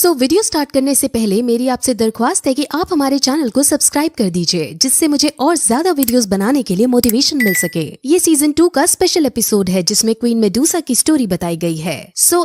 Video start करने से पहले मेरी आपसे दरख्वास्त है कि आप हमारे चैनल को सब्सक्राइब कर दीजिए, जिससे मुझे और ज्यादा वीडियोस बनाने के लिए मोटिवेशन मिल सके। ये सीजन 2 का स्पेशल एपिसोड है जिसमें क्वीन मेडूसा की स्टोरी बताई गई है।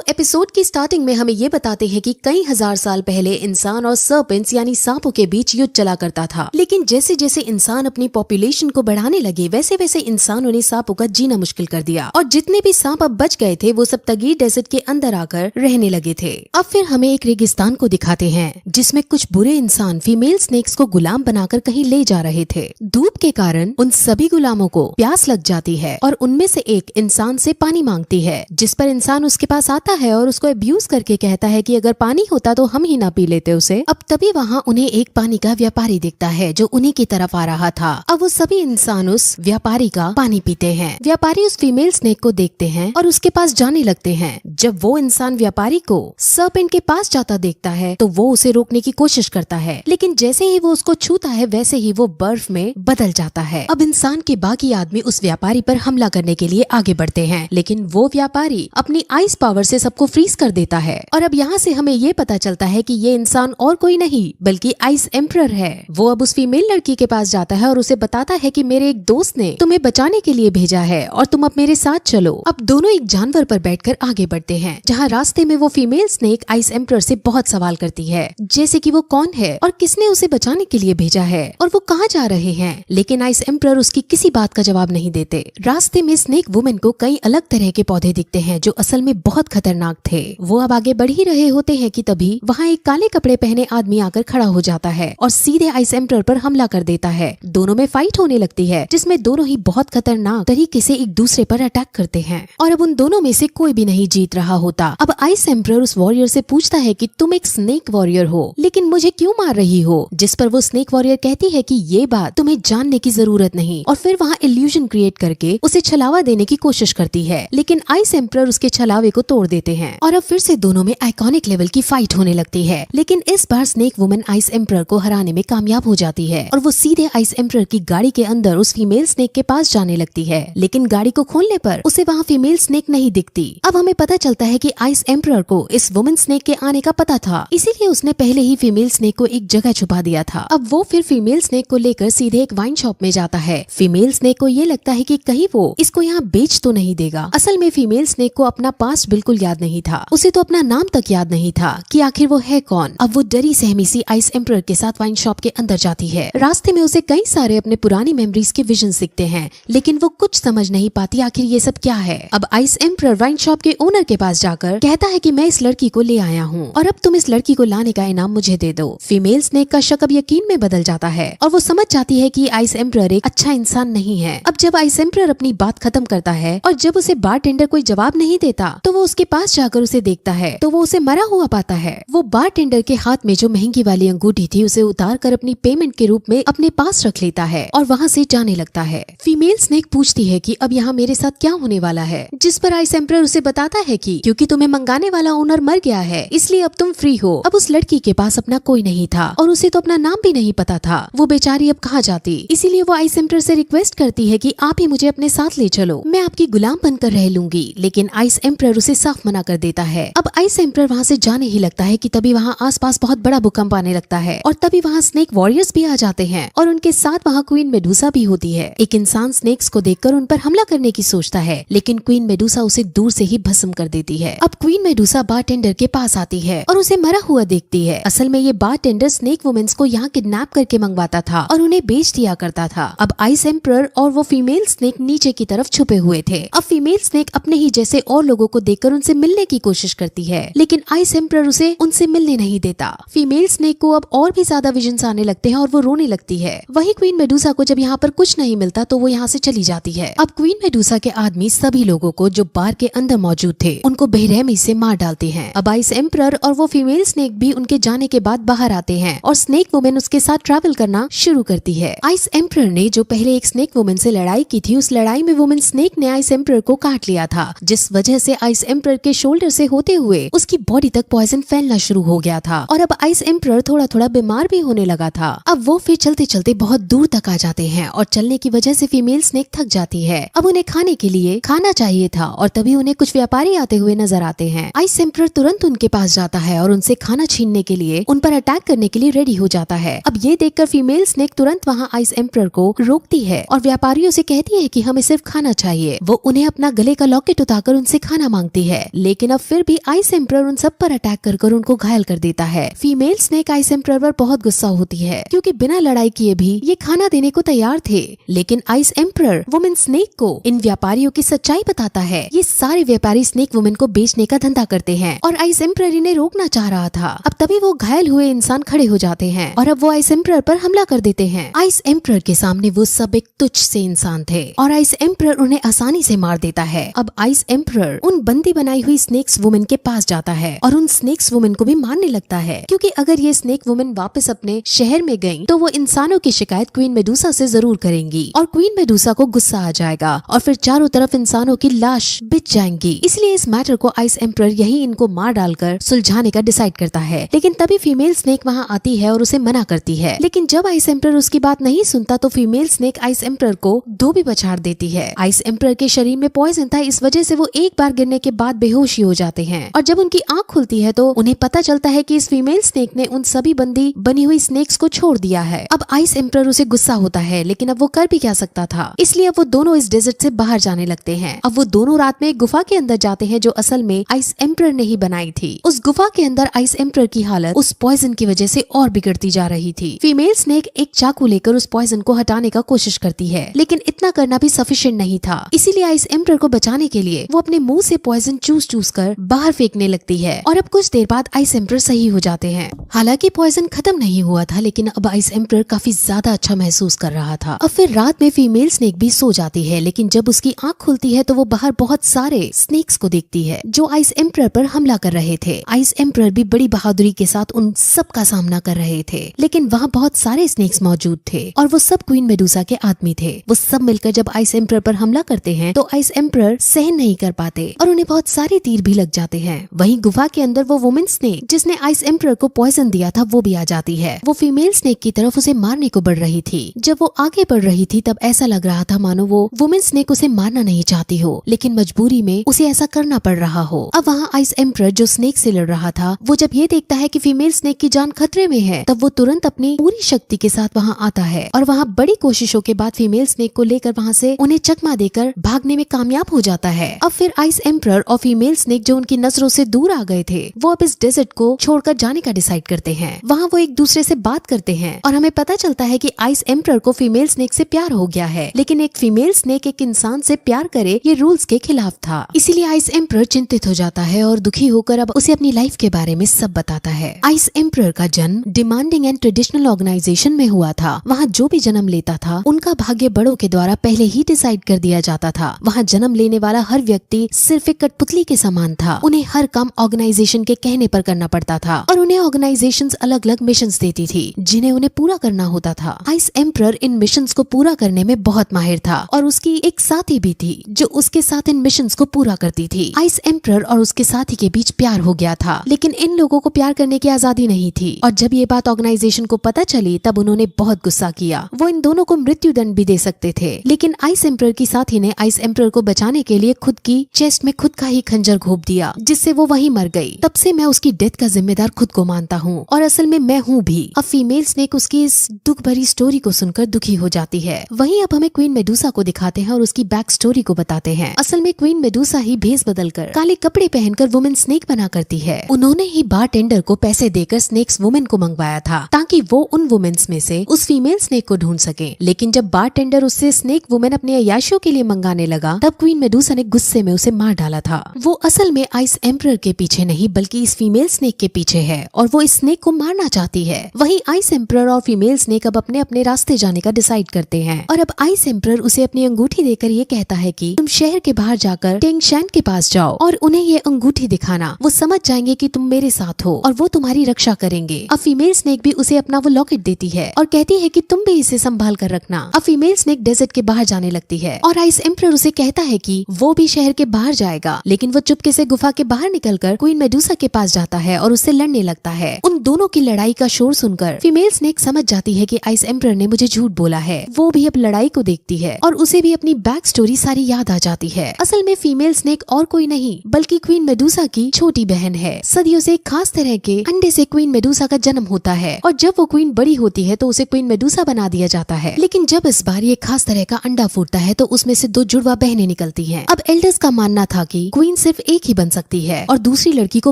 एपिसोड की स्टार्टिंग में हमें ये बताते हैं कि कई हजार साल पहले इंसान और सर्पेंट्स यानी सांपों के बीच युद्ध चला करता था, लेकिन जैसे जैसे इंसान अपनी पॉपुलेशन को बढ़ाने लगे वैसे वैसे इंसानों ने सांपों का जीना मुश्किल कर दिया और जितने भी सांप अब बच गए थे वो सब तगीर डेजर्ट के अंदर आकर रहने लगे थे। अब फिर हमें एक रेगिस्तान को दिखाते हैं जिसमें कुछ बुरे इंसान फीमेल स्नेक्स को गुलाम बनाकर कहीं ले जा रहे थे। धूप के कारण उन सभी गुलामों को प्यास लग जाती है और उनमें से एक इंसान से पानी मांगती है, जिस पर इंसान उसके पास आता है और उसको अब्यूज करके कहता है कि अगर पानी होता तो हम ही ना पी लेते उसे। अब तभी वहाँ उन्हें एक पानी का व्यापारी दिखता है जो उन्हीं की तरफ आ रहा था। अब वो सभी इंसान उस व्यापारी का पानी पीते हैं। व्यापारी उस फीमेल स्नेक को देखते हैं और उसके पास जाने लगते हैं। जब वो इंसान व्यापारी को सर्पेंट के पास जाता देखता है तो वो उसे रोकने की कोशिश करता है, लेकिन जैसे ही वो उसको छूता है वैसे ही वो बर्फ में बदल जाता है। अब इंसान के बाकी आदमी उस व्यापारी पर हमला करने के लिए आगे बढ़ते हैं, लेकिन वो व्यापारी अपनी आइस पावर से सबको फ्रीज कर देता है। और अब यहाँ से हमें ये पता चलता है कि ये इंसान और कोई नहीं बल्कि आइस एम्परर है। वो अब उस फीमेल लड़की के पास जाता है और उसे बताता है कि मेरे एक दोस्त ने तुम्हें बचाने के लिए भेजा है और तुम अब मेरे साथ चलो। अब दोनों एक जानवर पर बैठकर आगे बढ़ते हैं, जहाँ रास्ते में वो फीमेल स्नेक आइस एम्परर से बहुत सवाल करती है, जैसे कि वो कौन है और किसने उसे बचाने के लिए भेजा है और वो कहाँ जा रहे हैं। लेकिन आइस एम्परर उसकी किसी बात का जवाब नहीं देते। रास्ते में स्नेक वुमेन को कई अलग तरह के पौधे दिखते हैं जो असल में बहुत खतरनाक थे। वो अब आगे बढ़ ही रहे होते हैं कि तभी वहाँ एक काले कपड़े पहने आदमी आकर खड़ा हो जाता है और सीधे आइस एम्परर पर हमला कर देता है। दोनों में फाइट होने लगती है जिसमें दोनों ही बहुत खतरनाक तरीके से एक दूसरे पर अटैक करते हैं और अब उन दोनों में से कोई भी नहीं जीत रहा होता। अब आइस एम्परर उस वॉरियर से पूछता है कि तुम एक स्नेक वॉरियर हो, लेकिन मुझे क्यों मार रही हो, जिस पर वो स्नेक वॉरियर कहती है कि ये बात तुम्हें जानने की जरूरत नहीं और फिर वहाँ इल्यूजन क्रिएट करके उसे छलावा देने की कोशिश करती है, लेकिन आइस एम्परर उसके छलावे को तोड़ देते हैं और अब फिर से दोनों में आइकॉनिक लेवल की फाइट होने लगती है। लेकिन इस बार स्नेक वुमन आइस एम्परर को हराने में कामयाब हो जाती है और वो सीधे आइस एम्परर की गाड़ी के अंदर उस फीमेल स्नेक के पास जाने लगती है, लेकिन गाड़ी को खोलने पर उसे वहाँ फीमेल स्नेक नहीं दिखती। अब हमें पता चलता है कि आइस एम्परर को इस वुमन स्नेक के आने का पता था, इसीलिए उसने पहले ही फीमेल स्नेक को एक जगह छुपा दिया था। अब वो फिर फीमेल स्नेक को लेकर सीधे एक वाइन शॉप में जाता है। फीमेल स्नेक को ये लगता है कि कहीं वो इसको यहाँ बेच तो नहीं देगा। असल में फीमेल स्नेक को अपना पास्ट बिल्कुल याद नहीं था, उसे तो अपना नाम तक याद नहीं था कि आखिर वो है कौन। अब वो डरी सहमी सी आइस एम्परर के साथ वाइन शॉप के अंदर जाती है। रास्ते में उसे कई सारे अपने पुरानी मेमोरीज के विजन दिखते हैं, लेकिन वो कुछ समझ नहीं पाती आखिर ये सब क्या है। अब आइस एम्परर वाइन शॉप के ओनर के पास जाकर कहता है कि मैं इस लड़की को ले आया हूँ और अब तुम इस लड़की को लाने का इनाम मुझे दे दो। फीमेल स्नेक का शक अब यकीन में बदल जाता है और वो समझ जाती है कि आइस एम्परर एक अच्छा इंसान नहीं है। अब जब आइस एम्परर अपनी बात खत्म करता है और जब उसे बारटेंडर कोई जवाब नहीं देता तो वो उसके पास जाकर उसे देखता है तो वो उसे मरा हुआ पाता है। वो बारटेंडर के हाथ में जो महंगी वाली अंगूठी थी उसे उतार कर अपनी पेमेंट के रूप में अपने पास रख लेता है और वहाँ से जाने लगता है। फीमेल स्नेक पूछती है कि अब यहाँ मेरे साथ क्या होने वाला है, जिस पर आइस एम्परर उसे बताता है कि क्योंकि तुम्हें मंगाने वाला ओनर मर गया है इसलिए अब तुम फ्री हो। अब उस लड़की के पास अपना कोई नहीं था और उसे तो अपना नाम भी नहीं पता था। वो बेचारी अब कहाँ जाती, इसीलिए वो आइस एम्परर से रिक्वेस्ट करती है कि आप ही मुझे अपने साथ ले चलो, मैं आपकी गुलाम बनकर रह लूंगी। लेकिन आइस एम्परर उसे साफ मना कर देता है। अब आइस एम्परर वहाँ से जाने ही लगता है कि तभी वहाँ आसपास बहुत बड़ा भूकंप आने लगता है और तभी वहाँ स्नेक वॉरियर्स भी आ जाते हैं और उनके साथ वहाँ क्वीन मेडूसा भी होती है। एक इंसान स्नेक्स को देखकर उन पर हमला करने की सोचता है, लेकिन क्वीन मेडूसा उसे दूर से ही भस्म कर देती है। अब क्वीन मेडूसा बारटेंडर के पास आती है और उसे मरा हुआ देखती है। असल में ये बारटेंडर स्नेक वुमेन्स को यहाँ किडनैप करके मंगवाता था और उन्हें बेच दिया करता था। अब आइस एम्परर और वो फीमेल स्नेक नीचे की तरफ छुपे हुए थे। अब फीमेल स्नेक अपने ही जैसे और लोगों को देखकर उनसे मिलने की कोशिश करती है, लेकिन आइस एम्परर उसे उनसे मिलने नहीं देता। फीमेल स्नेक को अब और भी ज्यादा विजन्स आने लगते हैं और वो रोने लगती है। वही क्वीन मेडूसा को जब यहाँ पर कुछ नहीं मिलता तो वो यहाँ से चली जाती है। अब क्वीन मेडूसा के आदमी सभी लोगों को जो बार के अंदर मौजूद थे उनको बेरहमी से मार डालते हैं। अब आइस एम्परर और वो फीमेल स्नेक भी उनके जाने के बाद बाहर आते हैं और स्नेक वुमेन उसके साथ ट्रैवल करना शुरू करती है। आइस एम्परर ने जो पहले एक स्नेक वुमेन से लड़ाई की थी उस लड़ाई में वुमेन स्नेक ने आइस एम्परर को काट लिया था, जिस वजह से आइस एम्परर के शोल्डर से होते हुए उसकी बॉडी तक पॉइजन फैलना शुरू हो गया था और अब आइस एम्परर थोड़ा थोड़ा बीमार भी होने लगा था। अब वो फिर चलते चलते बहुत दूर तक आ जाते हैं और चलने की वजह से फीमेल स्नेक थक जाती है। अब उन्हें खाने के लिए खाना चाहिए था और तभी उन्हें कुछ व्यापारी आते हुए नजर आते हैं। आइस एम्परर तुरंत उनके पास जाता है और उनसे खाना छीनने के लिए उन पर अटैक करने के लिए रेडी हो जाता है। अब ये देखकर फीमेल स्नेक तुरंत वहाँ आइस एम्परर को रोकती है और व्यापारियों से कहती है कि हमें सिर्फ खाना चाहिए। वो उन्हें अपना गले का लॉकेट उतारकर उनसे खाना मांगती है, लेकिन अब फिर भी आइस एम्परर उन सब पर अटैक कर उनको घायल कर देता है। फीमेल स्नेक आइस एम्परर पर बहुत गुस्सा होती है क्योंकि बिना लड़ाई किए भी ये खाना देने को तैयार थे, लेकिन आइस एम्परर वुमेन स्नेक को इन व्यापारियों की सच्चाई बताता है। ये सारे व्यापारी स्नेक वुमेन को बेचने का धंधा करते हैं और आइस एम्परर इन्हें रोकना चाह रहा था। अब तभी वो घायल हुए इंसान खड़े हो जाते हैं और अब वो आइस एम्परर पर हमला कर देते हैं। आइस एम्परर के सामने वो सब एक तुच्छ से इंसान थे और आइस एम्परर उन्हें आसानी से मार देता है। अब आइस एम्परर उन बंदी बनाई हुई स्नेक्स वुमेन के पास जाता है और उन स्नेक्स वुमेन को भी मारने लगता है, क्योंकि अगर ये स्नेक वुमेन वापस अपने शहर में गयी तो वो इंसानों की शिकायत क्वीन मेडुसा से जरूर करेंगी और क्वीन मेडुसा को गुस्सा आ जाएगा और फिर चारों तरफ इंसानों की लाश बिछ जाएंगी। इसलिए इस मैटर को आइस एम्परर यही इनको मार डालकर सुलझाने का डिसाइड करता है। लेकिन तभी फीमेल स्नेक वहाँ आती है और उसे मना करती है, लेकिन जब आइस एम्परर उसकी बात नहीं सुनता तो फीमेल स्नेक आइस एम्परर को धोबी पछाड़ देती है। आइस एम्परर के शरीर में पॉइजन था, इस वजह से वो एक बार गिरने के बाद बेहोशी हो जाते हैं और जब उनकी आँख खुलती है तो उन्हें पता चलता है कि इस फीमेल स्नेक ने उन सभी बंदी बनी हुई स्नेक्स को छोड़ दिया है। अब आइस एम्परर उसे गुस्सा होता है, लेकिन अब वो कर भी क्या सकता था, इसलिए अब वो दोनों इस डेजर्ट से बाहर जाने लगते हैं। अब वो दोनों रात में एक गुफा के अंदर जाते हैं जो असल में आइस एम्परर ने ही बनाई थी। उस गुफा के अंदर आइस एम्परर की हालत उस पॉइजन की वजह से और बिगड़ती जा रही थी। फीमेल स्नेक एक चाकू लेकर उस पॉइजन को हटाने का कोशिश करती है, लेकिन इतना करना भी सफिशिएंट नहीं था। इसीलिए आइस एम्परर को बचाने के लिए वो अपने मुंह से पॉइजन चूस चूस कर बाहर फेंकने लगती है और अब कुछ देर बाद आइस एम्परर सही हो जाते हैं। हालांकि पॉइजन खत्म नहीं हुआ था, लेकिन अब आइस एम्परर काफी ज्यादा अच्छा महसूस कर रहा था। अब फिर रात में फीमेल स्नेक भी सो जाती है, लेकिन जब उसकी आंख खुलती है तो वो बाहर बहुत सारे स्नेक्स को देखती है जो आइस एम्परर पर हमला कर रहे थे। आइस एम्परर भी बड़ी बहादुरी के साथ उन सब का सामना कर रहे थे, लेकिन वहाँ बहुत सारे स्नेक्स मौजूद थे और वो सब क्वीन मेडुसा के आदमी थे। वो सब मिलकर जब आइस एम्परर पर हमला करते हैं तो आइस एम्परर सहन नहीं कर पाते और उन्हें बहुत सारे तीर भी लग जाते हैं। वहीं गुफा के अंदर वो वुमेन स्नेक जिसने आइस एम्परर को पॉइजन दिया था वो भी आ जाती है। वो फीमेल स्नेक की तरफ उसे मारने को बढ़ रही थी। जब वो आगे बढ़ रही थी तब ऐसा लग रहा था मानो वो वुमेन स्नेक उसे मारना नहीं चाहती हो, लेकिन मजबूरी में उसे ऐसा करना पड़ रहा हो। अब वहाँ आइस एम्परर जो स्नेक से लड़ रहा था वो जब ये देखता है कि फीमेल स्नेक की जान खतरे में है तब वो तुरंत अपनी पूरी शक्ति के साथ वहाँ आता है और वहाँ बड़ी कोशिशों के बाद फीमेल स्नेक को लेकर वहाँ से उन्हें चकमा देकर भागने में कामयाब हो जाता है। अब फिर आइस एम्परर और फीमेल स्नेक जो उनकी नजरों से दूर आ गए थे वो अब इस डेजर्ट को छोड़कर जाने का डिसाइड करते हैं। वहाँ वो एक दूसरे से बात करते हैं और हमें पता चलता है कि आइस एम्परर को फीमेल स्नेक से प्यार हो गया है, लेकिन एक फीमेल स्नेक एक इंसान से प्यार करे ये रूल्स के खिलाफ था। इसीलिए आइस एम्परर चिंतित हो जाता है और दुखी होकर अब उसे अपनी लाइफ के बारे में सब बताता है। आइस एम्परर का जन्म डिमांडिंग एंड ट्रेडिशनल ऑर्गेनाइजेशन में हुआ था। वहाँ जो भी जन्म लेता था उनका भाग्य बड़ों के द्वारा पहले ही डिसाइड कर दिया जाता था। वहाँ जन्म लेने वाला हर व्यक्ति सिर्फ एक कठपुतली के समान था। उन्हें हर काम ऑर्गेनाइजेशन के कहने पर करना पड़ता था और उन्हें ऑर्गेनाइजेशंस अलग अलग मिशंस देती थी जिन्हें उन्हें पूरा करना होता था। आइस एम्परर इन मिशंस को पूरा करने में बहुत माहिर था और उसकी एक साथी भी थी जो उसके साथ इन मिशंस को पूरा करती थी। आइस एम्परर और उसके साथी के बीच प्यार हो गया था, लेकिन इन लोगों को प्यार करने की आजादी नहीं थी और जब ये बात ऑर्गेनाइजेशन को पता चली तब उन्होंने बहुत गुस्सा किया। वो इन दोनों को मृत्यु दंड भी दे सकते थे, लेकिन आइस एम्परर की साथी ने आइस एम्परर को बचाने के लिए खुद की चेस्ट में खुद का ही खंजर घोंप दिया, जिससे वो वहीं मर गई। तब से मैं उसकी डेथ का जिम्मेदार खुद को मानता हूँ और असल में मैं हूँ भी। अब फीमेल स्नेक उसकी इस दुख भरी स्टोरी को सुनकर दुखी हो जाती है। वहीं अब हमें क्वीन मेडुसा को दिखाते हैं और उसकी बैक स्टोरी को बताते हैं। असल में क्वीन मेडुसा ही भेस बदलकर काले कपड़े पहनकर वुमेन स्नेक बना करती है। उन्होंने ही बारटेंडर को पैसे देकर स्नेक्स वुमेन को मंगवाया था ताकि वो उन वुमेन्स में से उस फीमेल स्नेक को ढूंढ सके, लेकिन जब बारटेंडर उससे स्नेक वुमेन अपने अय्याशियों के लिए मंगाने लगा तब क्वीन मेडुसा ने गुस्से में उसे मार डाला था। वो असल में आइस एम्परर के पीछे नहीं बल्कि इस फीमेल स्नेक के पीछे है और वो इस स्नेक को मारना चाहती है। वहीं आइस एम्परर और फीमेल स्नेक अब अपने अपने रास्ते जाने का डिसाइड करते हैं और अब आइस एम्परर उसे अपनी अंगूठी देकर ये कहता है कि तुम शहर के बाहर जाकर टेंग शैन के पास जाओ और उन्हें ये अंगूठी दिखाना। वो समझ जाएंगे कि तुम मेरे साथ हो और वो तुम्हारी रक्षा करेंगे। अब फीमेल स्नेक भी उसे अपना वो लॉकेट देती है और कहती है कि तुम भी इसे संभाल कर रखना। अब फीमेल स्नेक डेजर्ट के बाहर जाने लगती है और आइस एम्परर उसे कहता है कि वो भी शहर के बाहर जाएगा, लेकिन वो चुपके से गुफा के बाहर निकलकर क्वीन मेडुसा के पास जाता है और उससे लड़ने लगता है। उन दोनों की लड़ाई का शोर सुनकर फीमेल स्नेक समझ जाती है कि आइस एम्परर ने मुझे झूठ बोला है। वो भी अब लड़ाई को देखती है और उसे भी अपनी बैक स्टोरी सारी याद आ जाती है। असल में फीमेल स्नेक और कोई नहीं बल्कि क्वीन मेडुसा की छोटी बहन है। सदियों से एक खास तरह के अंडे से क्वीन मेडूसा का जन्म होता है और जब वो क्वीन बड़ी होती है तो उसे क्वीन मेडूसा बना दिया जाता है। लेकिन जब इस बार ये खास तरह का अंडा फूटता है तो उसमें से 2 जुड़वा बहनें निकलती हैं। अब एल्डर्स का मानना था कि क्वीन सिर्फ एक ही बन सकती है और दूसरी लड़की को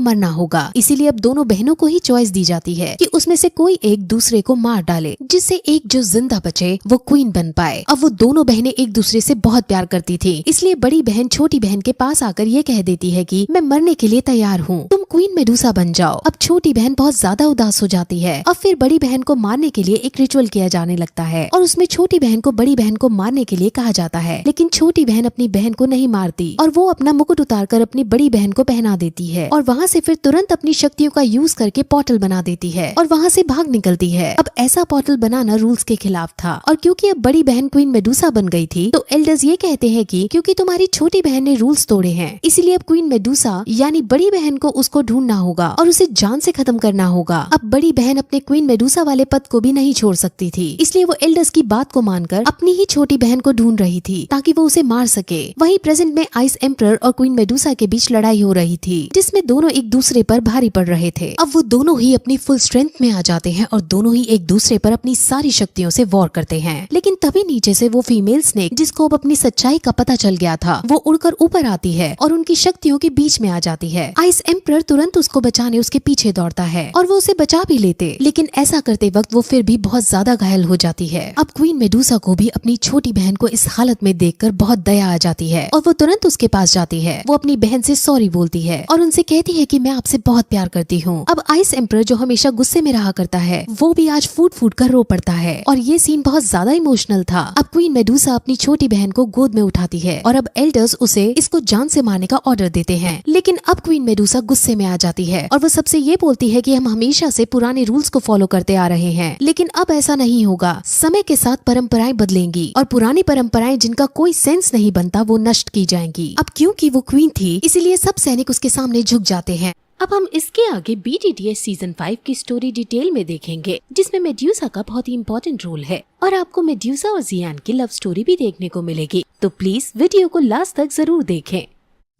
मरना होगा, इसीलिए अब दोनों बहनों को ही चॉइस दी जाती है कि उसमें से कोई एक दूसरे को मार डाले, जिससे एक जो जिंदा बचे वो क्वीन बन पाए। अब वो दोनों बहनें एक दूसरे से बहुत प्यार करती थी, इसलिए बड़ी बहन छोटी बहन के पास आकर ये कह देती है कि मैं मरने के लिए तैयार हूँ, तुम क्वीन मेडूसा बन जाओ। अब छोटी बहन बहुत ज्यादा उदास हो जाती है। अब फिर बड़ी बहन को मारने के लिए एक रिचुअल किया जाने लगता है और उसमें छोटी बहन को बड़ी बहन को मारने के लिए कहा जाता है, लेकिन छोटी बहन अपनी बहन को नहीं मारती और वो अपना मुकुट उतारकर अपनी बड़ी बहन को पहना देती है और वहाँ से फिर तुरंत अपनी शक्तियों का यूज करके पोर्टल बना देती है और वहाँ से भाग निकलती है। अब ऐसा पोर्टल बनाना रूल्स के खिलाफ था और क्योंकि अब बड़ी बहन क्वीन मेडूसा बन गई थी तो एल्डर्स ये कहते हैं कि क्योंकि तुम्हारी छोटी बहन ने रूल्स तोड़े हैं, इसीलिए अब क्वीन मेडूसा यानी बड़ी बहन को उसको ढूंढना होगा और उसे जान से खत्म करना होगा। अब बड़ी बहन अपने क्वीन मेडूसा वाले पद को भी नहीं छोड़ सकती थी, इसलिए वो एल्डर्स की बात को मानकर अपनी ही छोटी बहन को ढूंढ रही थी ताकि वो उसे मार सके। वहीं प्रेजेंट में आइस एम्परर और क्वीन मेडूसा के बीच लड़ाई हो रही थी जिसमें दोनों एक दूसरे पर भारी पड़ रहे थे। अब वो दोनों ही अपनी फुल स्ट्रेंथ में आ जाते हैं और दोनों ही एक दूसरे पर अपनी सारी शक्तियों से वॉर करते हैं, लेकिन तभी नीचे से वो फीमेल स्नेक जिसको अब अपनी सच्चाई का पता चल गया था वो उड़कर ऊपर आती है और उनकी शक्तियों के बीच में आ जाती है। आइस एम्परर तुरंत उसको बचाने उसके पीछे दौड़ता है और वो उसे बचा भी लेते, लेकिन ऐसा करते वक्त वो फिर भी बहुत ज्यादा घायल हो जाती है। अब क्वीन मेडूसा को भी अपनी छोटी बहन को इस हालत में देखकर बहुत दया आ जाती है और वो तुरंत उसके पास जाती है। वो अपनी बहन से सॉरी बोलती है और उनसे कहती है कि मैं आपसे बहुत प्यार करती हूँ। अब आइस एम्परर जो हमेशा गुस्से में रहा करता है वो भी आज फूट फूट कर रो पड़ता है और ये सीन बहुत ज्यादा इमोशनल था। अब क्वीन मेडूसा अपनी छोटी बहन को गोद में उठाती है और अब एल्डर्स उसे इसको जान से मारने का ऑर्डर देते हैं, लेकिन अब क्वीन मेडूसा गुस्से में आ जाती है और वो सबसे ये बोलती है कि हम हमेशा से पुराने रूल्स को फॉलो करते आ रहे हैं, लेकिन अब ऐसा नहीं होगा। समय के साथ परंपराएं बदलेंगी और पुरानी परंपराएं जिनका कोई सेंस नहीं बनता वो नष्ट की जाएंगी। अब क्योंकि वो क्वीन थी इसीलिए सब सैनिक उसके सामने झुक जाते हैं। अब हम इसके आगे BTTS सीजन 5 की स्टोरी डिटेल में देखेंगे जिसमें मेड्यूसा का बहुत ही इम्पोर्टेंट रोल है और आपको मेड्यूसा और जियान की लव स्टोरी भी देखने को मिलेगी, तो प्लीज वीडियो को लास्ट तक जरूर देखें।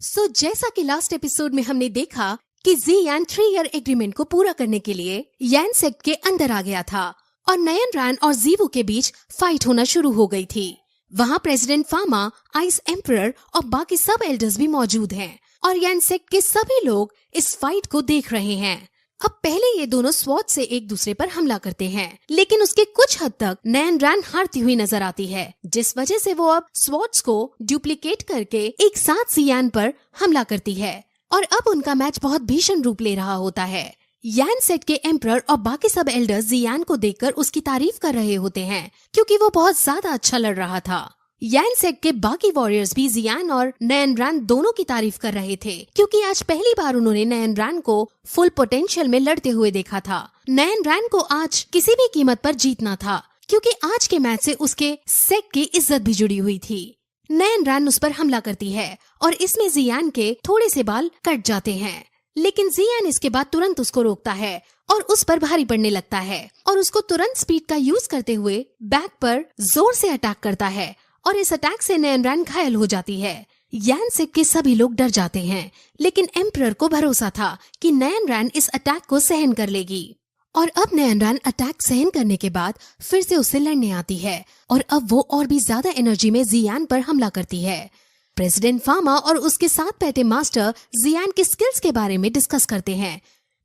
सो जैसा कि लास्ट एपिसोड में हमने देखा कि जियान 3 ईयर एग्रीमेंट को पूरा करने के लिए यान सेक्ट के अंदर आ गया था और नयन रैन और जीवू के बीच फाइट होना शुरू हो गई थी। वहाँ प्रेसिडेंट फामा, आइस एम्परर और बाकी सब एल्डर्स भी मौजूद हैं और यान सेक्ट के सभी लोग इस फाइट को देख रहे हैं। अब पहले ये दोनों स्वॉर्ड से एक दूसरे पर हमला करते हैं, लेकिन उसके कुछ हद तक नयन रैन हारती हुई नजर आती है, जिस वजह से वो अब स्वॉर्ड्स को डुप्लीकेट करके एक साथ जियान पर हमला करती है और अब उनका मैच बहुत भीषण रूप ले रहा होता है। यान सेट के एम्परर और बाकी सब एल्डर्स जियान को देखकर उसकी तारीफ कर रहे होते हैं क्योंकि वो बहुत ज्यादा अच्छा लड़ रहा था। यान सेट के बाकी वॉरियर्स भी जियान और नयन रैन दोनों की तारीफ कर रहे थे क्योंकि आज पहली बार उन्होंने नयन रैन को फुल पोटेंशियल में लड़ते हुए देखा था। नयन रैन को आज किसी भी कीमत पर जीतना था क्योंकि आज के मैच से उसके सेट की इज्जत भी जुड़ी हुई थी। नयन रैन उस पर हमला करती है और इसमें जियान के थोड़े से बाल कट जाते हैं, लेकिन जियान इसके बाद तुरंत उसको रोकता है और उस पर भारी पड़ने लगता है और उसको तुरंत स्पीड का यूज करते हुए बैक पर जोर से अटैक करता है और इस अटैक से नयन रैन घायल हो जाती है। यान सेट के सभी लोग डर जाते हैं, लेकिन एम्परर को भरोसा था कि नयन रैन इस अटैक को सहन कर लेगी और अब नयन रैन अटैक सहन करने के बाद फिर से उससे लड़ने आती है और अब वो और भी ज्यादा एनर्जी में जियान पर हमला करती है। प्रेसिडेंट फामा और उसके साथ बैठे मास्टर जियान की स्किल्स के बारे में डिस्कस करते हैं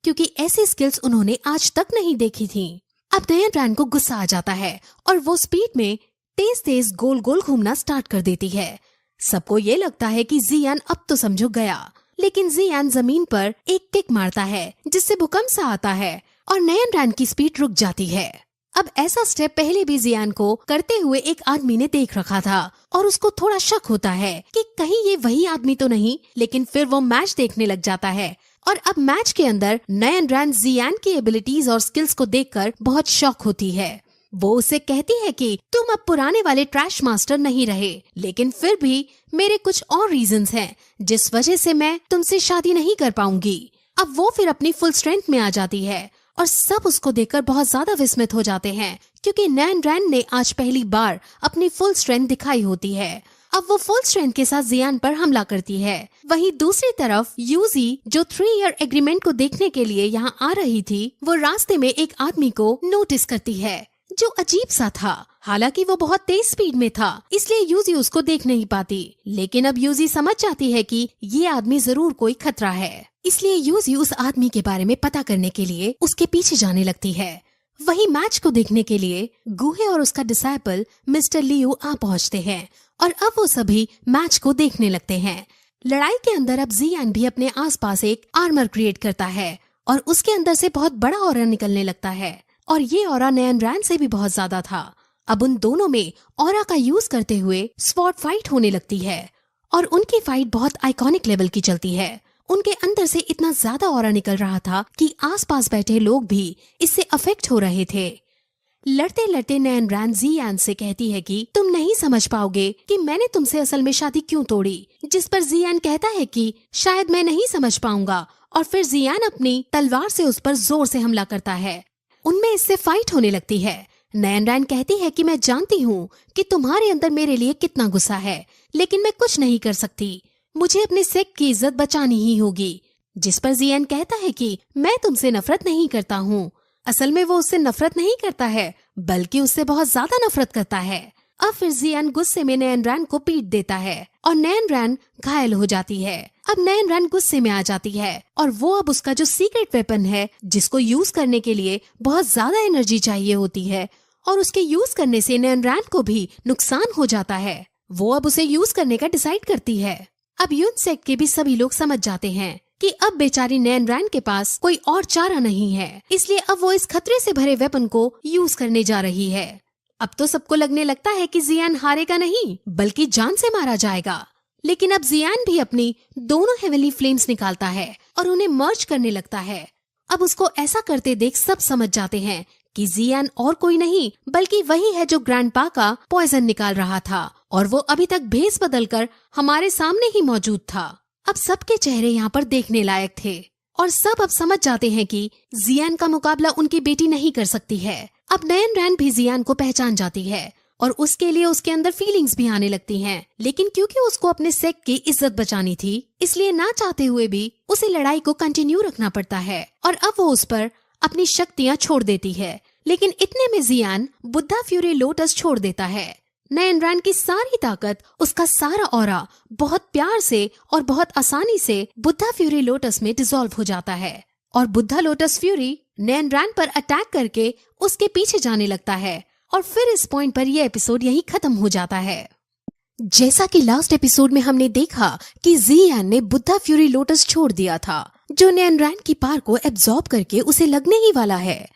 क्योंकि ऐसी स्किल्स उन्होंने आज तक नहीं देखी थी। अब नयन रैन को गुस्सा आ जाता है और वो स्पीड में तेज तेज गोल गोल घूमना स्टार्ट कर देती है। सबको ये लगता है कि जियान अब तो समझो गया, लेकिन जियान जमीन पर एक किक मारता है जिससे भूकंप सा आता है और नयन रैन की स्पीड रुक जाती है। अब ऐसा स्टेप पहले भी जियान को करते हुए एक आदमी ने देख रखा था और उसको थोड़ा शक होता है कि कहीं ये वही आदमी तो नहीं, लेकिन फिर वो मैच देखने लग जाता है और अब मैच के अंदर नयन रैन जियान की एबिलिटीज और स्किल्स को देखकर बहुत शॉक होती है। वो उसे कहती है कि तुम अब पुराने वाले ट्रैश मास्टर नहीं रहे, लेकिन फिर भी मेरे कुछ और रीजंस हैं जिस वजह से मैं तुमसे शादी नहीं कर पाऊंगी। अब वो फिर अपनी फुल स्ट्रेंथ में आ जाती है और सब उसको देखकर बहुत ज्यादा विस्मित हो जाते हैं क्योंकि नयन रैन ने आज पहली बार अपनी फुल स्ट्रेंथ दिखाई होती है अब वो फुल स्ट्रेंथ के साथ जियान पर हमला करती है। वहीं दूसरी तरफ यूजी जो 3 ईयर एग्रीमेंट को देखने के लिए यहाँ आ रही थी, वो रास्ते में एक आदमी को नोटिस करती है जो अजीब सा था। हालांकि वो बहुत तेज स्पीड में था, इसलिए यूजी उसको देख नहीं पाती। लेकिन अब यूजी समझ जाती है कि ये आदमी जरूर कोई खतरा है, इसलिए यूजी उस आदमी के बारे में पता करने के लिए उसके पीछे जाने लगती है। वही मैच को देखने के लिए गुहे और उसका डिसाइपल मिस्टर लियू आ पहुँचते हैं और अब वो सभी मैच को देखने लगते हैं। लड़ाई के अंदर अब जियान भी अपने आसपास एक आर्मर क्रिएट करता है और उसके अंदर से बहुत बड़ा ऑरा निकलने लगता है और ये ऑरा नयन रैन से भी बहुत ज्यादा था। अब उन दोनों में ऑरा का यूज करते हुए स्वॉर्ड फाइट होने लगती है और उनकी फाइट बहुत आइकॉनिक लेवल की चलती है। उनके अंदर से इतना ज्यादा ऑरा निकल रहा था कि आसपास बैठे लोग भी इससे अफेक्ट हो रहे थे। लड़ते लड़ते नयन रैन जियान से कहती है कि तुम नहीं समझ पाओगे कि मैंने तुमसे असल में शादी क्यों तोड़ी, जिस पर जियान कहता है कि शायद मैं नहीं समझ पाऊंगा और फिर जियान अपनी तलवार से उस पर जोर से हमला करता है। उनमें इससे फाइट होने लगती है। नयन रैन कहती है कि मैं जानती हूँ कि तुम्हारे अंदर मेरे लिए कितना गुस्सा है, लेकिन मैं कुछ नहीं कर सकती, मुझे अपने सेक्ट की इज्जत बचानी ही होगी। जिस पर जियान कहता है कि मैं तुमसे नफरत नहीं करता हूँ। असल में वो उससे नफरत नहीं करता है, बल्कि उससे बहुत ज्यादा नफरत करता है। अब फिर जियान गुस्से में नयन रैन को पीट देता है और नयन रैन घायल हो जाती है। अब नयन रैन गुस्से में आ जाती है और वो अब उसका जो सीक्रेट वेपन है, जिसको यूज करने के लिए बहुत ज्यादा एनर्जी चाहिए होती है और उसके यूज करने से नयन रैन को भी नुकसान हो जाता है, वो अब उसे यूज करने का डिसाइड करती है। अब यून सेक्ट के भी सभी लोग समझ जाते हैं कि अब बेचारी नयन रैन के पास कोई और चारा नहीं है, इसलिए अब वो इस खतरे से भरे वेपन को यूज करने जा रही है। अब तो सबको लगने लगता है कि जियान हारेगा नहीं, बल्कि जान से मारा जाएगा। लेकिन अब जियान भी अपनी दोनों हेवनली फ्लेम्स निकालता है और उन्हें मर्ज करने लगता है। अब उसको ऐसा करते देख सब समझ जाते हैं कि जियान और कोई नहीं बल्कि वही है जो ग्रैंडपा का पॉइजन निकाल रहा था और वो अभी तक भेस बदलकर हमारे सामने ही मौजूद था। अब सबके चेहरे यहाँ पर देखने लायक थे और सब अब समझ जाते हैं कि जियान का मुकाबला उनकी बेटी नहीं कर सकती है। अब नयन रैन भी जियान को पहचान जाती है और उसके लिए उसके अंदर फीलिंग्स भी आने लगती हैं। लेकिन क्योंकि उसको अपने सेक्ट की इज्जत बचानी थी, इसलिए ना चाहते हुए भी उसे लड़ाई को कंटिन्यू रखना पड़ता है और अब वो उस पर अपनी शक्तियाँ छोड़ देती है। लेकिन इतने में जियान बुद्धा फ्यूरी लोटस छोड़ देता है। नयन रैन की सारी ताकत, उसका सारा ऑरा बहुत प्यार से और बहुत आसानी से बुद्धा फ्यूरी लोटस में डिसॉल्व हो जाता है और बुद्धा लोटस फ्यूरी नयन रैन पर अटैक करके उसके पीछे जाने लगता है और फिर इस पॉइंट पर यह एपिसोड यहीं खत्म हो जाता है। जैसा कि लास्ट एपिसोड में हमने देखा कि जियान ने बुद्धा फ्यूरी लोटस छोड़ दिया था, जो नयन रैन की पावर को एब्जॉर्ब करके उसे लगने ही वाला है।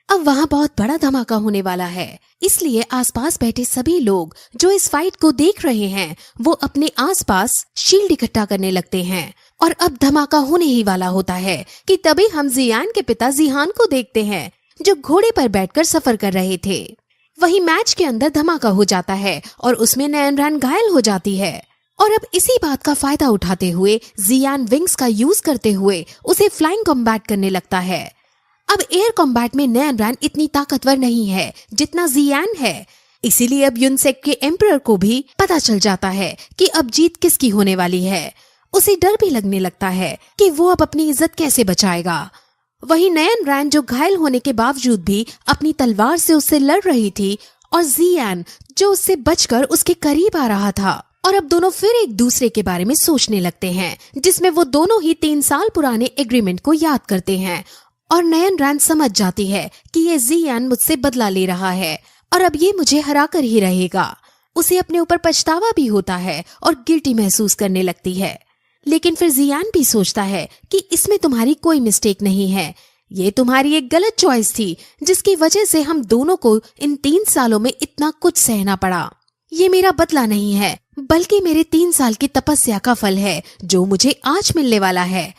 अब वहाँ बहुत बड़ा धमाका होने वाला है, इसलिए आसपास बैठे सभी लोग जो इस फाइट को देख रहे हैं वो अपने आसपास शील्ड इकट्ठा करने लगते हैं और अब धमाका होने ही वाला होता है कि तभी हम जियान के पिता जिहान को देखते हैं जो घोड़े पर बैठकर सफर कर रहे थे। वही मैच के अंदर धमाका हो जाता है और उसमें नयन रैन घायल हो जाती है और अब इसी बात का फायदा उठाते हुए जियान विंग्स का यूज करते हुए उसे फ्लाइंग कॉम्बैट करने लगता है। अब एयर कॉम्बैट में नयन रैन इतनी ताकतवर नहीं है जितना जियान है, इसीलिए अब यूनसेक के एम्परर को भी पता चल जाता है कि अब जीत किसकी होने वाली है। उसे डर भी लगने लगता है कि वो अब अपनी इज्जत कैसे बचाएगा। वही नयन रैन जो घायल होने के बावजूद भी अपनी तलवार से उससे लड़ रही थी और जियान जो उससे बचकर उसके करीब आ रहा था और अब दोनों फिर एक दूसरे के बारे में सोचने लगते हैं, जिसमें वो दोनों ही 3 साल पुराने एग्रीमेंट को याद करते हैं और नयन रैन समझ जाती है कि ये जियान मुझसे बदला ले रहा है और अब ये मुझे हरा कर ही रहेगा। उसे अपने ऊपर पछतावा भी होता है और गिल्टी महसूस करने लगती है। लेकिन फिर जियान भी सोचता है कि इसमें तुम्हारी कोई मिस्टेक नहीं है, ये तुम्हारी एक गलत चॉइस थी जिसकी वजह से हम दोनों को इन 3 सालों में इतना कुछ सहना पड़ा। ये मेरा बदला नहीं है बल्कि मेरे 3 साल की तपस्या का फल है जो मुझे आज मिलने वाला है।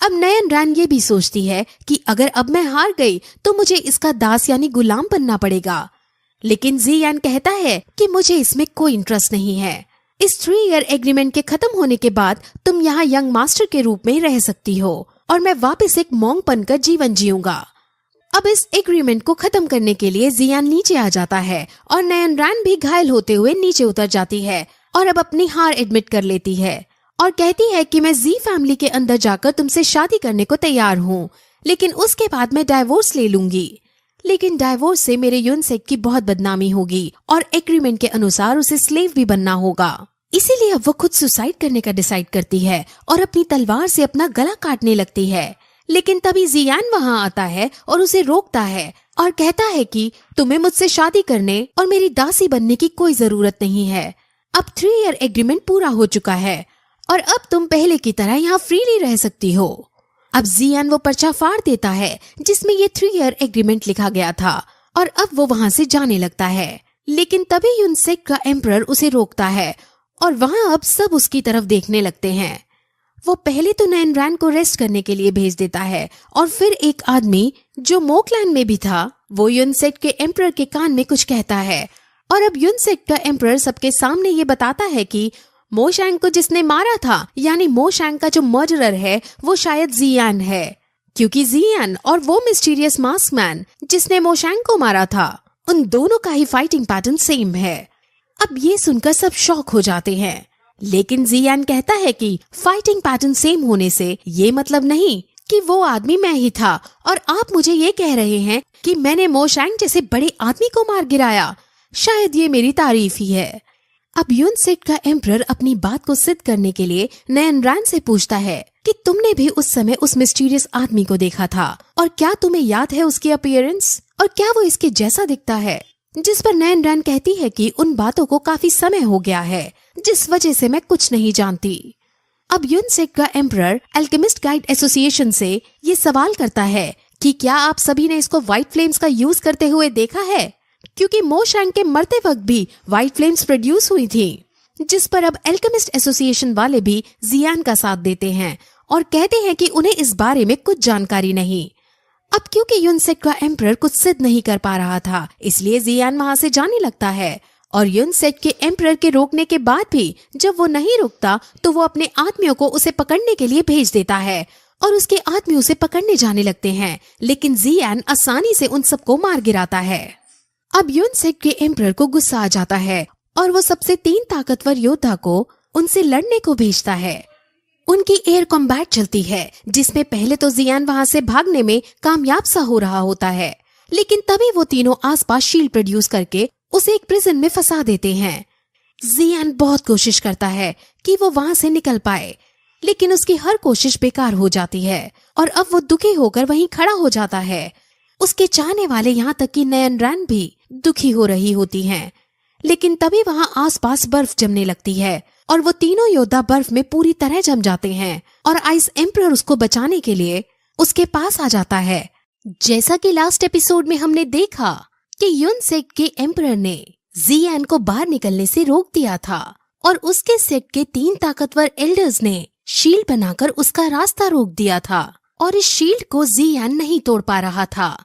अब नयन रैन ये भी सोचती है कि अगर अब मैं हार गई तो मुझे इसका दास यानी गुलाम बनना पड़ेगा। लेकिन जियान कहता है कि मुझे इसमें कोई इंटरेस्ट नहीं है। इस 3 ईयर एग्रीमेंट के खत्म होने के बाद तुम यहाँ यंग मास्टर के रूप में रह सकती हो और मैं वापस एक मॉन्क बनकर जीवन जीऊंगा। अब इस एग्रीमेंट को खत्म करने के लिए जियान नीचे आ जाता है और नयन रैन भी घायल होते हुए नीचे उतर जाती है। और अब अपनी हार एडमिट कर लेती है और कहती है कि मैं जी फैमिली के अंदर जाकर तुमसे शादी करने को तैयार हूँ, लेकिन उसके बाद मैं डाइवोर्स ले लूंगी। लेकिन डाइवोर्स से मेरे यूनसेक की बहुत बदनामी होगी और एग्रीमेंट के अनुसार उसे स्लेव भी बनना होगा। इसीलिए अब वो खुद सुसाइड करने का डिसाइड करती है और अपनी तलवार से अपना गला काटने लगती है। लेकिन तभी जियान वहाँ आता है और उसे रोकता है और कहता है कि तुम्हें मुझसे शादी करने और मेरी दासी बनने की कोई जरूरत नहीं है। अब 3 ईयर एग्रीमेंट पूरा हो चुका है और अब तुम पहले की तरह यहाँ फ्रीली रह सकती हो। अब जियान वो पर्चा फाड़ देता है जिसमें ये 3 ईयर एग्रीमेंट लिखा गया था और अब वो वहाँ से जाने लगता है। लेकिन तभी यूनसेक का एम्परर उसे रोकता है और वहाँ अब सब उसकी तरफ देखने लगते हैं। वो पहले तो नैनरैन को रेस्ट करने के लिए भेज देता है और फिर एक आदमी जो मोकलैंड में भी था वो यूनसेक के एम्परर के कान में कुछ कहता है और अब यूनसेक का एम्परर सबके सामने ये बताता है कि मोशैंग को जिसने मारा था, यानी मोशैंग का जो मर्डरर है वो शायद जियान है, क्योंकि जियान और वो मिस्टीरियस मास्क मैन जिसने मोशैंग को मारा था उन दोनों का ही फाइटिंग पैटर्न सेम है। अब ये सुनकर सब शॉक हो जाते हैं, लेकिन जियान कहता है कि फाइटिंग पैटर्न सेम होने से ये मतलब नहीं कि वो आदमी मैं ही था और आप मुझे ये कह रहे हैं कि मैंने मोशैंग जैसे बड़े आदमी को मार गिराया। शायद ये मेरी तारीफ ही है। अब यूनसेक का एम्परर अपनी बात को सिद्ध करने के लिए नैनरैन से पूछता है कि तुमने भी उस समय उस मिस्टीरियस आदमी को देखा था और क्या तुम्हें याद है उसकी अपीयरेंस और क्या वो इसके जैसा दिखता है। जिस पर नैनरैन कहती है कि उन बातों को काफी समय हो गया है जिस वजह से मैं कुछ नहीं जानती। अब यूनसेक का एम्परर अल्केमिस्ट गाइड एसोसिएशन से ये सवाल करता है कि क्या आप सभी ने इसको व्हाइट फ्लेम्स का यूज करते हुए देखा है, क्योंकि मोशैंग के मरते वक्त भी व्हाइट फ्लेम्स प्रोड्यूस हुई थी। जिस पर अब अल्केमिस्ट एसोसिएशन वाले भी जियान का साथ देते हैं और कहते हैं कि उन्हें इस बारे में कुछ जानकारी नहीं। अब क्योंकि यूनसेक का एम्परर कुछ सिद्ध नहीं कर पा रहा था, इसलिए जियान वहाँ से जाने लगता है और यूनसेक के एम्परर के रोकने के बाद भी जब वो नहीं रुकता तो वो अपने आदमियों को उसे पकड़ने के लिए भेज देता है और उसके आदमी उसे पकड़ने जाने लगते हैं, लेकिन जियान आसानी से उन सबको मार गिराता है। अब यूनसेक के एम्परर को गुस्सा आ जाता है और वो सबसे 3 ताकतवर योद्धा को उनसे लड़ने को भेजता है। उनकी एयर कॉम्बैट चलती है जिसमें पहले तो जियान वहाँ से भागने में कामयाब सा हो रहा होता है, लेकिन तभी वो तीनों आसपास शील्ड प्रोड्यूस करके उसे एक प्रिजन में फंसा देते हैं। जियान बहुत कोशिश करता है कि वो वहाँ से निकल पाए, लेकिन उसकी हर कोशिश बेकार हो जाती है और अब वो दुखी होकर वहीं खड़ा हो जाता है। उसके चाहने वाले यहाँ तक कि नैनरैन भी दुखी हो रही होती हैं, लेकिन तभी वहाँ आसपास बर्फ जमने लगती है और वो तीनों योद्धा बर्फ में पूरी तरह जम जाते हैं और आइस एम्परर उसको बचाने के लिए उसके पास आ जाता है। जैसा कि लास्ट एपिसोड में हमने देखा कि यूनसेक के एम्परर ने जियान को बाहर निकलने से रोक दिया था और उसके सेट के 3 ताकतवर एल्डर्स ने शील्ड बनाकर उसका रास्ता रोक दिया था और इस शील्ड को जियान नहीं तोड़ पा रहा था।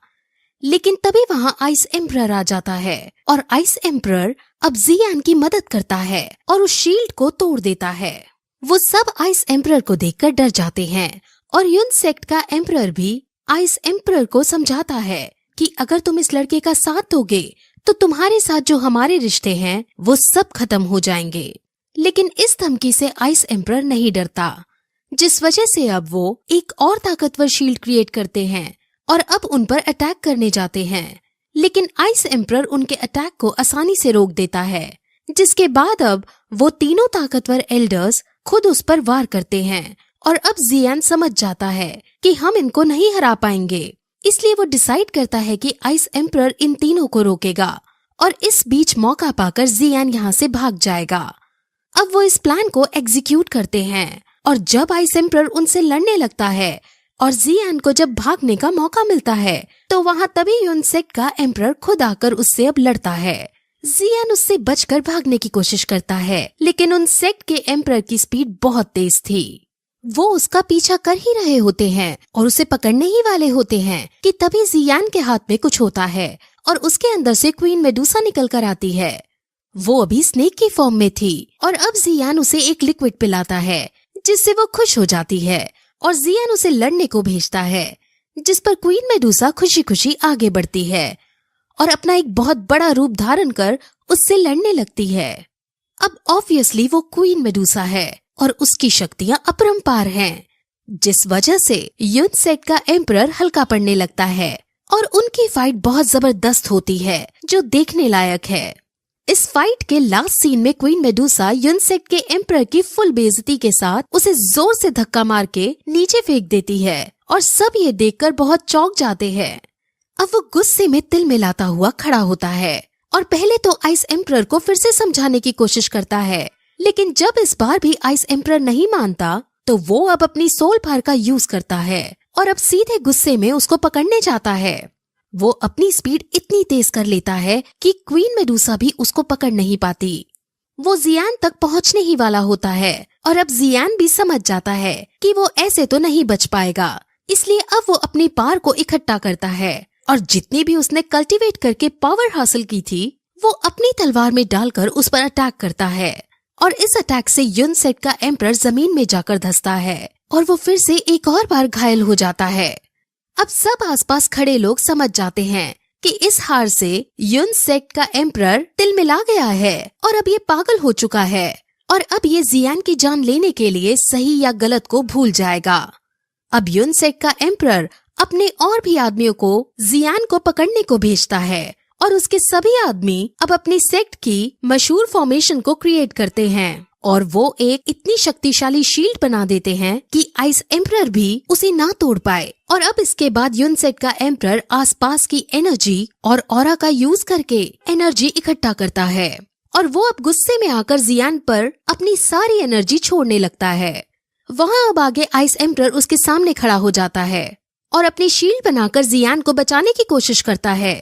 लेकिन तभी वहाँ आइस एम्परर आ जाता है और आइस एम्परर अब जियान की मदद करता है और उस शील्ड को तोड़ देता है। वो सब आइस एम्परर को देखकर डर जाते हैं और यूनसेक का एम्परर भी आइस एम्परर को समझाता है कि अगर तुम इस लड़के का साथ दोगे तो तुम्हारे साथ जो हमारे रिश्ते हैं वो सब खत्म हो जाएंगे। लेकिन इस धमकी से आइस एम्परर नहीं डरता, जिस वजह से अब वो एक और ताकतवर शील्ड क्रिएट करते हैं और अब उन पर अटैक करने जाते हैं। लेकिन आइस एम्परर उनके अटैक को आसानी से रोक देता है, जिसके बाद अब वो तीनों ताकतवर एल्डर्स खुद उस पर वार करते हैं और अब जियान समझ जाता है कि हम इनको नहीं हरा पाएंगे। इसलिए वो डिसाइड करता है कि आइस एम्परर इन तीनों को रोकेगा और इस बीच मौका पाकर जियान यहाँ से भाग जाएगा। अब वो इस प्लान को एग्जीक्यूट करते हैं और जब आइस एम्परर उनसे लड़ने लगता है और जियान को जब भागने का मौका मिलता है तो वहाँ तभी यूनसेक का एम्परर खुद आकर उससे अब लड़ता है। जियान उससे बचकर भागने की कोशिश करता है, लेकिन उन सेक्ट के एम्परर की स्पीड बहुत तेज थी। वो उसका पीछा कर ही रहे होते हैं और उसे पकड़ने ही वाले होते हैं कि तभी जियान के हाथ में कुछ होता है और उसके अंदर से क्वीन मेडुसा निकल कर आती है। वो अभी स्नेक की फॉर्म में थी और अब जियान उसे एक लिक्विड पिलाता है जिससे वो खुश हो जाती है और जियान उसे लड़ने को भेजता है, जिस पर क्वीन मेडुसा खुशी खुशी आगे बढ़ती है और अपना एक बहुत बड़ा रूप धारण कर उससे लड़ने लगती है। अब ऑब्वियसली वो क्वीन मेडुसा है और उसकी शक्तियां अपरंपार हैं, जिस वजह से यूनसेट का एम्परर हल्का पड़ने लगता है और उनकी फाइट बहुत जबरदस्त होती है जो देखने लायक है। इस फाइट के लास्ट सीन में क्वीन मेडुसा यूनसेट के एम्परर की फुल बेइज्जती के साथ उसे जोर से धक्का मार के नीचे फेंक देती है और सब ये देखकर बहुत चौंक जाते हैं। अब वो गुस्से में तिल मिलाता हुआ खड़ा होता है और पहले तो आइस एम्परर को फिर से समझाने की कोशिश करता है, लेकिन जब इस बार भी आइस एम्परर नहीं मानता तो वो अब अपनी सोल पावर का यूज करता है और अब सीधे गुस्से में उसको पकड़ने जाता है। वो अपनी स्पीड इतनी तेज कर लेता है कि क्वीन मेडुसा भी उसको पकड़ नहीं पाती। वो जियान तक पहुंचने ही वाला होता है और अब जियान भी समझ जाता है कि वो ऐसे तो नहीं बच पाएगा, इसलिए अब वो अपनी पावर को इकट्ठा करता है और जितनी भी उसने कल्टीवेट करके पावर हासिल की थी वो अपनी तलवार में डालकर उस पर अटैक करता है और इस अटैक से यूनसेट का एम्परर जमीन में जाकर धंसता है और वो फिर से एक और बार घायल हो जाता है। अब सब आसपास खड़े लोग समझ जाते हैं कि इस हार से यूनसेट का एम्परर तिलमिला गया है और अब ये पागल हो चुका है और अब ये जियान की जान लेने के लिए सही या गलत को भूल जाएगा। अब यूनसेट का एम्परर अपने और भी आदमियों को जियान को पकड़ने को भेजता है और उसके सभी आदमी अब अपनी सेक्ट की मशहूर फॉर्मेशन को क्रिएट करते हैं और वो एक इतनी शक्तिशाली शील्ड बना देते हैं कि आइस एम्परर भी उसे ना तोड़ पाए। और अब इसके बाद यूनसेट का एम्परर आसपास की एनर्जी और ऑरा का यूज करके एनर्जी इकट्ठा करता है और वो अब गुस्से में आकर जियान पर अपनी सारी एनर्जी छोड़ने लगता है। वहाँ अब आगे आइस एम्परर उसके सामने खड़ा हो जाता है और अपनी शील्ड बनाकर जियान को बचाने की कोशिश करता है।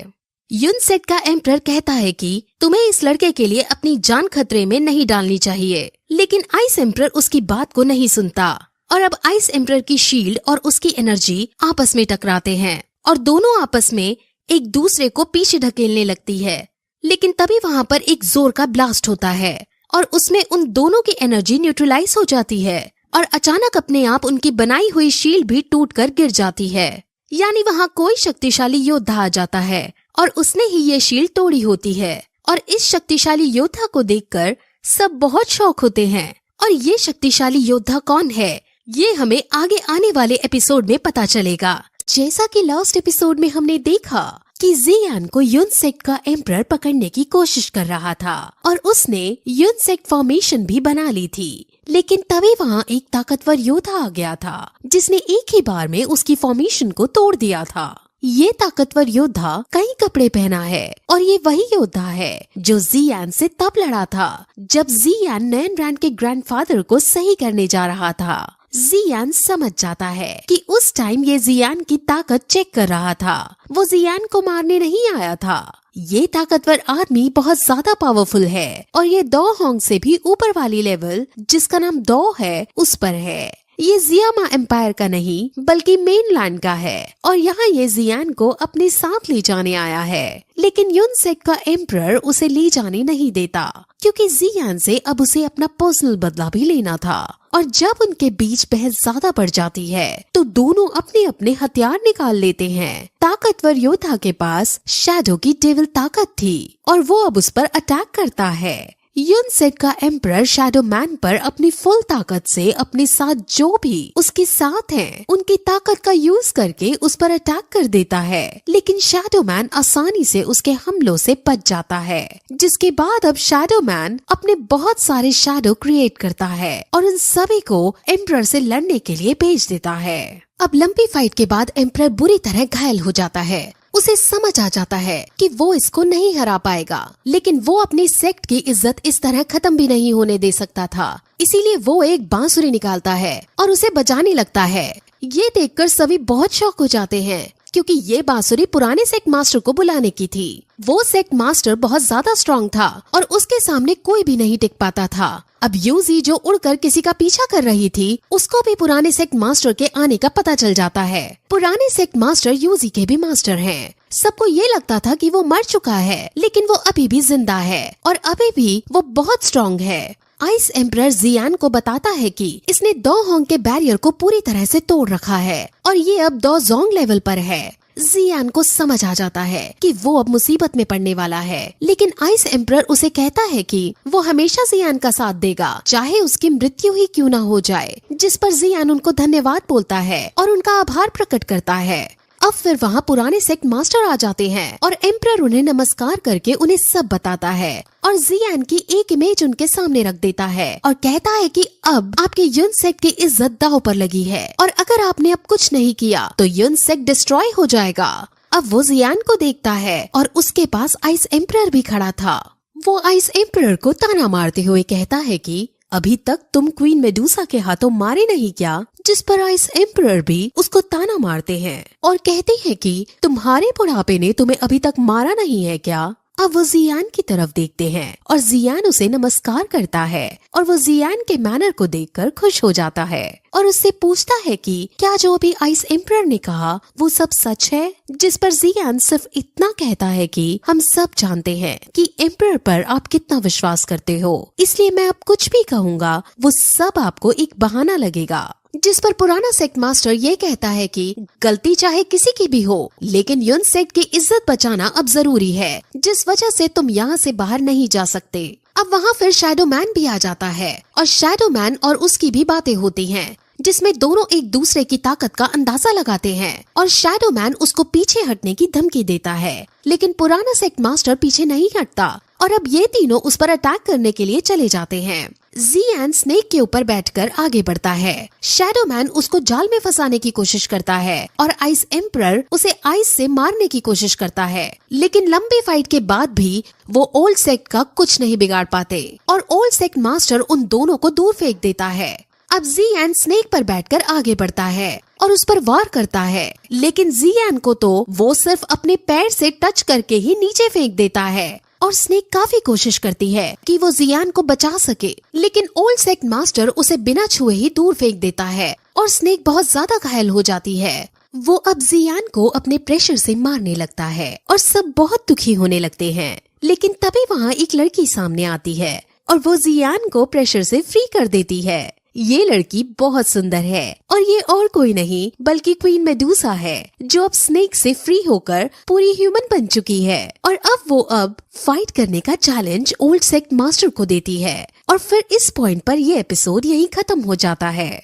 यूनसेट का एम्परर कहता है कि तुम्हें इस लड़के के लिए अपनी जान खतरे में नहीं डालनी चाहिए, लेकिन आइस एम्परर उसकी बात को नहीं सुनता और अब आइस एम्परर की शील्ड और उसकी एनर्जी आपस में टकराते हैं और दोनों आपस में एक दूसरे को पीछे ढकेलने लगती है। लेकिन तभी वहाँ पर एक जोर का ब्लास्ट होता है और उसमें उन दोनों की एनर्जी न्यूट्रलाइज हो जाती है और अचानक अपने आप उनकी बनाई हुई शील्ड भी टूटकर गिर जाती है। यानी वहाँ कोई शक्तिशाली योद्धा आ जाता है और उसने ही ये शील्ड तोड़ी होती है और इस शक्तिशाली योद्धा को देखकर सब बहुत शौक होते हैं। और ये शक्तिशाली योद्धा कौन है ये हमें आगे आने वाले एपिसोड में पता चलेगा। जैसा कि लास्ट एपिसोड में हमने देखा कि जियान को यूनसेट का एम्परर पकड़ने की कोशिश कर रहा था और उसने यूनसेट फॉर्मेशन भी बना ली थी, लेकिन तभी वहाँ एक ताकतवर योद्धा आ गया था जिसने एक ही बार में उसकी फॉर्मेशन को तोड़ दिया था। ये ताकतवर योद्धा कई कपड़े पहना है और ये वही योद्धा है जो जियान से तब लड़ा था जब जियान नयन ब्रांड के ग्रैंडफादर को सही करने जा रहा था। जियान समझ जाता है कि उस टाइम ये जियान की ताकत चेक कर रहा था, वो जियान को मारने नहीं आया था। ये ताकतवर आदमी बहुत ज्यादा पावरफुल है और ये दो होंग से भी ऊपर वाली लेवल जिसका नाम दो है उस पर है। ये जियामा एम्पायर का नहीं बल्कि मेनलैंड का है और यहाँ ये जियान को अपने साथ ले जाने आया है, लेकिन यूनसेट का एम्परर उसे ले जाने नहीं देता क्योंकि जियान से अब उसे अपना पर्सनल बदला भी लेना था। और जब उनके बीच बहस ज्यादा बढ़ जाती है तो दोनों अपने अपने हथियार निकाल लेते हैं। ताकतवर योद्धा के पास शैडो की डेविल ताकत थी और वो अब उस पर अटैक करता है। यूनसेट का एम्परर शैडो मैन पर अपनी फुल ताकत से अपने साथ जो भी उसके साथ हैं उनकी ताकत का यूज करके उस पर अटैक कर देता है, लेकिन शैडो मैन आसानी से उसके हमलों से बच जाता है। जिसके बाद अब शैडो मैन अपने बहुत सारे शैडो क्रिएट करता है और उन सभी को एम्परर से लड़ने के लिए भेज देता है। अब लंबी फाइट के बाद एम्परर बुरी तरह घायल हो जाता है। उसे समझ आ जाता है कि वो इसको नहीं हरा पाएगा, लेकिन वो अपनी सेक्ट की इज्जत इस तरह खत्म भी नहीं होने दे सकता था। इसीलिए वो एक बांसुरी निकालता है और उसे बजाने लगता है। ये देखकर सभी बहुत शौक हो जाते हैं क्योंकि ये बांसुरी पुराने सेक्ट मास्टर को बुलाने की थी। वो सेक्ट मास्टर बहुत ज्यादा स्ट्रॉन्ग था और उसके सामने कोई भी नहीं टिक पाता था। अब यूजी जो उड़कर किसी का पीछा कर रही थी उसको भी पुराने सेक्ट मास्टर के आने का पता चल जाता है। पुराने सेक्ट मास्टर यूजी के भी मास्टर हैं। सबको ये लगता था कि वो मर चुका है, लेकिन वो अभी भी जिंदा है और अभी भी वो बहुत स्ट्रॉन्ग है। आइस एम्परर जियान को बताता है कि इसने दो होंग के बैरियर को पूरी तरह से तोड़ रखा है और ये अब दो जोंग लेवल पर है। जियान को समझ आ जाता है कि वो अब मुसीबत में पड़ने वाला है, लेकिन आइस एम्परर उसे कहता है कि वो हमेशा जियान का साथ देगा, चाहे उसकी मृत्यु ही क्यों ना हो जाए। जिस पर जियान उनको धन्यवाद बोलता है और उनका आभार प्रकट करता है। अब फिर वहाँ पुराने सेक्ट मास्टर आ जाते हैं और एम्परर उन्हें नमस्कार करके उन्हें सब बताता है और जियान की एक इमेज उनके सामने रख देता है और कहता है कि अब आपके युन सेक्ट की इज्जत दांव पर लगी है और अगर आपने अब कुछ नहीं किया तो युन सेक्ट डिस्ट्रॉय हो जाएगा। अब वो जियान को देखता है और उसके पास आइस एम्परर भी खड़ा था। वो आइस एम्परर को ताना मारते हुए कहता है कि अभी तक तुम क्वीन मेडुसा के हाथों मारे नहीं क्या? जिस पर आइस एम्परर भी उसको ताना मारते हैं और कहते हैं कि तुम्हारे बुढ़ापे ने तुम्हें अभी तक मारा नहीं है क्या? अब वो जियान की तरफ देखते हैं और जियान उसे नमस्कार करता है और वो जियान के मैनर को देखकर खुश हो जाता है और उससे पूछता है कि क्या जो अभी आइस एम्परर ने कहा वो सब सच है? जिस पर जियान सिर्फ इतना कहता है कि हम सब जानते हैं कि एम्परर पर आप कितना विश्वास करते हो, इसलिए मैं अब कुछ भी कहूँगा वो सब आपको एक बहाना लगेगा। जिस पर पुराना सेक्ट मास्टर ये कहता है कि गलती चाहे किसी की भी हो, लेकिन युन सेक्ट की इज्जत बचाना अब जरूरी है, जिस वजह से तुम यहाँ से बाहर नहीं जा सकते। अब वहाँ फिर शैडो मैन भी आ जाता है और शैडो मैन और उसकी भी बातें होती हैं, जिसमें दोनों एक दूसरे की ताकत का अंदाजा लगाते हैं और शैडो मैन उसको पीछे हटने की धमकी देता है, लेकिन पुराना सेक्ट मास्टर पीछे नहीं हटता और अब ये तीनों उस पर अटैक करने के लिए चले जाते हैं। जियान स्नेक के ऊपर बैठकर आगे बढ़ता है। शैडो मैन उसको जाल में फंसाने की कोशिश करता है और आइस एम्परर उसे आइस से मारने की कोशिश करता है, लेकिन लंबी फाइट के बाद भी वो ओल्ड सेक्ट का कुछ नहीं बिगाड़ पाते और ओल्ड सेक्ट मास्टर उन दोनों को दूर फेंक देता है। अब जियान स्नेक पर बैठकर आगे बढ़ता है और उस पर वार करता है, लेकिन जियान को तो वो सिर्फ अपने पैर से टच करके ही नीचे फेंक देता है और स्नेक काफी कोशिश करती है कि वो जियान को बचा सके, लेकिन ओल्ड सेक्ट मास्टर उसे बिना छुए ही दूर फेंक देता है और स्नेक बहुत ज्यादा घायल हो जाती है। वो अब जियान को अपने प्रेशर से मारने लगता है और सब बहुत दुखी होने लगते हैं, लेकिन तभी वहाँ एक लड़की सामने आती है और वो जियान को प्रेशर से फ्री कर देती है। ये लड़की बहुत सुंदर है और ये और कोई नहीं बल्कि क्वीन मेडुसा है, जो अब स्नेक से फ्री होकर पूरी ह्यूमन बन चुकी है और अब वो फाइट करने का चैलेंज ओल्ड सेक्ट मास्टर को देती है और फिर इस पॉइंट पर ये एपिसोड यहीं खत्म हो जाता है।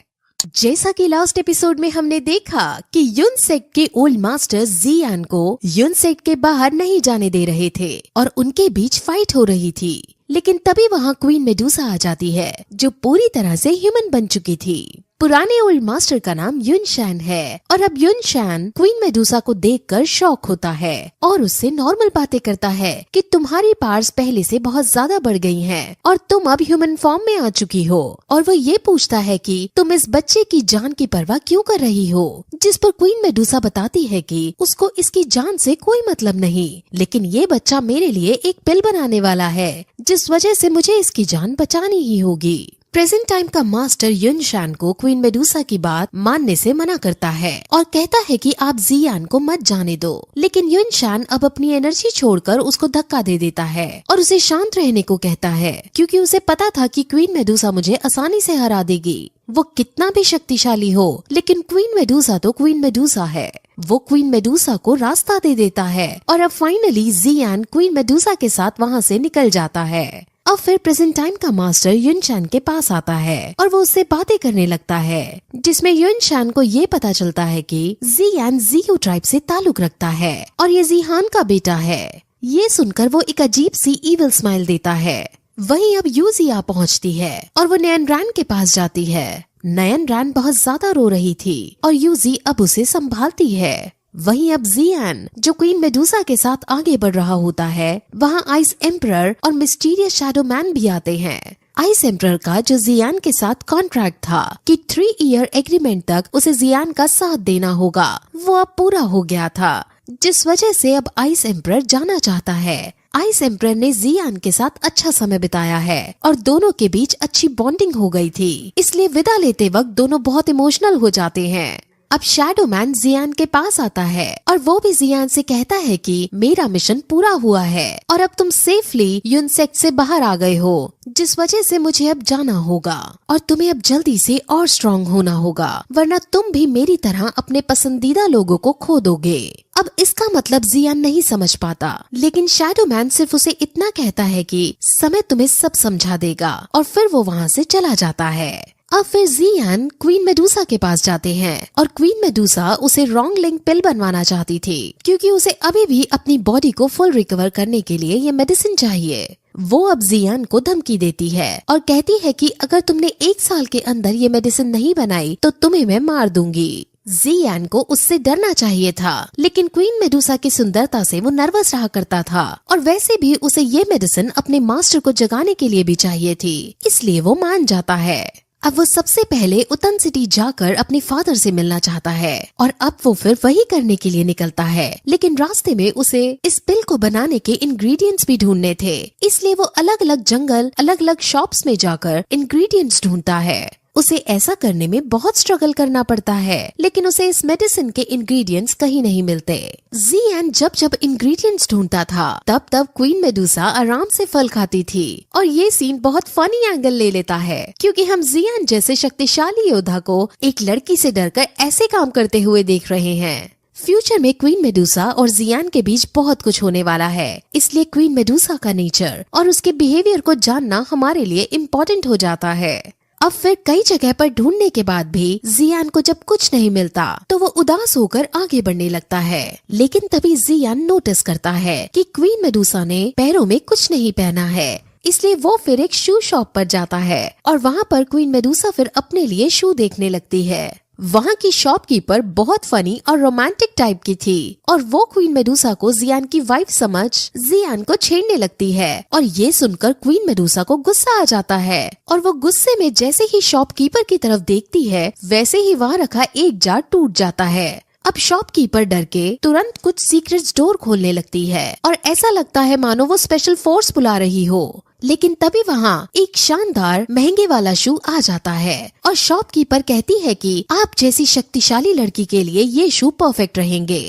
जैसा कि लास्ट एपिसोड में हमने देखा कि युन सेक्ट के ओल्ड मास्टर जियान को युन सेक्ट के बाहर नहीं जाने दे रहे थे और उनके बीच फाइट हो रही थी, लेकिन तभी वहाँ क्वीन मेडुसा आ जाती है जो पूरी तरह से ह्यूमन बन चुकी थी। पुराने ओल्ड मास्टर का नाम युन शैन है और अब युन शैन क्वीन मेडुसा को देखकर शॉक होता है और उससे नॉर्मल बातें करता है कि तुम्हारी पावर्स पहले से बहुत ज्यादा बढ़ गई हैं और तुम अब ह्यूमन फॉर्म में आ चुकी हो, और वो ये पूछता है कि तुम इस बच्चे की जान की परवाह क्यों कर रही हो। जिस पर क्वीन मेडुसा बताती है कि उसको इसकी जान से कोई मतलब नहीं, लेकिन ये बच्चा मेरे लिए एक पिल बनाने वाला है, जिस वजह से मुझे इसकी जान बचानी ही होगी। प्रेजेंट टाइम का मास्टर युन शैन को क्वीन मेडुसा की बात मानने से मना करता है और कहता है कि आप जियान को मत जाने दो, लेकिन युन शैन अब अपनी एनर्जी छोड़कर उसको धक्का दे देता है और उसे शांत रहने को कहता है, क्योंकि उसे पता था कि क्वीन मेडुसा मुझे आसानी से हरा देगी। वो कितना भी शक्तिशाली हो, लेकिन क्वीन मेडुसा तो क्वीन मेडुसा है। वो क्वीन मेडुसा को रास्ता दे देता है और अब फाइनली जियान क्वीन मेडुसा के साथ वहाँ से निकल जाता है। अब फिर प्रेजेंट टाइम का मास्टर युन शैन के पास आता है और वो उससे बातें करने लगता है, जिसमें युन शैन को ये पता चलता है कि जियान जियो ट्राइब से ताल्लुक रखता है और ये जिहान का बेटा है। ये सुनकर वो एक अजीब सी इविल स्माइल देता है। वहीं अब यूजिया पहुंचती है और वो नयन रैन के पास जाती है। नयन रैन बहुत ज्यादा रो रही थी और यूजी अब उसे संभालती है। वहीं अब जियान जो क्वीन मेडुसा के साथ आगे बढ़ रहा होता है, वहाँ आइस एम्परर और मिस्टीरियस शैडो मैन भी आते हैं। आइस एम्परर का जो जियान के साथ कॉन्ट्रैक्ट था कि 3 ईयर एग्रीमेंट तक उसे जियान का साथ देना होगा, वो अब पूरा हो गया था, जिस वजह से अब आइस एम्परर जाना चाहता है। आइस एम्परर ने जियान के साथ अच्छा समय बिताया है और दोनों के बीच अच्छी बॉन्डिंग हो गई थी, इसलिए विदा लेते वक्त दोनों बहुत इमोशनल हो जाते हैं। अब शैडो मैन जियान के पास आता है और वो भी जियान से कहता है कि मेरा मिशन पूरा हुआ है और अब तुम सेफली यूनसेक्ट से बाहर आ गए हो, जिस वजह से मुझे अब जाना होगा और तुम्हें अब जल्दी से और स्ट्रॉन्ग होना होगा, वरना तुम भी मेरी तरह अपने पसंदीदा लोगों को खो दोगे। अब इसका मतलब जियान नहीं समझ पाता, लेकिन शैडो मैन सिर्फ उसे इतना कहता है कि समय तुम्हें सब समझा देगा और फिर वो वहाँ से चला जाता है। अब फिर जियान क्वीन मेडुसा के पास जाते हैं और क्वीन मेडुसा उसे रॉन्ग लिंक पिल बनवाना चाहती थी, क्योंकि उसे अभी भी अपनी बॉडी को फुल रिकवर करने के लिए ये मेडिसिन चाहिए। वो अब जियान को धमकी देती है और कहती है कि अगर तुमने 1 साल के अंदर ये मेडिसिन नहीं बनाई तो तुम्हें मैं मार दूंगी। जियान को उससे डरना चाहिए था, लेकिन क्वीन मेडुसा की सुंदरता से वो नर्वस रहा करता था और वैसे भी उसे ये मेडिसिन अपने मास्टर को जगाने के लिए भी चाहिए थी, इसलिए वो मान जाता है। अब वो सबसे पहले उतन सिटी जाकर अपने फादर से मिलना चाहता है और अब वो फिर वही करने के लिए निकलता है, लेकिन रास्ते में उसे इस पिल को बनाने के इंग्रेडिएंट्स भी ढूंढने थे, इसलिए वो अलग अलग जंगल, अलग अलग शॉप्स में जाकर इंग्रेडिएंट्स ढूंढता है। उसे ऐसा करने में बहुत स्ट्रगल करना पड़ता है, लेकिन उसे इस मेडिसिन के इंग्रेडिएंट्स कहीं नहीं मिलते। जियान जब जब इंग्रेडिएंट्स ढूंढता था तब तब क्वीन मेडुसा आराम से फल खाती थी और ये सीन बहुत फनी एंगल ले लेता है, क्योंकि हम जियान जैसे शक्तिशाली योद्धा को एक लड़की से डरकर ऐसे काम करते हुए देख रहे हैं। फ्यूचर में क्वीन मेडुसा और जियान के बीच बहुत कुछ होने वाला है, इसलिए क्वीन मेडुसा का नेचर और उसके बिहेवियर को जानना हमारे लिए इम्पोर्टेंट हो जाता है। अब फिर कई जगह पर ढूंढने के बाद भी जियान को जब कुछ नहीं मिलता तो वो उदास होकर आगे बढ़ने लगता है, लेकिन तभी जियान नोटिस करता है कि क्वीन मेडुसा ने पैरों में कुछ नहीं पहना है, इसलिए वो फिर एक शू शॉप पर जाता है और वहाँ पर क्वीन मेडुसा फिर अपने लिए शू देखने लगती है। वहाँ की शॉपकीपर बहुत फनी और रोमांटिक टाइप की थी और वो क्वीन मेडुसा को जियान की वाइफ समझ जियान को छेड़ने लगती है और ये सुनकर क्वीन मेडुसा को गुस्सा आ जाता है और वो गुस्से में जैसे ही शॉपकीपर की तरफ देखती है वैसे ही वहाँ रखा एक जार टूट जाता है। अब शॉपकीपर डर के तुरंत कुछ सीक्रेट डोर खोलने लगती है और ऐसा लगता है मानो वो स्पेशल फोर्स बुला रही हो, लेकिन तभी वहाँ एक शानदार महंगे वाला शू आ जाता है और शॉपकीपर कहती है कि आप जैसी शक्तिशाली लड़की के लिए ये शू परफेक्ट रहेंगे।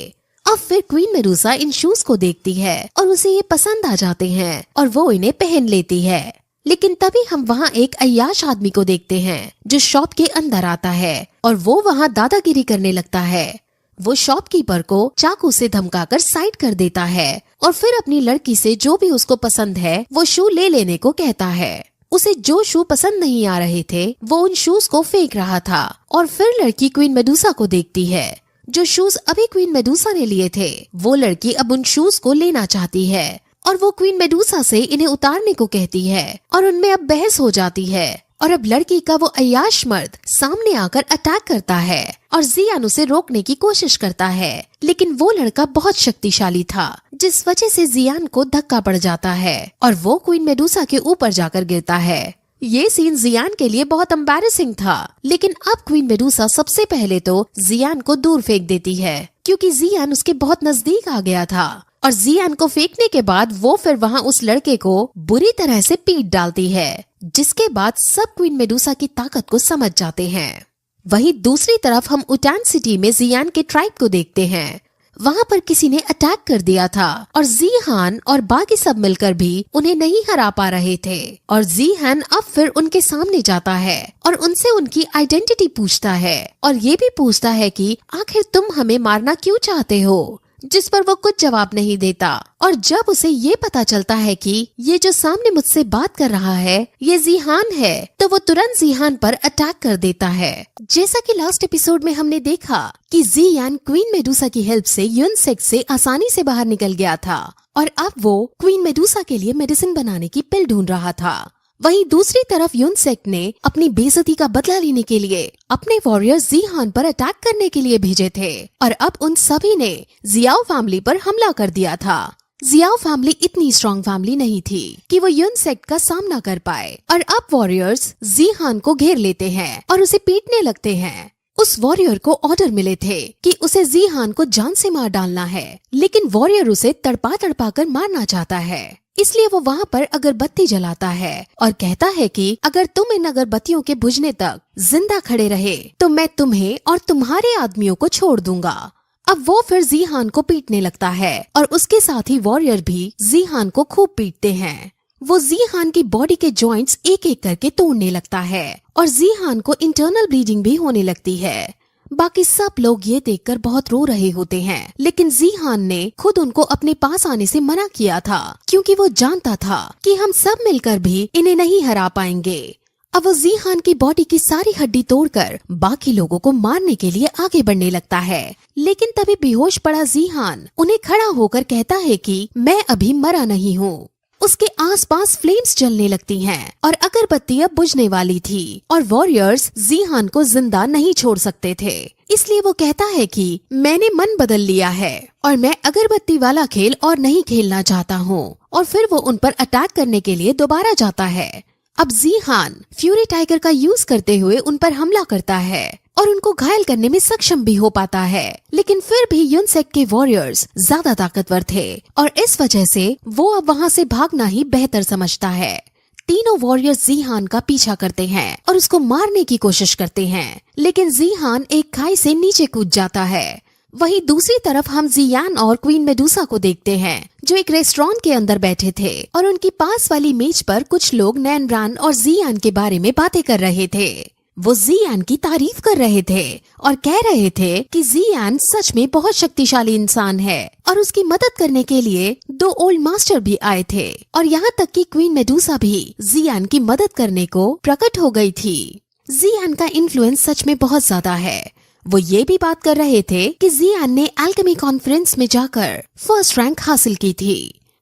अब फिर क्वीन मेडुसा इन शूज को देखती है और उसे ये पसंद आ जाते हैं और वो इन्हें पहन लेती है, लेकिन तभी हम वहाँ एक अय्याश आदमी को देखते हैं जो शॉप के अंदर आता है और वो वहाँ दादागिरी करने लगता है। वो शॉपकीपर को चाकू से धमकाकर साइड कर देता है और फिर अपनी लड़की से जो भी उसको पसंद है वो शू ले लेने को कहता है। उसे जो शू पसंद नहीं आ रहे थे वो उन शूज को फेंक रहा था और फिर लड़की क्वीन मेडुसा को देखती है। जो शूज अभी क्वीन मेडुसा ने लिए थे वो लड़की अब उन शूज को लेना चाहती है और वो क्वीन मेडुसा से इन्हें उतारने को कहती है और उनमें अब बहस हो जाती है और अब लड़की का वो अय्याश मर्द सामने आकर अटैक करता है और जियान उसे रोकने की कोशिश करता है, लेकिन वो लड़का बहुत शक्तिशाली था जिस वजह से जियान को धक्का पड़ जाता है और वो क्वीन मेडुसा के ऊपर जाकर गिरता है। ये सीन जियान के लिए बहुत एम्बैरेसिंग था, लेकिन अब क्वीन मेडुसा सबसे पहले तो जियान को दूर फेंक देती है क्योंकि जियान उसके बहुत नजदीक आ गया था और जियान को फेंकने के बाद वो फिर वहाँ उस लड़के को बुरी तरह से पीट डालती है, जिसके बाद सब क्वीन मेडुसा की ताकत को समझ जाते हैं। वहीं दूसरी तरफ हम उटान सिटी में जियान के ट्राइब को देखते हैं। वहाँ पर किसी ने अटैक कर दिया था और जीहान और बाकी सब मिलकर भी उन्हें नहीं हरा पा रहे थे और जीहान अब फिर उनके सामने जाता है और उनसे उनकी आइडेंटिटी पूछता है और ये भी पूछता है कि आखिर तुम हमें मारना क्यों चाहते हो, जिस पर वो कुछ जवाब नहीं देता। और जब उसे ये पता चलता है कि ये जो सामने मुझसे बात कर रहा है ये जीहान है तो वो तुरंत जीहान पर अटैक कर देता है। जैसा कि लास्ट एपिसोड में हमने देखा कि जियान क्वीन मेडुसा की हेल्प से यूनसेक्ट से आसानी से बाहर निकल गया था और अब वो क्वीन मेडुसा के लिए मेडिसिन बनाने की पिल ढूंढ रहा था। वहीं दूसरी तरफ यूनसेक्ट ने अपनी बेइज्जती का बदला लेने के लिए अपने वॉरियर्स जीहान पर अटैक करने के लिए भेजे थे और अब उन सभी ने जियाओ फैमिली पर हमला कर दिया था। जियाओ फैमिली इतनी स्ट्रॉन्ग फैमिली नहीं थी कि वो यूनसेक्ट का सामना कर पाए और अब वॉरियर्स जीहान को घेर लेते हैं और उसे पीटने लगते हैं। उस वॉरियर को ऑर्डर मिले थे कि उसे जीहान को जान से मार डालना है, लेकिन वॉरियर उसे तड़पा तड़पा कर मारना चाहता है। इसलिए वो वहाँ पर अगरबत्ती जलाता है और कहता है कि अगर तुम इन अगरबत्तियों के बुझने तक जिंदा खड़े रहे तो मैं तुम्हें और तुम्हारे आदमियों को छोड़ दूंगा। अब वो फिर जीहान को पीटने लगता है और उसके साथ ही वॉरियर भी जीहान को खूब पीटते हैं। वो जीहान की बॉडी के जॉइंट्स एक एक करके तोड़ने लगता है और जीहान को इंटरनल ब्लीडिंग भी होने लगती है। बाकी सब लोग ये देखकर बहुत रो रहे होते हैं, लेकिन जीहान ने खुद उनको अपने पास आने से मना किया था क्योंकि वो जानता था कि हम सब मिलकर भी इन्हें नहीं हरा पाएंगे। अब वो जीहान की बॉडी की सारी हड्डी तोड़कर बाकी लोगों को मारने के लिए आगे बढ़ने लगता है, लेकिन तभी बेहोश पड़ा जीहान उन्हें खड़ा होकर कहता है कि मैं अभी मरा नहीं हूँ। उसके आसपास फ्लेम्स जलने लगती हैं और अगरबत्ती अब बुझने वाली थी और वॉरियर्स जीहान को जिंदा नहीं छोड़ सकते थे। इसलिए वो कहता है कि मैंने मन बदल लिया है और मैं अगरबत्ती वाला खेल और नहीं खेलना चाहता हूँ, और फिर वो उन पर अटैक करने के लिए दोबारा जाता है। अब जीहान फ्यूरी टाइगर का यूज करते हुए उन पर हमला करता है और उनको घायल करने में सक्षम भी हो पाता है, लेकिन फिर भी यूनसेक के वॉरियर्स ज्यादा ताकतवर थे और इस वजह से वो अब वहाँ से भागना ही बेहतर समझता है। तीनों वॉरियर्स जीहान का पीछा करते हैं और उसको मारने की कोशिश करते हैं, लेकिन जीहान एक खाई से नीचे कूद जाता है। वहीं दूसरी तरफ हम जियान और क्वीन मेडुसा को देखते हैं जो एक रेस्टोरेंट के अंदर बैठे थे और उनकी पास वाली मेज पर कुछ लोग नैनब्रान और जियान के बारे में बातें कर रहे थे। वो जियान की तारीफ कर रहे थे और कह रहे थे कि जियान सच में बहुत शक्तिशाली इंसान है और उसकी मदद करने के लिए 2 ओल्ड मास्टर भी आए थे और यहाँ तक कि क्वीन मेडुसा भी जियान की मदद करने को प्रकट हो गई थी। जियान का इन्फ्लुएंस सच में बहुत ज्यादा है। वो ये भी बात कर रहे थे कि जियान ने एल्केमी कॉन्फ्रेंस में जाकर फर्स्ट रैंक हासिल की थी।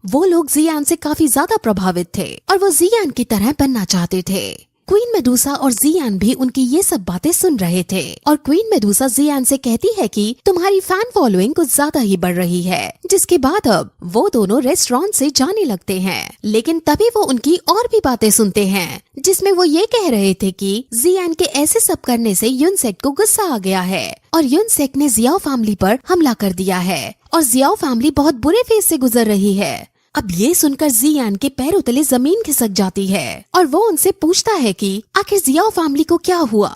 वो लोग जियान से काफी ज्यादा प्रभावित थे और वो जियान की तरह बनना चाहते थे। क्वीन मेडुसा और जियान भी उनकी ये सब बातें सुन रहे थे और क्वीन मेडुसा जियान से कहती है कि तुम्हारी फैन फॉलोइंग कुछ ज्यादा ही बढ़ रही है, जिसके बाद अब वो दोनों रेस्टोरेंट से जाने लगते हैं। लेकिन तभी वो उनकी और भी बातें सुनते हैं जिसमें वो ये कह रहे थे कि जियान के ऐसे सब करने से यूनसेक को गुस्सा आ गया है और यूनसेक ने जियाओ फैमिली पर हमला कर दिया है और जियाओ फैमिली बहुत बुरे फेज से गुजर रही है। अब ये सुनकर जियान के पैरों तले जमीन खिसक जाती है और वो उनसे पूछता है कि आखिर जियाओ फैमिली को क्या हुआ।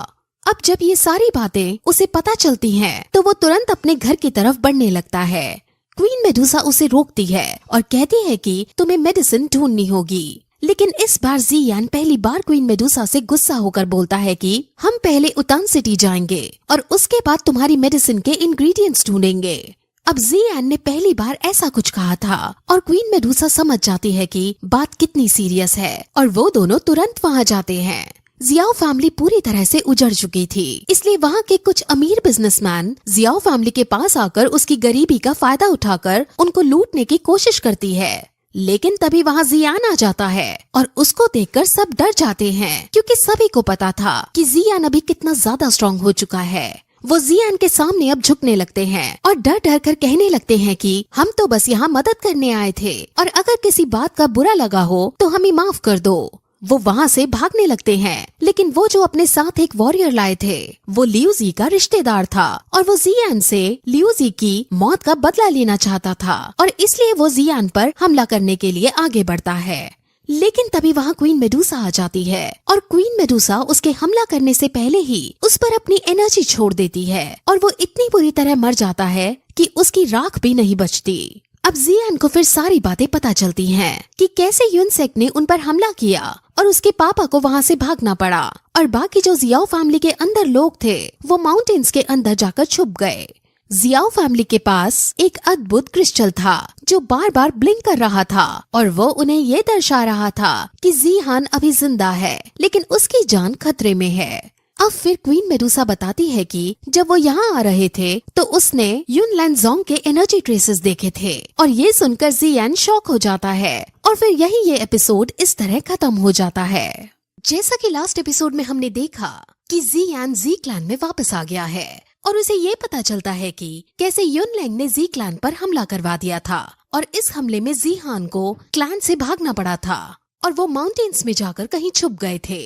अब जब ये सारी बातें उसे पता चलती हैं, तो वो तुरंत अपने घर की तरफ बढ़ने लगता है। क्वीन मेडुसा उसे रोकती है और कहती है कि तुम्हें मेडिसिन ढूंढनी होगी, लेकिन इस बार जियान पहली बार क्वीन मेडुसा से गुस्सा होकर बोलता है कि हम पहले उतान सिटी जाएंगे और उसके बाद तुम्हारी मेडिसिन के इंग्रेडिएंट्स ढूंढेंगे। अब जियान ने पहली बार ऐसा कुछ कहा था और क्वीन मेडुसा समझ जाती है कि बात कितनी सीरियस है और वो दोनों तुरंत वहाँ जाते हैं। जियाओ फैमिली पूरी तरह से उजड़ चुकी थी, इसलिए वहाँ के कुछ अमीर बिजनेसमैन जियाओ फैमिली के पास आकर उसकी गरीबी का फायदा उठाकर उनको लूटने की कोशिश करती है। लेकिन तभी वहाँ जियान आ जाता है और उसको देखकर सब डर जाते हैं क्योंकि सभी को पता था कि जियान अभी कितना ज्यादा स्ट्रॉन्ग हो चुका है। वो जियान के सामने अब झुकने लगते हैं और डर डर कर कहने लगते हैं कि हम तो बस यहाँ मदद करने आए थे और अगर किसी बात का बुरा लगा हो तो हमें माफ कर दो। वो वहाँ से भागने लगते हैं, लेकिन वो जो अपने साथ एक वॉरियर लाए थे वो लियूजी का रिश्तेदार था और वो जियान से लियूजी की मौत का बदला लेना चाहता था और इसलिए वो जियान पर हमला करने के लिए आगे बढ़ता है। लेकिन तभी वहाँ क्वीन मेडुसा आ जाती है और क्वीन मेडुसा उसके हमला करने से पहले ही उस पर अपनी एनर्जी छोड़ देती है और वो इतनी बुरी तरह मर जाता है कि उसकी राख भी नहीं बचती। अब जियान को फिर सारी बातें पता चलती हैं कि कैसे यूनसेक ने उन पर हमला किया और उसके पापा को वहाँ से भागना पड़ा और बाकी जो जियाओ फैमिली के अंदर लोग थे वो माउंटेन्स के अंदर जाकर छुप गए। जियाओ फैमिली के पास एक अद्भुत क्रिस्टल था जो बार बार ब्लिंक कर रहा था और वो उन्हें ये दर्शा रहा था कि जियान अभी जिंदा है लेकिन उसकी जान खतरे में है। अब फिर क्वीन मेडुसा बताती है कि जब वो यहाँ आ रहे थे तो उसने युन लैनजोंग के एनर्जी ट्रेसेस देखे थे और ये सुनकर जियान शॉक हो जाता है और फिर यही ये एपिसोड इस तरह खत्म हो जाता है। जैसा कि लास्ट एपिसोड में हमने देखा कि जियान जी क्लैन में वापस आ गया है और उसे ये पता चलता है कि कैसे युनलैंग ने जी क्लैन पर हमला करवा दिया था और इस हमले में जिहान को क्लैन से भागना पड़ा था और वो माउंटेन्स में जाकर कहीं छुप गए थे।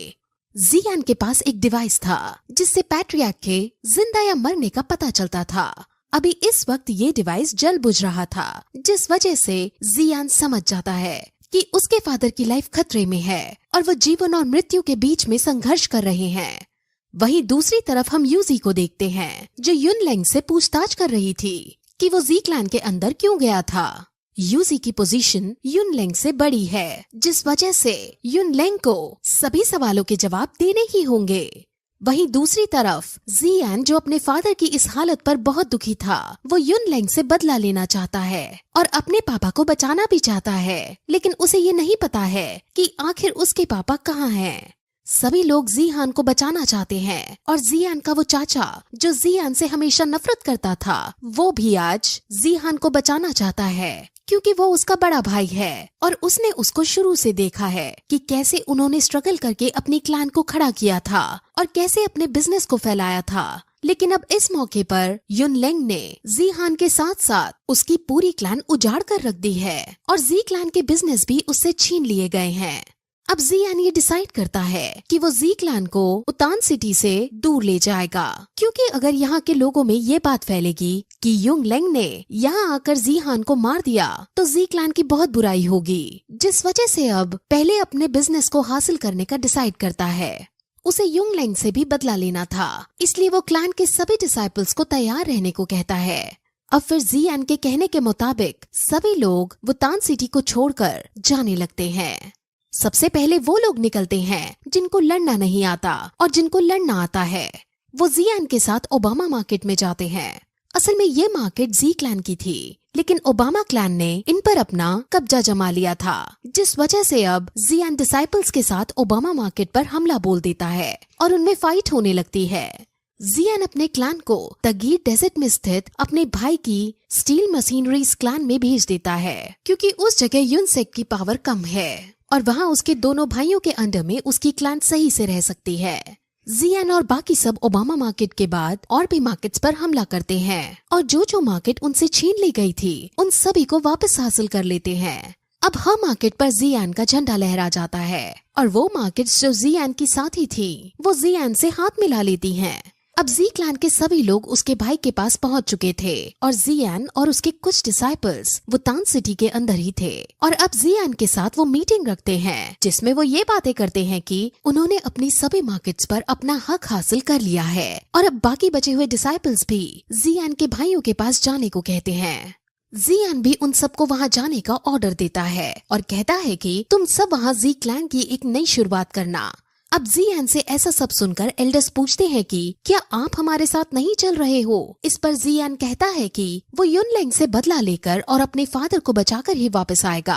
जियान के पास एक डिवाइस था जिससे पैट्रियार्क के जिंदा या मरने का पता चलता था। अभी इस वक्त ये डिवाइस जल बुझ रहा था जिस वजह से जियान समझ जाता है कि उसके फादर की लाइफ खतरे में है और वो जीवन और मृत्यु के बीच में संघर्ष कर रहे हैं। वहीं दूसरी तरफ हम यूजी को देखते हैं जो युनलेंग से पूछताछ कर रही थी कि वो जी क्लैन के अंदर क्यों गया था। यूजी की पोजीशन युनलेंग से बड़ी है, जिस वजह से युनलेंग को सभी सवालों के जवाब देने ही होंगे। वहीं दूसरी तरफ जियान जो अपने फादर की इस हालत पर बहुत दुखी था, वो युनलेंग से बदला लेना चाहता है और अपने पापा को बचाना भी चाहता है, लेकिन उसे ये नहीं पता है कि आखिर उसके पापा कहाँ हैं। सभी लोग जियान को बचाना चाहते हैं और जियान का वो चाचा जो जियान से हमेशा नफरत करता था, वो भी आज जियान को बचाना चाहता है, क्योंकि वो उसका बड़ा भाई है और उसने उसको शुरू से देखा है कि कैसे उन्होंने स्ट्रगल करके अपनी क्लैन को खड़ा किया था और कैसे अपने बिजनेस को फैलाया था। लेकिन अब इस मौके पर युनलेंग ने जियान के साथ साथ उसकी पूरी क्लैन उजाड़ कर रख दी है और जी क्लैन के बिजनेस भी उससे छीन लिए गए हैं। अब जियान ये डिसाइड करता है कि वो जी क्लैन को उतान सिटी से दूर ले जाएगा, क्योंकि अगर यहाँ के लोगों में ये बात फैलेगी कि युनलेंग ने यहाँ आकर जियान को मार दिया तो जी क्लैन की बहुत बुराई होगी, जिस वजह से अब पहले अपने बिजनेस को हासिल करने का डिसाइड करता है। उसे युनलेंग से भी बदला लेना था, इसलिए वो क्लैन के सभी डिसाइपल्स को तैयार रहने को कहता है। अब फिर जियान के कहने के मुताबिक सभी लोग वुतान सिटी को छोड़कर जाने लगते हैं। सबसे पहले वो लोग निकलते हैं जिनको लड़ना नहीं आता और जिनको लड़ना आता है वो जियान के साथ ओबामा मार्केट में जाते हैं। असल में ये मार्केट जी क्लैन की थी, लेकिन ओबामा क्लैन ने इन पर अपना कब्जा जमा लिया था, जिस वजह से अब जियान डिसाइपल्स के साथ ओबामा मार्केट पर हमला बोल देता है और उनमें फाइट होने लगती है। जियान अपने क्लैन को तगीर डेजर्ट में स्थित अपने भाई की स्टील मशीनरीज क्लैन में भेज देता है, क्योंकि उस जगह युनसेक की पावर कम है और वहाँ उसके दोनों भाइयों के अंडर में उसकी क्लैन सही से रह सकती है। जियान और बाकी सब ओबामा मार्केट के बाद और भी मार्केट्स पर हमला करते हैं और जो मार्केट उनसे छीन ली गई थी उन सभी को वापस हासिल कर लेते हैं। अब हर मार्केट पर जियान का झंडा लहरा जाता है और वो मार्केट्स जो जियान की साथी थी वो जियान से हाथ मिला लेती हैं। अब जी क्लैन के सभी लोग उसके भाई के पास पहुंच चुके थे और जियान और उसके कुछ डिसाइपल्स वुतान सिटी के अंदर ही थे और अब जियान के साथ वो मीटिंग रखते हैं, जिसमें वो ये बातें करते हैं कि उन्होंने अपनी सभी मार्केट्स पर अपना हक हासिल कर लिया है और अब बाकी बचे हुए डिसाइपल्स भी जियान के भाइयों के पास जाने को कहते हैं। जियान भी उन सबको वहाँ जाने का ऑर्डर देता है और कहता है कि तुम सब वहाँ जी क्लैन की एक नई शुरुआत करना। अब जियान से ऐसा सब सुनकर एल्डर्स पूछते हैं कि क्या आप हमारे साथ नहीं चल रहे हो। इस पर जियान कहता है कि वो युनलेंग से बदला लेकर और अपने फादर को बचाकर ही वापस आएगा।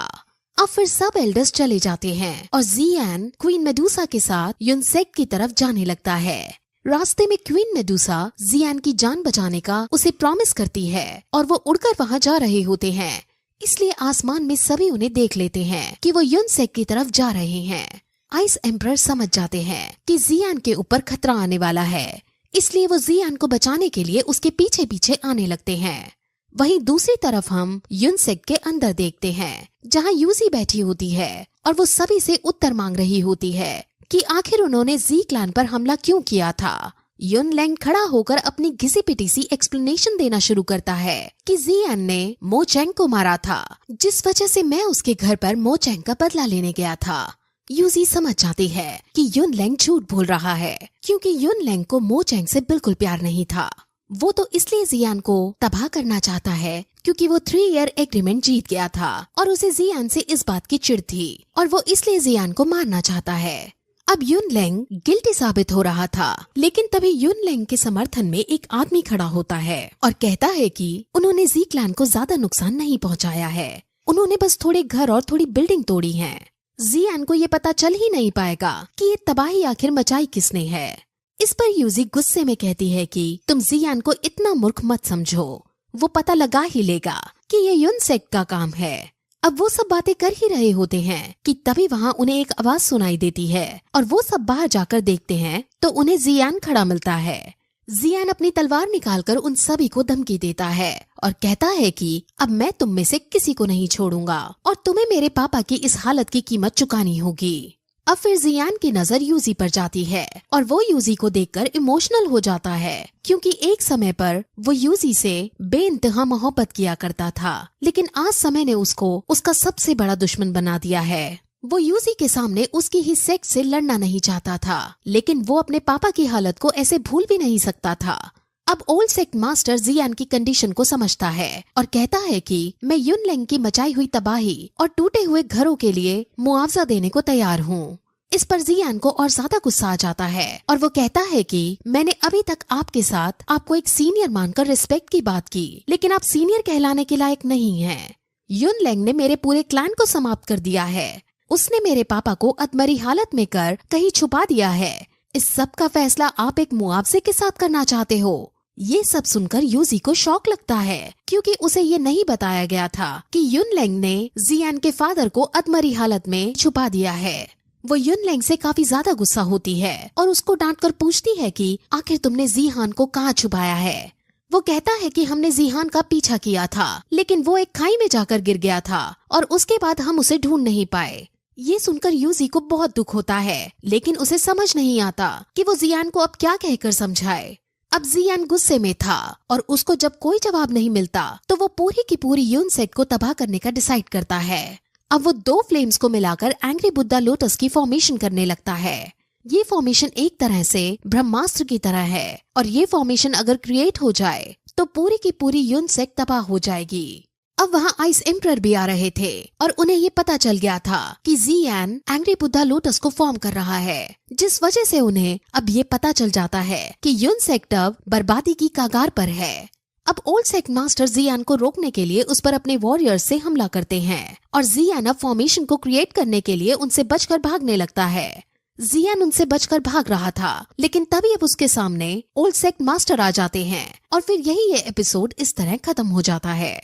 अब फिर सब एल्डर्स चले जाते हैं और जियान क्वीन मेडुसा के साथ युनसेक की तरफ जाने लगता है। रास्ते में क्वीन मेडुसा जियान की जान बचाने का उसे प्रॉमिस करती है और वो उड़कर वहाँ जा रहे होते हैं, इसलिए आसमान में सभी उन्हें देख लेते हैं कि वो युनसेक की तरफ जा रहे हैं। आइस एम्परर समझ जाते हैं कि जियान के ऊपर खतरा आने वाला है, इसलिए वो जियान को बचाने के लिए उसके पीछे पीछे आने लगते हैं। वहीं दूसरी तरफ हम युनसेक के अंदर देखते हैं जहां यूजी बैठी होती है और वो सभी से उत्तर मांग रही होती है कि आखिर उन्होंने जी क्लैन पर हमला क्यों किया था। युनलेंग खड़ा होकर अपनी घिसी पिटी सी एक्सप्लेनेशन देना शुरू करता है कि जियान ने मो चेंग को मारा था, जिस वजह से मैं उसके घर पर मो चेंग का बदला लेने गया था। यूजी समझ जाती है कि युनलेंग झूठ बोल रहा है, क्योंकि युनलेंग को मो चेंग से बिल्कुल प्यार नहीं था। वो तो इसलिए जियान को तबाह करना चाहता है क्योंकि वो 3 ईयर एग्रीमेंट जीत गया था और उसे जियान से इस बात की चिढ़ थी और वो इसलिए जियान को मारना चाहता है। अब युनलेंग गिल्टी साबित हो रहा था, लेकिन तभी युनलेंग के समर्थन में एक आदमी खड़ा होता है और कहता है कि उन्होंने जी क्लैन को ज्यादा नुकसान नहीं पहुंचाया है, उन्होंने बस थोड़े घर और थोड़ी बिल्डिंग तोड़ी है। जियान को ये पता चल ही नहीं पाएगा कि ये तबाही आखिर मचाई किसने है। इस पर यूजी गुस्से में कहती है कि तुम जियान को इतना मूर्ख मत समझो, वो पता लगा ही लेगा कि ये युनसेक का काम है। अब वो सब बातें कर ही रहे होते हैं कि तभी वहाँ उन्हें एक आवाज सुनाई देती है और वो सब बाहर जाकर देखते हैं तो उन्हें जियान खड़ा मिलता है। जियान अपनी तलवार निकालकर उन सभी को धमकी देता है और कहता है कि अब मैं तुम में से किसी को नहीं छोड़ूंगा और तुम्हें मेरे पापा की इस हालत की कीमत चुकानी होगी। अब फिर जियान की नजर यूजी पर जाती है और वो यूजी को देखकर इमोशनल हो जाता है, क्योंकि एक समय पर वो यूजी से बेइंतहा मोहब्बत किया करता था, लेकिन आज समय ने उसको उसका सबसे बड़ा दुश्मन बना दिया है। वो यूजी के सामने उसकी ही सेक्स से लड़ना नहीं चाहता था, लेकिन वो अपने पापा की हालत को ऐसे भूल भी नहीं सकता था। अब ओल्ड सेक्ट मास्टर जियान की कंडीशन को समझता है और कहता है कि मैं युनलेंग की मचाई हुई तबाही और टूटे हुए घरों के लिए मुआवजा देने को तैयार हूँ। इस पर जियान को और ज्यादा गुस्सा आ जाता है और वो कहता है कि मैंने अभी तक आपके साथ आपको एक सीनियर मानकर रिस्पेक्ट की बात की, लेकिन आप सीनियर कहलाने के लायक नहीं हैं। युनलेंग ने मेरे पूरे क्लैन को समाप्त कर दिया है। उसने मेरे पापा को अधमरी हालत में कर कहीं छुपा दिया है। इस सब का फैसला आप एक मुआवजे के साथ करना चाहते हो। ये सब सुनकर यूजी को शॉक लगता है, क्योंकि उसे ये नहीं बताया गया था कि युनलेंग ने जियान के फादर को अधमरी हालत में छुपा दिया है। वो युनलेंग से काफी ज्यादा गुस्सा होती है और उसको डांटकर पूछती है कि आखिर तुमने जिहान को कहाँ छुपाया है। वो कहता है कि हमने जिहान का पीछा किया था, लेकिन वो एक खाई में जाकर गिर गया था और उसके बाद हम उसे ढूंढ नहीं पाए। ये सुनकर यूजी को बहुत दुख होता है, लेकिन उसे समझ नहीं आता कि वो जियान को अब क्या कहकर समझाए। अब जियान गुस्से में था और उसको जब कोई जवाब नहीं मिलता तो वो पूरी की पूरी यूनसेक्ट को तबाह करने का डिसाइड करता है। अब वो 2 फ्लेम्स को मिलाकर एंग्री बुद्धा लोटस की फॉर्मेशन करने लगता है। ये फॉर्मेशन एक तरह से ब्रह्मास्त्र की तरह है और ये फॉर्मेशन अगर क्रिएट हो जाए तो पूरी की पूरी यूनसेक्ट तबाह हो जाएगी। अब वहाँ आइस एम्परर भी आ रहे थे और उन्हें ये पता चल गया था कि जियान एंग्री बुद्धा लोटस को फॉर्म कर रहा है, जिस वजह से उन्हें अब ये पता चल जाता है कि यूनसेक्ट अब बर्बादी की कगार पर है। अब ओल्ड सेक्ट मास्टर जियान को रोकने के लिए उस पर अपने वॉरियर्स से हमला करते हैं और जियान अब फॉर्मेशन को क्रिएट करने के लिए उनसे बचकर भागने लगता है। जियान उनसे बचकर भाग रहा था, लेकिन तभी अब उसके सामने ओल्ड सेक्ट मास्टर आ जाते हैं और फिर यही ये एपिसोड इस तरह खत्म हो जाता है।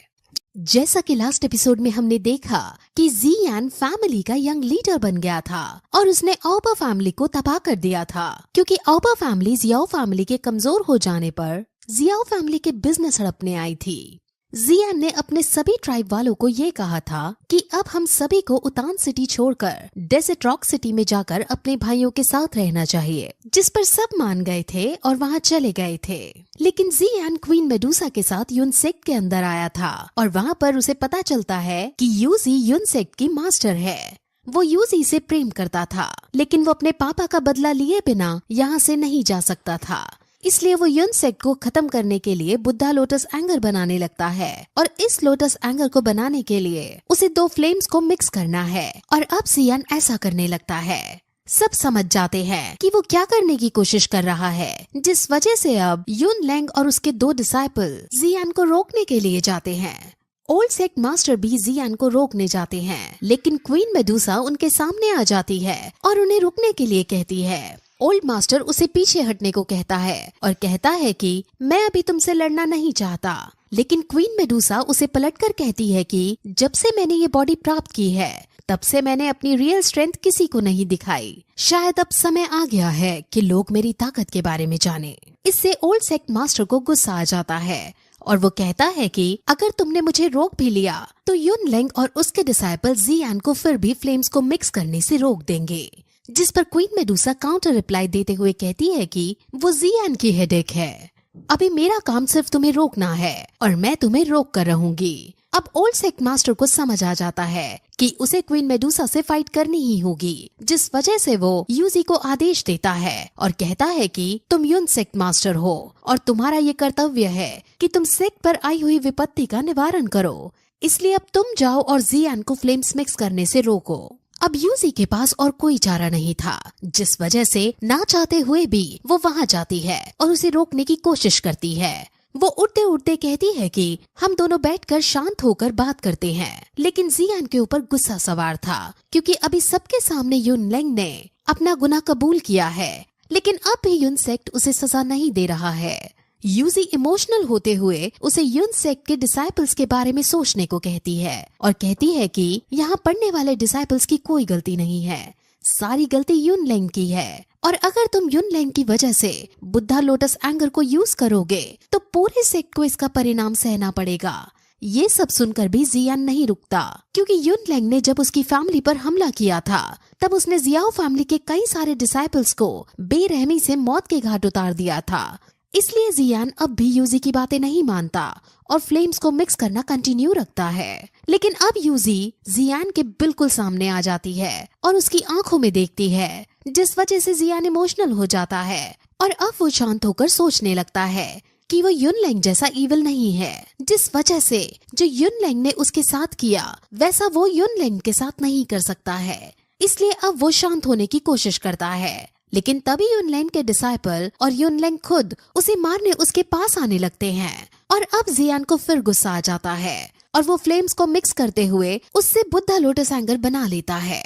जैसा कि लास्ट एपिसोड में हमने देखा कि जियान फैमिली का यंग लीडर बन गया था और उसने ऑबा फैमिली को तबाह कर दिया था, क्योंकि ऑबा फैमिली जियाओ फैमिली के कमजोर हो जाने पर जियाओ फैमिली के बिजनेस हड़पने आई थी। जियान ने अपने सभी ट्राइब वालों को ये कहा था कि अब हम सभी को उतान सिटी छोड़कर डेजर्ट रॉक सिटी में जाकर अपने भाइयों के साथ रहना चाहिए, जिस पर सब मान गए थे और वहाँ चले गए थे। लेकिन जियान क्वीन मेडुसा के साथ यूनसेक्ट के अंदर आया था और वहाँ पर उसे पता चलता है कि यूजी यूनसेक्ट की मास्टर है। वो यूजी से प्रेम करता था, लेकिन वो अपने पापा का बदला लिए बिना यहाँ से नहीं जा सकता था, इसलिए वो यूनसेक्ट को खत्म करने के लिए बुद्धा लोटस एंगर बनाने लगता है और इस लोटस एंगर को बनाने के लिए उसे 2 फ्लेम्स को मिक्स करना है और अब जियान ऐसा करने लगता है। सब समझ जाते हैं कि वो क्या करने की कोशिश कर रहा है, जिस वजह से अब युनलेंग और उसके 2 डिसाइपल जियान को रोकने के लिए जाते हैं। ओल्ड सेक्ट मास्टर भी जियान को रोकने जाते हैं, लेकिन क्वीन मेडुसा उनके सामने आ जाती है और उन्हें रुकने के लिए कहती है। ओल्ड मास्टर उसे पीछे हटने को कहता है और कहता है कि मैं अभी तुमसे लड़ना नहीं चाहता, लेकिन क्वीन मेडुसा उसे पलटकर कहती है कि जब से मैंने ये बॉडी प्राप्त की है तब से मैंने अपनी रियल स्ट्रेंथ किसी को नहीं दिखाई। शायद अब समय आ गया है कि लोग मेरी ताकत के बारे में जाने। इससे ओल्ड सेक्ट मास्टर को गुस्सा आ जाता है और वो कहता है कि अगर तुमने मुझे रोक भी लिया तो युनलेंग और उसके डिसाइपल जियान को फिर भी फ्लेम्स को मिक्स करने से रोक देंगे। जिस पर क्वीन मेडुसा काउंटर रिप्लाई देते हुए कहती है कि वो जियान की हेडेक है, अभी मेरा काम सिर्फ तुम्हें रोकना है और मैं तुम्हें रोक कर रहूंगी। अब ओल्ड सेक्ट मास्टर को समझ आ जाता है कि उसे क्वीन मेडुसा से फाइट करनी ही होगी, जिस वजह से वो यूजी को आदेश देता है और कहता है कि तुम यूनसेक्ट मास्टर हो और तुम्हारा ये कर्तव्य है कि तुम सेक्ट पर आई हुई विपत्ति का निवारण करो। इसलिए अब तुम जाओ और जियान को फ्लेम्स मिक्स करने से रोको। अब यूजी के पास और कोई चारा नहीं था, जिस वजह से ना चाहते हुए भी वो वहाँ जाती है और उसे रोकने की कोशिश करती है। वो उड़ते उड़ते कहती है कि हम दोनों बैठकर शांत होकर बात करते हैं, लेकिन जियान के ऊपर गुस्सा सवार था, क्योंकि अभी सबके सामने युनलेंग ने अपना गुनाह कबूल किया है, लेकिन अब भी यूनसेक्ट उसे सजा नहीं दे रहा है। यूजी इमोशनल होते हुए उसे यूनसेक्ट के डिसाइपल्स के बारे में सोचने को कहती है और कहती है कि यहाँ पढ़ने वाले डिसाइपल्स की कोई गलती नहीं है, सारी गलती युनलेंग की है और अगर तुम युनलेंग की वजह से बुद्धा लोटस एंगर को यूज करोगे तो पूरे सेक्ट को इसका परिणाम सहना पड़ेगा। ये सब सुनकर भी जियान नहीं रुकता, क्योंकि युनलैंग ने जब उसकी फैमिली पर हमला किया था तब उसने जियाओ फैमिली के कई सारे डिसाइपल्स को बेरहमी से मौत के घाट उतार दिया था। इसलिए जियान अब भी यूजी की बातें नहीं मानता और फ्लेम्स को मिक्स करना कंटिन्यू रखता है। लेकिन अब यूजी जियान के बिल्कुल सामने आ जाती है और उसकी आंखों में देखती है, जिस वजह से जियान इमोशनल हो जाता है और अब वो शांत होकर सोचने लगता है कि वो युनलैंग जैसा इविल नहीं है, जिस वजह से जो युनलैंग ने उसके साथ किया वैसा वो युनलैंग के साथ नहीं कर सकता है। इसलिए अब वो शांत होने की कोशिश करता है। लेकिन तभी युनलैंग के डिसाइपल और युनलैंग खुद उसे मारने उसके पास आने लगते हैं और अब जियान को फिर गुस्सा आ जाता है और वो फ्लेम्स को मिक्स करते हुए उससे बुद्धा लोटस एंगर बना लेता है।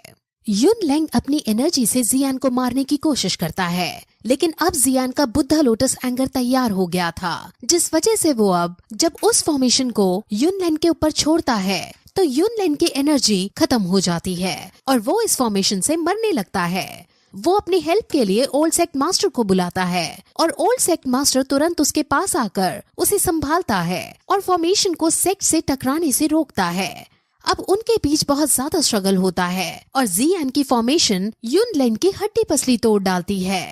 युनलैंग अपनी एनर्जी से जियान को मारने की कोशिश करता है, लेकिन अब जियान का बुद्धा लोटस एंगर तैयार हो गया था, जिस वजह से वो अब जब उस फॉर्मेशन को युनलैंग के ऊपर छोड़ता है तो युनलैंग की एनर्जी खत्म हो जाती है और वो इस फॉर्मेशन से मरने लगता है। वो अपनी हेल्प के लिए ओल्ड सेक्ट मास्टर को बुलाता है और ओल्ड सेक्ट मास्टर तुरंत उसके पास आकर उसे संभालता है और फॉर्मेशन को सेक्ट से टकराने से रोकता है। अब उनके बीच बहुत ज्यादा स्ट्रगल होता है और जियान की फॉर्मेशन युनलैंग की हड्डी पसली तोड़ डालती है।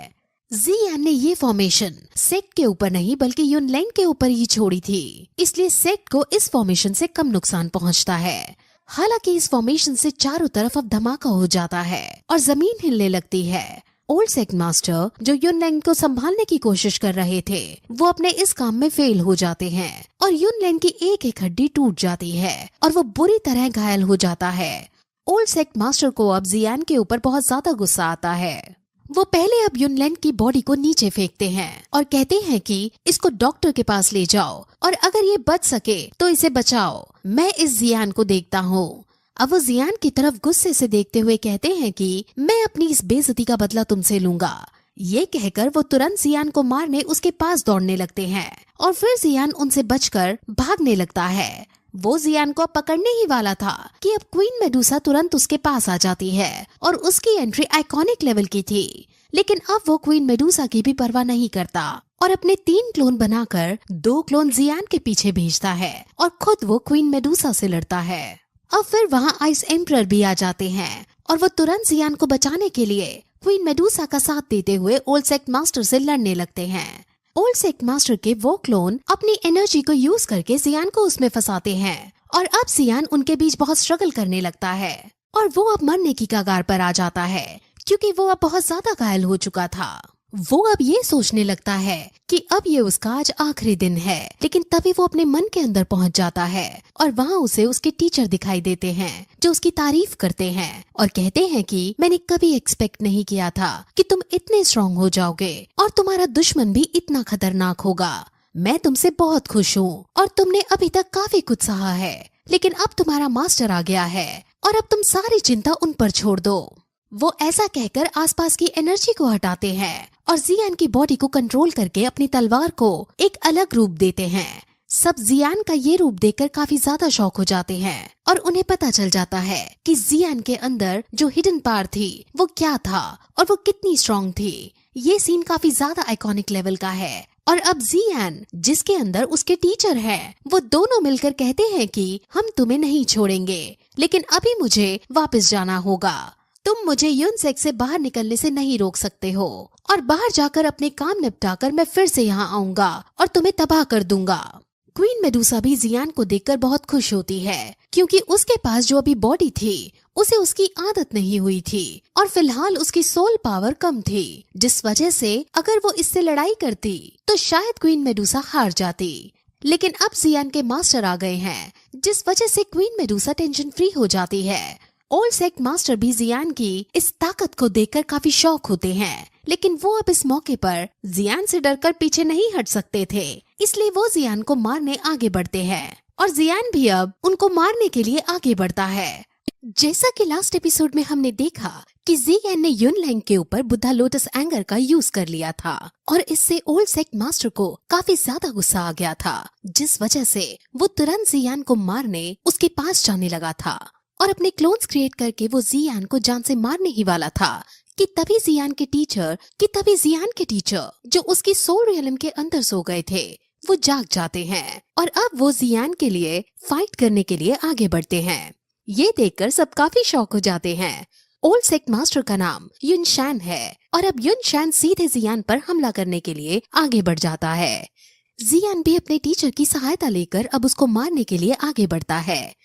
जियान ने ये फॉर्मेशन सेक्ट के ऊपर नहीं बल्कि युनलैंग के ऊपर ही छोड़ी थी, इसलिए सेक्ट को इस फॉर्मेशन से कम नुकसान पहुंचता है। हालांकि इस फॉर्मेशन से चारों तरफ अब धमाका हो जाता है और जमीन हिलने लगती है। ओल्ड सेक्ट मास्टर जो युनलैंग को संभालने की कोशिश कर रहे थे वो अपने इस काम में फेल हो जाते हैं और युनलैंग की एक एक हड्डी टूट जाती है और वो बुरी तरह घायल हो जाता है। ओल्ड सेक्ट मास्टर को अब जियान के ऊपर बहुत ज्यादा गुस्सा आता है। वो पहले अब युनलैंग की बॉडी को नीचे फेंकते हैं और कहते हैं कि इसको डॉक्टर के पास ले जाओ और अगर ये बच सके तो इसे बचाओ, मैं इस जियान को देखता हूँ। अब वो जियान की तरफ गुस्से से देखते हुए कहते हैं कि मैं अपनी इस बेइज्जती का बदला तुमसे लूंगा। ये कहकर वो तुरंत जियान को मारने उसके पास दौड़ने लगते हैं और फिर जियान उनसे बचकर भागने लगता है। वो जियान को पकड़ने ही वाला था कि अब क्वीन मेडुसा तुरंत उसके पास आ जाती है और उसकी एंट्री आइकॉनिक लेवल की थी। लेकिन अब वो क्वीन मेडुसा की भी परवाह नहीं करता और अपने 3 क्लोन बनाकर 2 क्लोन जियान के पीछे भेजता है और खुद वो क्वीन मेडुसा से लड़ता है। अब फिर वहाँ आइस एम्परर भी आ जाते हैं और वो तुरंत जियान को बचाने के लिए क्वीन मेडुसा का साथ देते हुए ओल्ड सेक्ट मास्टर से लड़ने लगते हैं। ओल्ड सेक्ट मास्टर के वो क्लोन अपनी एनर्जी को यूज करके जियान को उसमें फंसाते हैं और अब जियान उनके बीच बहुत स्ट्रगल करने लगता है और वो अब मरने की कगार पर आ जाता है क्योंकि वो अब बहुत ज्यादा घायल हो चुका था। वो अब ये सोचने लगता है कि अब ये उसका आज आखिरी दिन है, लेकिन तभी वो अपने मन के अंदर पहुंच जाता है और वहाँ उसे उसके टीचर दिखाई देते हैं जो उसकी तारीफ करते हैं और कहते हैं कि मैंने कभी एक्सपेक्ट नहीं किया था कि तुम इतने स्ट्रॉन्ग हो जाओगे और तुम्हारा दुश्मन भी इतना खतरनाक होगा। मैं तुमसे बहुत खुश हूँ और तुमने अभी तक काफी कुछ सहा है, लेकिन अब तुम्हारा मास्टर आ गया है और अब तुम सारी चिंता उन पर छोड़ दो। वो ऐसा कहकर आसपास की एनर्जी को हटाते हैं और जियान की बॉडी को कंट्रोल करके अपनी तलवार को एक अलग रूप देते हैं। सब जियान का ये रूप देखकर काफी ज्यादा शॉक हो जाते हैं और उन्हें पता चल जाता है कि जियान के अंदर जो हिडन पावर थी वो क्या था और वो कितनी स्ट्रॉन्ग थी। ये सीन काफी ज्यादा आइकॉनिक लेवल का है और अब जियान जिसके अंदर उसके टीचर हैं, वो दोनों मिलकर कहते हैं कि हम तुम्हें नहीं छोड़ेंगे, लेकिन अभी मुझे वापस जाना होगा। तुम मुझे युनसेक से बाहर निकलने से नहीं रोक सकते हो और बाहर जाकर अपने काम निपटाकर मैं फिर से यहाँ आऊंगा और तुम्हें तबाह कर दूंगा। क्वीन मेडुसा भी जियान को देखकर बहुत खुश होती है क्योंकि उसके पास जो अभी बॉडी थी उसे उसकी आदत नहीं हुई थी और फिलहाल उसकी सोल पावर कम थी, जिस वजह से अगर वो इससे लड़ाई करती तो शायद क्वीन मेडुसा हार जाती। लेकिन अब जियान के मास्टर आ गए हैं, जिस वजह से क्वीन मेडुसा टेंशन फ्री हो जाती है। ओल्ड सेक्ट मास्टर भी जियान की इस ताकत को देखकर काफी शॉक होते हैं, लेकिन वो अब इस मौके पर जियान से डरकर पीछे नहीं हट सकते थे, इसलिए वो जियान को मारने आगे बढ़ते हैं और जियान भी अब उनको मारने के लिए आगे बढ़ता है। जैसा कि लास्ट एपिसोड में हमने देखा कि जियान ने युनलैंग के ऊपर बुद्धा लोटस एंगर का यूज कर लिया था और इससे ओल्ड सेक्ट मास्टर को काफी ज्यादा गुस्सा आ गया था, जिस वजह से वो तुरंत जियान को मारने उसके पास जाने लगा था और अपने क्लोन्स क्रिएट करके वो जियान को जान से मारने ही वाला था कि तभी जियान के टीचर जो उसकी सोल रियलम के अंदर सो गए थे वो जाग जाते हैं और अब वो जियान के लिए फाइट करने के लिए आगे बढ़ते हैं। ये देखकर सब काफी शॉक हो जाते हैं। ओल्ड सेक्ट मास्टर का नाम युनशैन है और अब युनशैन सीधे जियान पर हमला करने के लिए आगे बढ़ जाता है। जियान भी अपने टीचर की सहायता लेकर अब उसको मारने के लिए आगे बढ़ता है।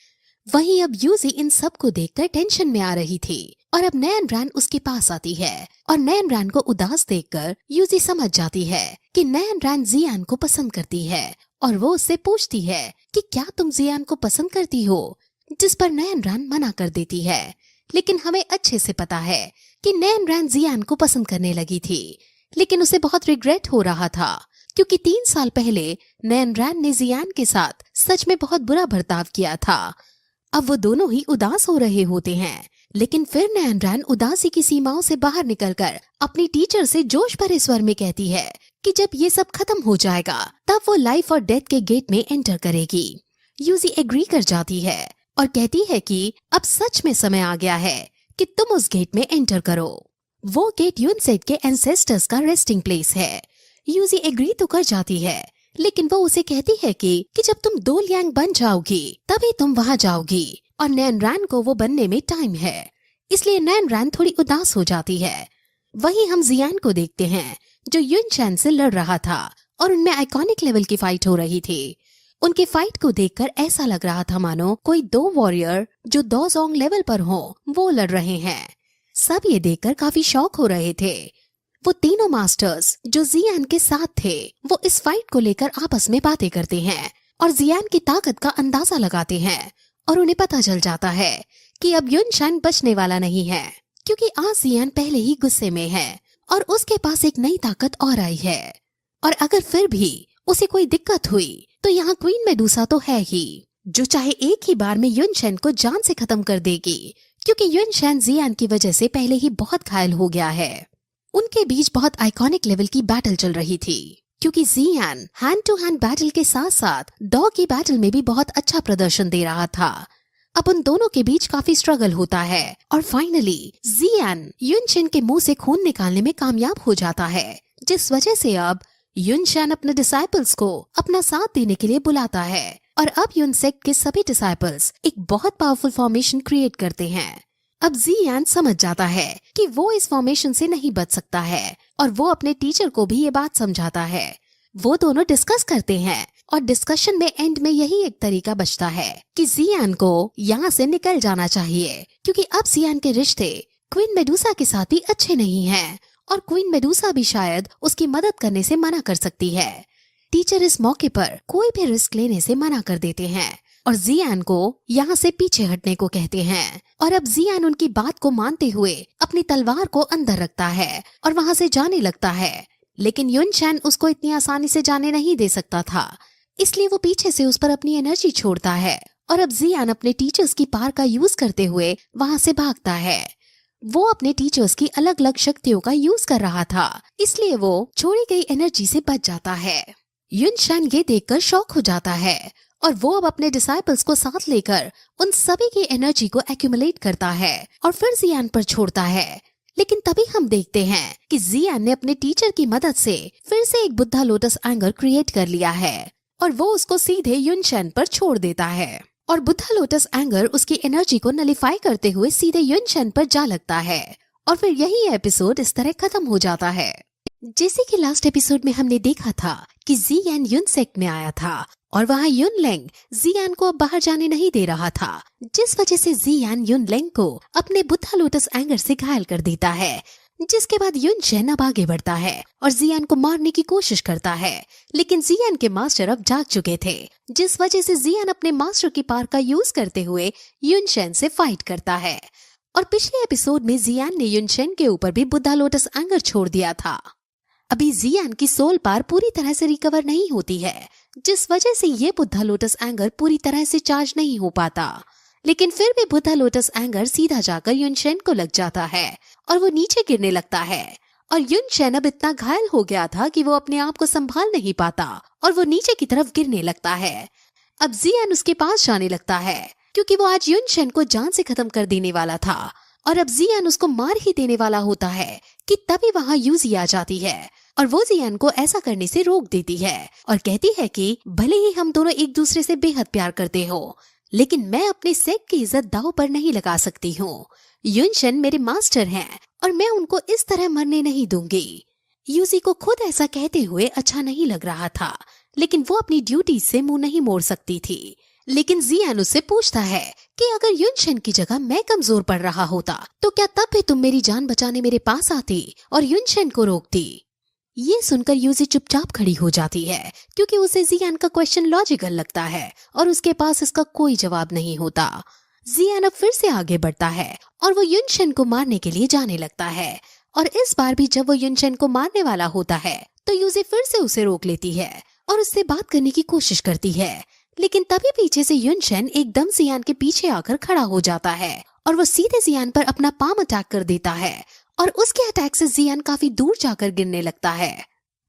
वहीं अब यूजी इन सब को देखकर टेंशन में आ रही थी और अब नयन रैन उसके पास आती है और नयन रैन को उदास देखकर यूजी समझ जाती है कि नयन रैन जियान को पसंद करती है और वो उससे पूछती है कि क्या तुम जियान को पसंद करती हो, जिस पर नयन रैन मना कर देती है। लेकिन हमें अच्छे से पता है कि नयन रैन जियान को पसंद करने लगी थी, लेकिन उसे बहुत रिग्रेट हो रहा था क्योंकि 3 साल पहले नयन रैन ने जियान के साथ सच में बहुत बुरा बर्ताव किया था। अब वो दोनों ही उदास हो रहे होते हैं, लेकिन फिर नयन रैन उदासी की सीमाओं से बाहर निकलकर अपनी टीचर से जोश भरे स्वर में कहती है कि जब ये सब खत्म हो जाएगा तब वो लाइफ और डेथ के गेट में एंटर करेगी। यूजी एग्री कर जाती है और कहती है कि अब सच में समय आ गया है कि तुम उस गेट में एंटर करो। वो गेट यूनसेट के एंसेस्टर्स का रेस्टिंग प्लेस है। यूजी एग्री तो कर जाती है, लेकिन वो उसे कहती है कि जब तुम 2 लियांग बन जाओगी तभी तुम वहाँ जाओगी और नयन रैन को वो बनने में टाइम है। इसलिए नयन रैन थोड़ी उदास हो जाती है। वहीं हम जियान को देखते हैं जो युनशैन से लड़ रहा था और उनमें आइकॉनिक लेवल की फाइट हो रही थी। उनके फाइट को देखकर ऐसा लग रहा था मानो कोई 2 वॉरियर जो दोजोंग लेवल पर हो वो लड़ रहे हैं। सब ये देखकर काफी शॉक हो रहे थे। वो तीनों मास्टर्स जो जियान के साथ थे वो इस फाइट को लेकर आपस में बातें करते हैं और जियान की ताकत का अंदाजा लगाते हैं और उन्हें पता चल जाता है कि अब युनशैन बचने वाला नहीं है, क्योंकि आज जियान पहले ही गुस्से में है और उसके पास एक नई ताकत और आई है। और अगर फिर भी उसे कोई दिक्कत हुई तो यहाँ क्वीन मेडुसा तो है ही, जो चाहे एक ही बार में युनशैन को जान से खत्म कर देगी, क्योंकि युनशैन जियान की वजह से पहले ही बहुत घायल हो गया है। उनके बीच बहुत आइकॉनिक लेवल की बैटल चल रही थी, क्योंकि जियान हैंड टू हैंड बैटल के साथ साथ डॉग की बैटल में भी बहुत अच्छा प्रदर्शन दे रहा था। अब उन दोनों के बीच काफी स्ट्रगल होता है और फाइनली जियान युनशैन के मुंह से खून निकालने में कामयाब हो जाता है, जिस वजह से अब युनशैन अपने डिसाइपल्स को अपना साथ देने के लिए बुलाता है और अब यूनसेक्ट के सभी डिसाइपल्स एक बहुत पावरफुल फॉर्मेशन क्रिएट करते हैं। अब जियान समझ जाता है कि वो इस फॉर्मेशन से नहीं बच सकता है और वो अपने टीचर को भी ये बात समझाता है। वो दोनों डिस्कस करते हैं और डिस्कशन में एंड में यही एक तरीका बचता है कि जियान को यहाँ से निकल जाना चाहिए, क्योंकि अब जियान के रिश्ते क्वीन मेडुसा के साथ भी अच्छे नहीं हैं और क्वीन मेडुसा भी शायद उसकी मदद करने से मना कर सकती है। टीचर इस मौके पर कोई भी रिस्क लेने से मना कर देते हैं और जियान को यहाँ से पीछे हटने को कहते हैं और अब जियान उनकी बात को मानते हुए अपनी तलवार को अंदर रखता है और वहाँ से जाने लगता है। लेकिन युनशैन उसको इतनी आसानी से जाने नहीं दे सकता था, इसलिए वो पीछे से उस पर अपनी एनर्जी छोड़ता है और अब जियान अपने टीचर्स की पावर का यूज करते हुए वहाँ से भागता है। वो अपने टीचर्स की अलग अलग शक्तियों का यूज कर रहा था, इसलिए वो छोड़ी गई एनर्जी से बच जाता है। युनशैन ये देखकर शॉक हो जाता है और वो अब अपने डिसाइपल्स को साथ लेकर उन सभी की एनर्जी को एक्यूमुलेट करता है और फिर जियान पर छोड़ता है। लेकिन तभी हम देखते हैं कि जियान ने अपने टीचर की मदद से फिर से एक बुद्धा लोटस एंगर क्रिएट कर लिया है और वो उसको सीधे युनशैन पर छोड़ देता है और बुद्धा लोटस एंगर उसकी एनर्जी को नलिफाई करते हुए सीधे युनशैन पर जा लगता है और फिर यही एपिसोड इस तरह खत्म हो जाता है। जैसे कि लास्ट एपिसोड में हमने देखा था कि जियान यूनसेक्ट में आया था और वहाँ युनलेंग जियान को अब बाहर जाने नहीं दे रहा था, जिस वजह से जियान युनलेंग को अपने बुद्धा लोटस एंगर से घायल कर देता है। जिसके बाद युनशैन अब आगे बढ़ता है और जियान को मारने की कोशिश करता है, लेकिन जियान के मास्टर अब जाग चुके थे, जिस वजह से जियान अपने मास्टर की पावर का यूज करते हुए युनशैन से फाइट करता है। और पिछले एपिसोड में जियान ने युनशैन के ऊपर भी बुद्धा लोटस एंगर छोड़ दिया था। अभी जियान की सोल पावर पूरी तरह से रिकवर नहीं होती है, जिस वजह से ये बुद्धा लोटस एंगर पूरी तरह से चार्ज नहीं हो पाता, लेकिन फिर भी बुद्धा लोटस एंगर सीधा जाकर युनशैन को लग जाता है और वो नीचे गिरने लगता है और युनशैन अब इतना घायल हो गया था कि वो अपने आप को संभाल नहीं पाता और वो नीचे की तरफ गिरने लगता है। अब जियान उसके पास जाने लगता है क्योंकि वो आज युनशैन को जान से खत्म कर देने वाला था और अब जियान उसको मार ही देने वाला होता है कि तभी वहाँ यूजी आ जाती है और वो जियान को ऐसा करने से रोक देती है और कहती है कि भले ही हम दोनों एक दूसरे से बेहद प्यार करते हो, लेकिन मैं अपने सेक की इज्जत दांव पर नहीं लगा सकती हूँ। युनशन मेरे मास्टर हैं और मैं उनको इस तरह मरने नहीं दूंगी। यूजी को खुद ऐसा कहते हुए अच्छा नहीं लग रहा था, लेकिन वो अपनी ड्यूटी से मुंह नहीं मोड़ सकती थी। लेकिन जियान उससे पूछता है कि अगर युनशन की जगह मैं कमजोर पड़ रहा होता तो क्या तब भी तुम मेरी जान बचाने मेरे पास आती और युनशन को रोकती। ये सुनकर यूजी चुपचाप खड़ी हो जाती है, क्योंकि उसे जियान का क्वेश्चन लॉजिकल लगता है और उसके पास इसका कोई जवाब नहीं होता। जियान अब फिर से आगे बढ़ता है और वो युनशन को मारने के लिए जाने लगता है, और इस बार भी जब वो युनशन को मारने वाला होता है तो यूजी फिर से उसे रोक लेती है और उससे बात करने की कोशिश करती है। लेकिन तभी पीछे से युनशन एकदम जियान के पीछे आकर खड़ा हो जाता है और वो सीधे जियान पर अपना पाम अटैक कर देता है और उसके अटैक से जियान काफी दूर जाकर गिरने लगता है।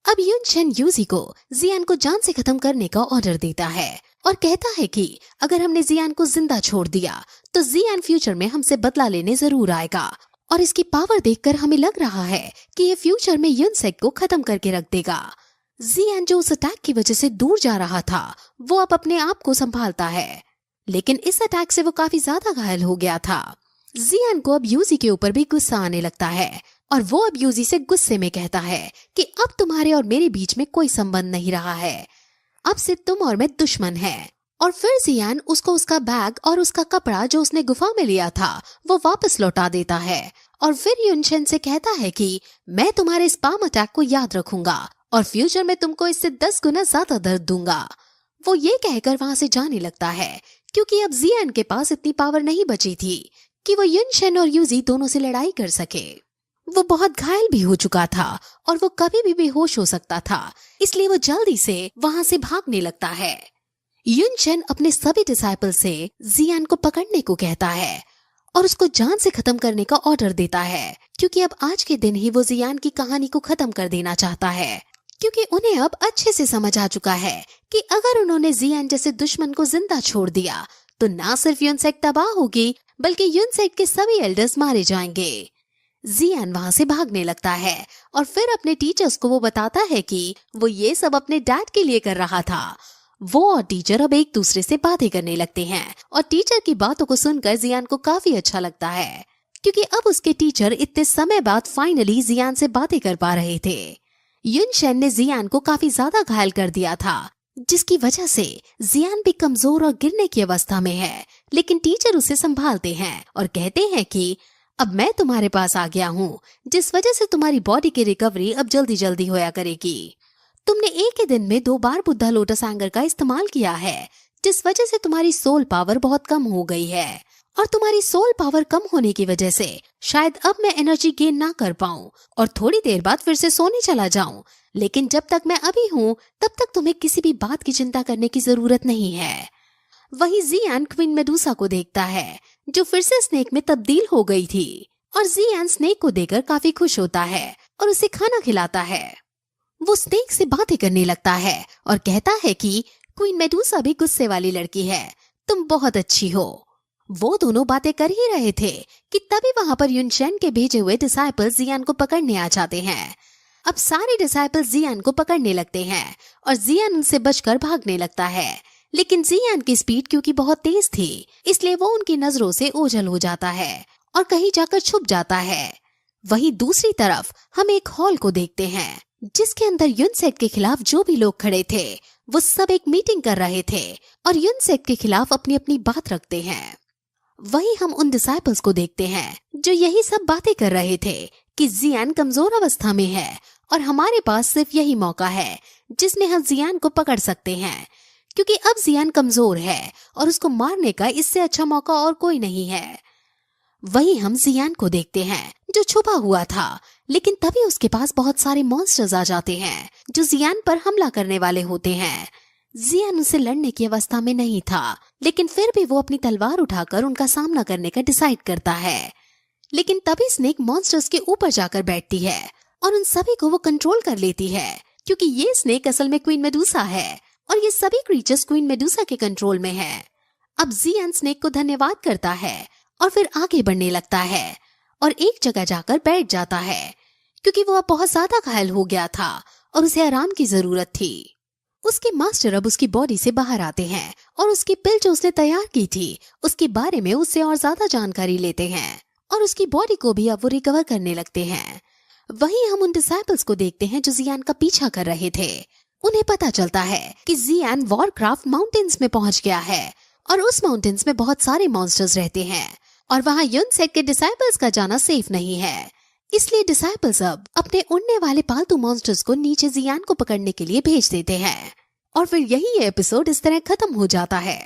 अब युनशन यूजी को जियान को जान से खत्म करने का ऑर्डर देता है और कहता है कि अगर हमने जियान को जिंदा छोड़ दिया तो जियान फ्यूचर में हमसे बदला लेने जरूर आएगा, और इसकी पावर देखकर हमें लग रहा है कि ये फ्यूचर में युनसेक को खत्म करके रख देगा। जियान जो उस अटैक की वजह से दूर जा रहा था वो अब अपने आप को संभालता है, लेकिन इस अटैक से वो काफी ज्यादा घायल हो गया था। जियान को अब यूजी के ऊपर भी गुस्सा आने लगता है और वो अब यूजी से गुस्से में कहता है कि अब तुम्हारे और मेरे बीच में कोई संबंध नहीं रहा है, अब से तुम और मैं दुश्मन हैं। और फिर जियान उसको उसका बैग और उसका कपड़ा जो उसने गुफा में लिया था वो वापस लौटा देता है और फिर युनशन से कहता है कि मैं तुम्हारे स्पाम अटैक को याद रखूंगा और फ्यूचर में तुमको इससे 10 गुना ज्यादा दर्द दूंगा। वो ये कहकर वहाँ से जाने लगता है, क्योंकि अब जियान के पास इतनी पावर नहीं बची थी कि वो युनशन और यूजी दोनों से लड़ाई कर सके। वो बहुत घायल भी हो चुका था और वो कभी भी बेहोश हो सकता था, इसलिए वो जल्दी से वहाँ से भागने लगता है। युनशन अपने सभी डिसाइपल से जियान को पकड़ने को कहता है और उसको जान से खत्म करने का ऑर्डर देता है, क्योंकि अब आज के दिन ही वो जियान की कहानी को खत्म कर देना चाहता है, क्योंकि उन्हें अब अच्छे से समझ आ चुका है कि अगर उन्होंने जियान जैसे दुश्मन को जिंदा छोड़ दिया तो ना सिर्फ युनसेक तबाह होगी बल्कि युनसेक के सभी एल्डर्स मारे जाएंगे। जियान वहाँ से भागने लगता है और फिर अपने टीचर्स को वो बताता है कि वो ये सब अपने डैड के लिए कर रहा था। वो और टीचर अब एक दूसरे से बातें करने लगते हैं और टीचर की बातों को सुनकर जियान को काफी अच्छा लगता है, क्योंकि अब उसके टीचर इतने समय बाद फाइनली जियान से बातें कर पा रहे थे। युनशन ने जियान को काफी ज्यादा घायल कर दिया था, जिसकी वजह से जियान भी कमजोर और गिरने की अवस्था में है, लेकिन टीचर उसे संभालते हैं और कहते हैं कि अब मैं तुम्हारे पास आ गया हूँ, जिस वजह से तुम्हारी बॉडी की रिकवरी अब जल्दी जल्दी होया करेगी। तुमने एक ही दिन में 2 बार बुद्धा लोटस एंगर का इस्तेमाल किया है, जिस वजह से तुम्हारी सोल पावर बहुत कम हो गई है, और तुम्हारी सोल पावर कम होने की वजह से शायद अब मैं एनर्जी गेन ना कर पाऊं और थोड़ी देर बाद फिर से सोने चला जाऊं, लेकिन जब तक मैं अभी हूँ तब तक तुम्हें किसी भी बात की चिंता करने की जरूरत नहीं है। वहीं जियान क्वीन मेडुसा को देखता है, जो फिर से स्नेक में तब्दील हो गई थी, और जियान स्नेक को देखकर काफी खुश होता है और उसे खाना खिलाता है। वो स्नेक से बातें करने लगता है और कहता है कि क्वीन मेडुसा भी गुस्से वाली लड़की है, तुम बहुत अच्छी हो। वो दोनों बातें कर ही रहे थे कि तभी वहाँ पर युनशन के भेजे हुए डिसाइपल जियान को पकड़ने आ जाते हैं। अब सारे डिसाइपल जियान को पकड़ने लगते हैं और जियान उनसे बचकर भागने लगता है, लेकिन जियान की स्पीड क्योंकि बहुत तेज थी इसलिए वो उनकी नजरों से ओझल हो जाता है और कहीं जाकर छुप जाता है। वहीं दूसरी तरफ हम एक हॉल को देखते हैं, जिसके अंदर युनसेक के खिलाफ जो भी लोग खड़े थे वो सब एक मीटिंग कर रहे थे और युनसेक के खिलाफ अपनी अपनी बात रखते हैं। वहीं हम उन डिसाइपल्स को देखते हैं जो यही सब बातें कर रहे थे कि जियान कमजोर अवस्था में है और हमारे पास सिर्फ यही मौका है जिसमें हम जियान को पकड़ सकते हैं, क्योंकि अब जियान कमजोर है और उसको मारने का इससे अच्छा मौका और कोई नहीं है। वहीं हम जियान को देखते हैं जो छुपा हुआ था, लेकिन तभी उसके पास बहुत सारे मॉन्स्टर्स आ जाते हैं जो जियान पर हमला करने वाले होते हैं। जियान उनसे लड़ने की अवस्था में नहीं था, लेकिन फिर भी वो अपनी तलवार उठाकर उनका सामना करने का डिसाइड करता है। लेकिन तभी स्नेक मॉन्स्टर्स के ऊपर जाकर बैठती है और उन सभी को वो कंट्रोल कर लेती है, क्योंकि ये स्नेक असल में क्वीन मेडुसा है और ये सभी क्रीचर्स क्वीन मेडुसा के कंट्रोल में है। अब जियान स्नेक को धन्यवाद करता है और फिर आगे बढ़ने लगता है और एक जगह जाकर बैठ जाता है, क्योंकि वो अब बहुत ज्यादा घायल हो गया था और उसे आराम की जरूरत थी। उसके मास्टर अब उसकी बॉडी से बाहर आते हैं और उसकी पिल जो उसने तैयार की थी उसके बारे में उससे और ज्यादा जानकारी लेते हैं और उसकी बॉडी को भी अब वो रिकवर करने लगते हैं। वहीं हम उन डिसाइपल्स को देखते हैं जो जियान का पीछा कर रहे थे। उन्हें पता चलता है कि जियान वॉरक्राफ्ट माउंटेन्स में पहुंच गया है और उस माउंटेन्स में बहुत सारे मॉन्स्टर्स रहते हैं और वहां युनसेक के डिसाइपल्स का जाना सेफ नहीं है। इसलिए डिसाइपल्स अब अपने उड़ने वाले पालतू मॉन्स्टर्स को नीचे जियान को पकड़ने के लिए भेज देते हैं और फिर यही एपिसोड इस तरह खत्म हो जाता है।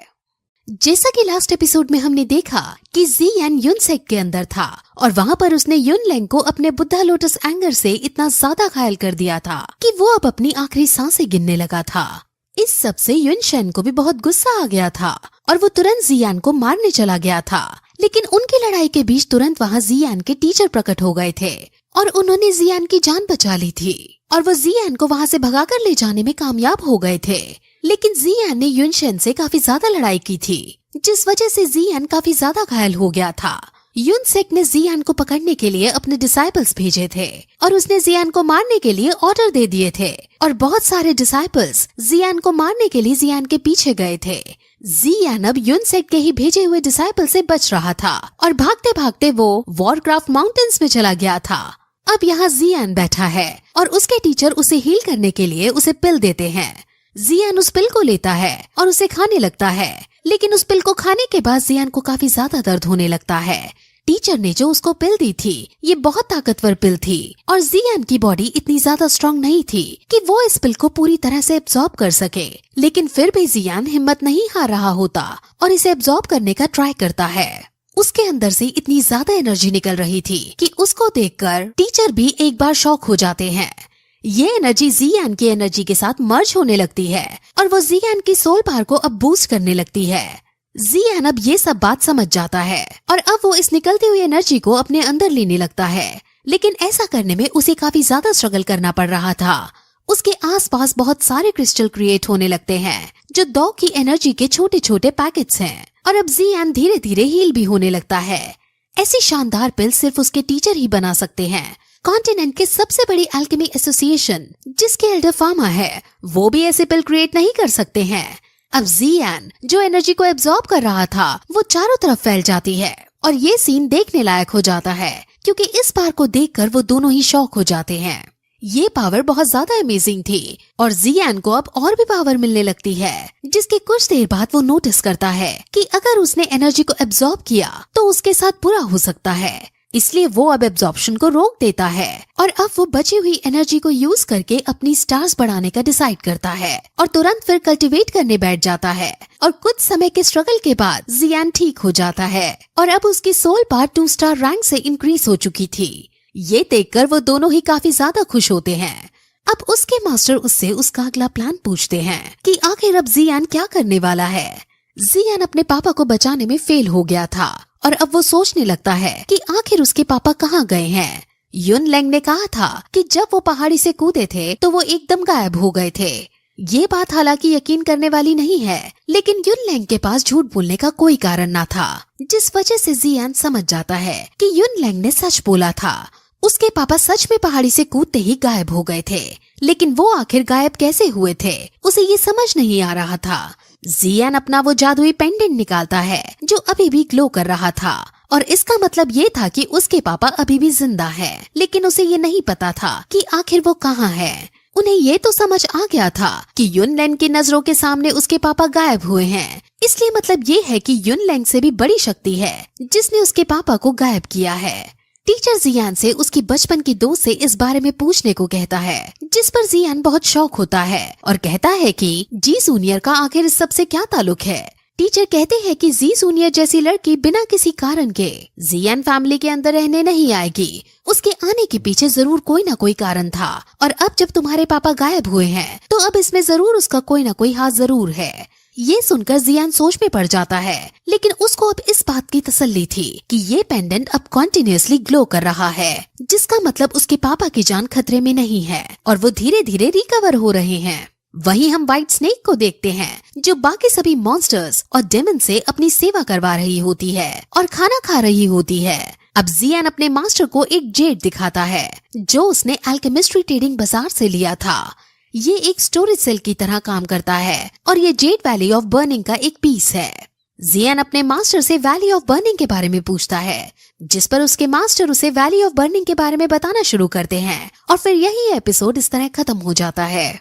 जैसा कि लास्ट एपिसोड में हमने देखा कि जियान युनसेक के अंदर था और वहाँ पर उसने युनलैंग को अपने बुद्धा लोटस एंगर से इतना ज्यादा घायल कर दिया था कि वो अब अपनी आखिरी सांसें गिनने लगा था। इस सब से युनशेन को भी बहुत गुस्सा आ गया था और वो तुरंत जियान को मारने चला गया था। लेकिन उनकी लड़ाई के बीच तुरंत वहाँ जियान के टीचर प्रकट हो गए थे और उन्होंने जियान की जान बचा ली थी और वो जियान को वहाँ से भगाकर ले जाने में कामयाब हो गए थे। लेकिन जियान ने युनशेन से काफी ज्यादा लड़ाई की थी जिस वजह से जियान काफी ज्यादा घायल हो गया था। युनसेक ने जियान को पकड़ने के लिए अपने डिसाइपल्स भेजे थे और उसने जियान को मारने के लिए ऑर्डर दे दिए थे और बहुत सारे डिसाइपल्स जियान को मारने के लिए जियान के पीछे गए थे। जियान अब युनसेक के ही भेजे हुए डिसाइपल से बच रहा था और भागते भागते वो वॉरक्राफ्ट माउंटेन्स में चला गया था। अब यहाँ जियान बैठा है और उसके टीचर उसे हील करने के लिए उसे पिल देते हैं। जियान उस पिल को लेता है और उसे खाने लगता है, लेकिन उस पिल को खाने के बाद जियान को काफी ज्यादा दर्द होने लगता है। टीचर ने जो उसको पिल दी थी ये बहुत ताकतवर पिल थी और जियान की बॉडी इतनी ज्यादा स्ट्रांग नहीं थी कि वो इस पिल को पूरी तरह से एब्जॉर्ब कर सके। लेकिन फिर भी जियान हिम्मत नहीं हार रहा होता और इसे एब्जॉर्ब करने का ट्राई करता है। उसके अंदर से इतनी ज्यादा एनर्जी निकल रही थी कि उसको देखकर टीचर भी एक बार शॉक हो जाते हैं। ये एनर्जी जियान की एनर्जी के साथ मर्ज होने लगती है और वो जियान की सोल पावर को अब बूस्ट करने लगती है। जियान अब ये सब बात समझ जाता है और अब वो इस निकलती हुई एनर्जी को अपने अंदर लेने लगता है, लेकिन ऐसा करने में उसे काफी ज्यादा स्ट्रगल करना पड़ रहा था। उसके आसपास बहुत सारे क्रिस्टल क्रिएट होने लगते हैं जो दो की एनर्जी के छोटे छोटे पैकेट्स हैं और अब जियान धीरे धीरे हील भी होने लगता है। ऐसी शानदार पिल सिर्फ उसके टीचर ही बना सकते हैं। कॉन्टिनेंट के सबसे बड़ी एल्केमी एसोसिएशन जिसके एल्डर फार्मा है वो भी ऐसे पिल क्रिएट नहीं कर सकते हैं। अब जियान जो एनर्जी को एब्जॉर्ब कर रहा था वो चारों तरफ फैल जाती है और ये सीन देखने लायक हो जाता है क्योंकि इस बार को देखकर वो दोनों ही शॉक हो जाते हैं। ये पावर बहुत ज्यादा अमेजिंग थी और जियान को अब और भी पावर मिलने लगती है, जिसके कुछ देर बाद वो नोटिस करता है कि अगर उसने एनर्जी को एब्जॉर्ब किया तो उसके साथ बुरा हो सकता है। इसलिए वो अब एब्जॉर्प्शन को रोक देता है और अब वो बची हुई एनर्जी को यूज करके अपनी स्टार्स बढ़ाने का डिसाइड करता है और तुरंत फिर कल्टीवेट करने बैठ जाता है और कुछ समय के स्ट्रगल के बाद जियान ठीक हो जाता है और अब उसकी सोल पावर 2 स्टार रैंक से इंक्रीज हो चुकी थी। ये देखकर वो दोनों ही काफी ज्यादा खुश होते हैं। अब उसके मास्टर उससे उसका अगला प्लान पूछते हैं कि आखिर अब जियान क्या करने वाला है। जियान अपने पापा को बचाने में फेल हो गया था और अब वो सोचने लगता है कि आखिर उसके पापा कहाँ गए हैं। युनलैंग ने कहा था कि जब वो पहाड़ी से कूदे थे तो वो एकदम गायब हो गए थे। ये बात हालांकि यकीन करने वाली नहीं है, लेकिन युनलैंग के पास झूठ बोलने का कोई कारण न था, जिस वजह से जियान समझ जाता है कि युनलैंग ने सच बोला था। उसके पापा सच में पहाड़ी से कूदते ही गायब हो गए थे, लेकिन वो आखिर गायब कैसे हुए थे उसे ये समझ नहीं आ रहा था। जियान अपना वो जादुई पेंडेंट निकालता है जो अभी भी ग्लो कर रहा था और इसका मतलब ये था कि उसके पापा अभी भी जिंदा है, लेकिन उसे ये नहीं पता था कि आखिर वो कहाँ है। उन्हें ये तो समझ आ गया था कि युनलैंग की नजरों के सामने उसके पापा गायब हुए हैं, इसलिए मतलब ये है कि युनलैंग से भी बड़ी शक्ति है जिसने उसके पापा को गायब किया है। टीचर जियान से उसकी बचपन की दोस्त से इस बारे में पूछने को कहता है, जिस पर जियान बहुत शौक होता है और कहता है कि जी जूनियर का आखिर इस सब से क्या ताल्लुक है। टीचर कहते हैं कि जी जूनियर जैसी लड़की बिना किसी कारण के जियान फैमिली के अंदर रहने नहीं आएगी। उसके आने के पीछे जरूर कोई ना कोई कारण था और अब जब तुम्हारे पापा गायब हुए हैं तो अब इसमें जरूर उसका कोई ना कोई हाथ जरूर है। ये सुनकर जियान सोच में पड़ जाता है, लेकिन उसको अब इस बात की तसल्ली थी कि ये पेंडेंट अब कॉन्टिन्यूअसली ग्लो कर रहा है, जिसका मतलब उसके पापा की जान खतरे में नहीं है और वो धीरे धीरे रिकवर हो रहे हैं। वहीं हम व्हाइट स्नेक को देखते हैं जो बाकी सभी मॉन्स्टर्स और डेमन से अपनी सेवा करवा रही होती है और खाना खा रही होती है। अब जियान अपने मास्टर को एक जेड दिखाता है जो उसने एल्केमिस्ट्री ट्रेडिंग बाजार से लिया था। ये एक स्टोरेज सेल की तरह काम करता है और ये जेड वैली ऑफ बर्निंग का एक पीस है। जियान अपने मास्टर से वैली ऑफ बर्निंग के बारे में पूछता है, जिस पर उसके मास्टर उसे वैली ऑफ बर्निंग के बारे में बताना शुरू करते हैं और फिर यही एपिसोड इस तरह खत्म हो जाता है।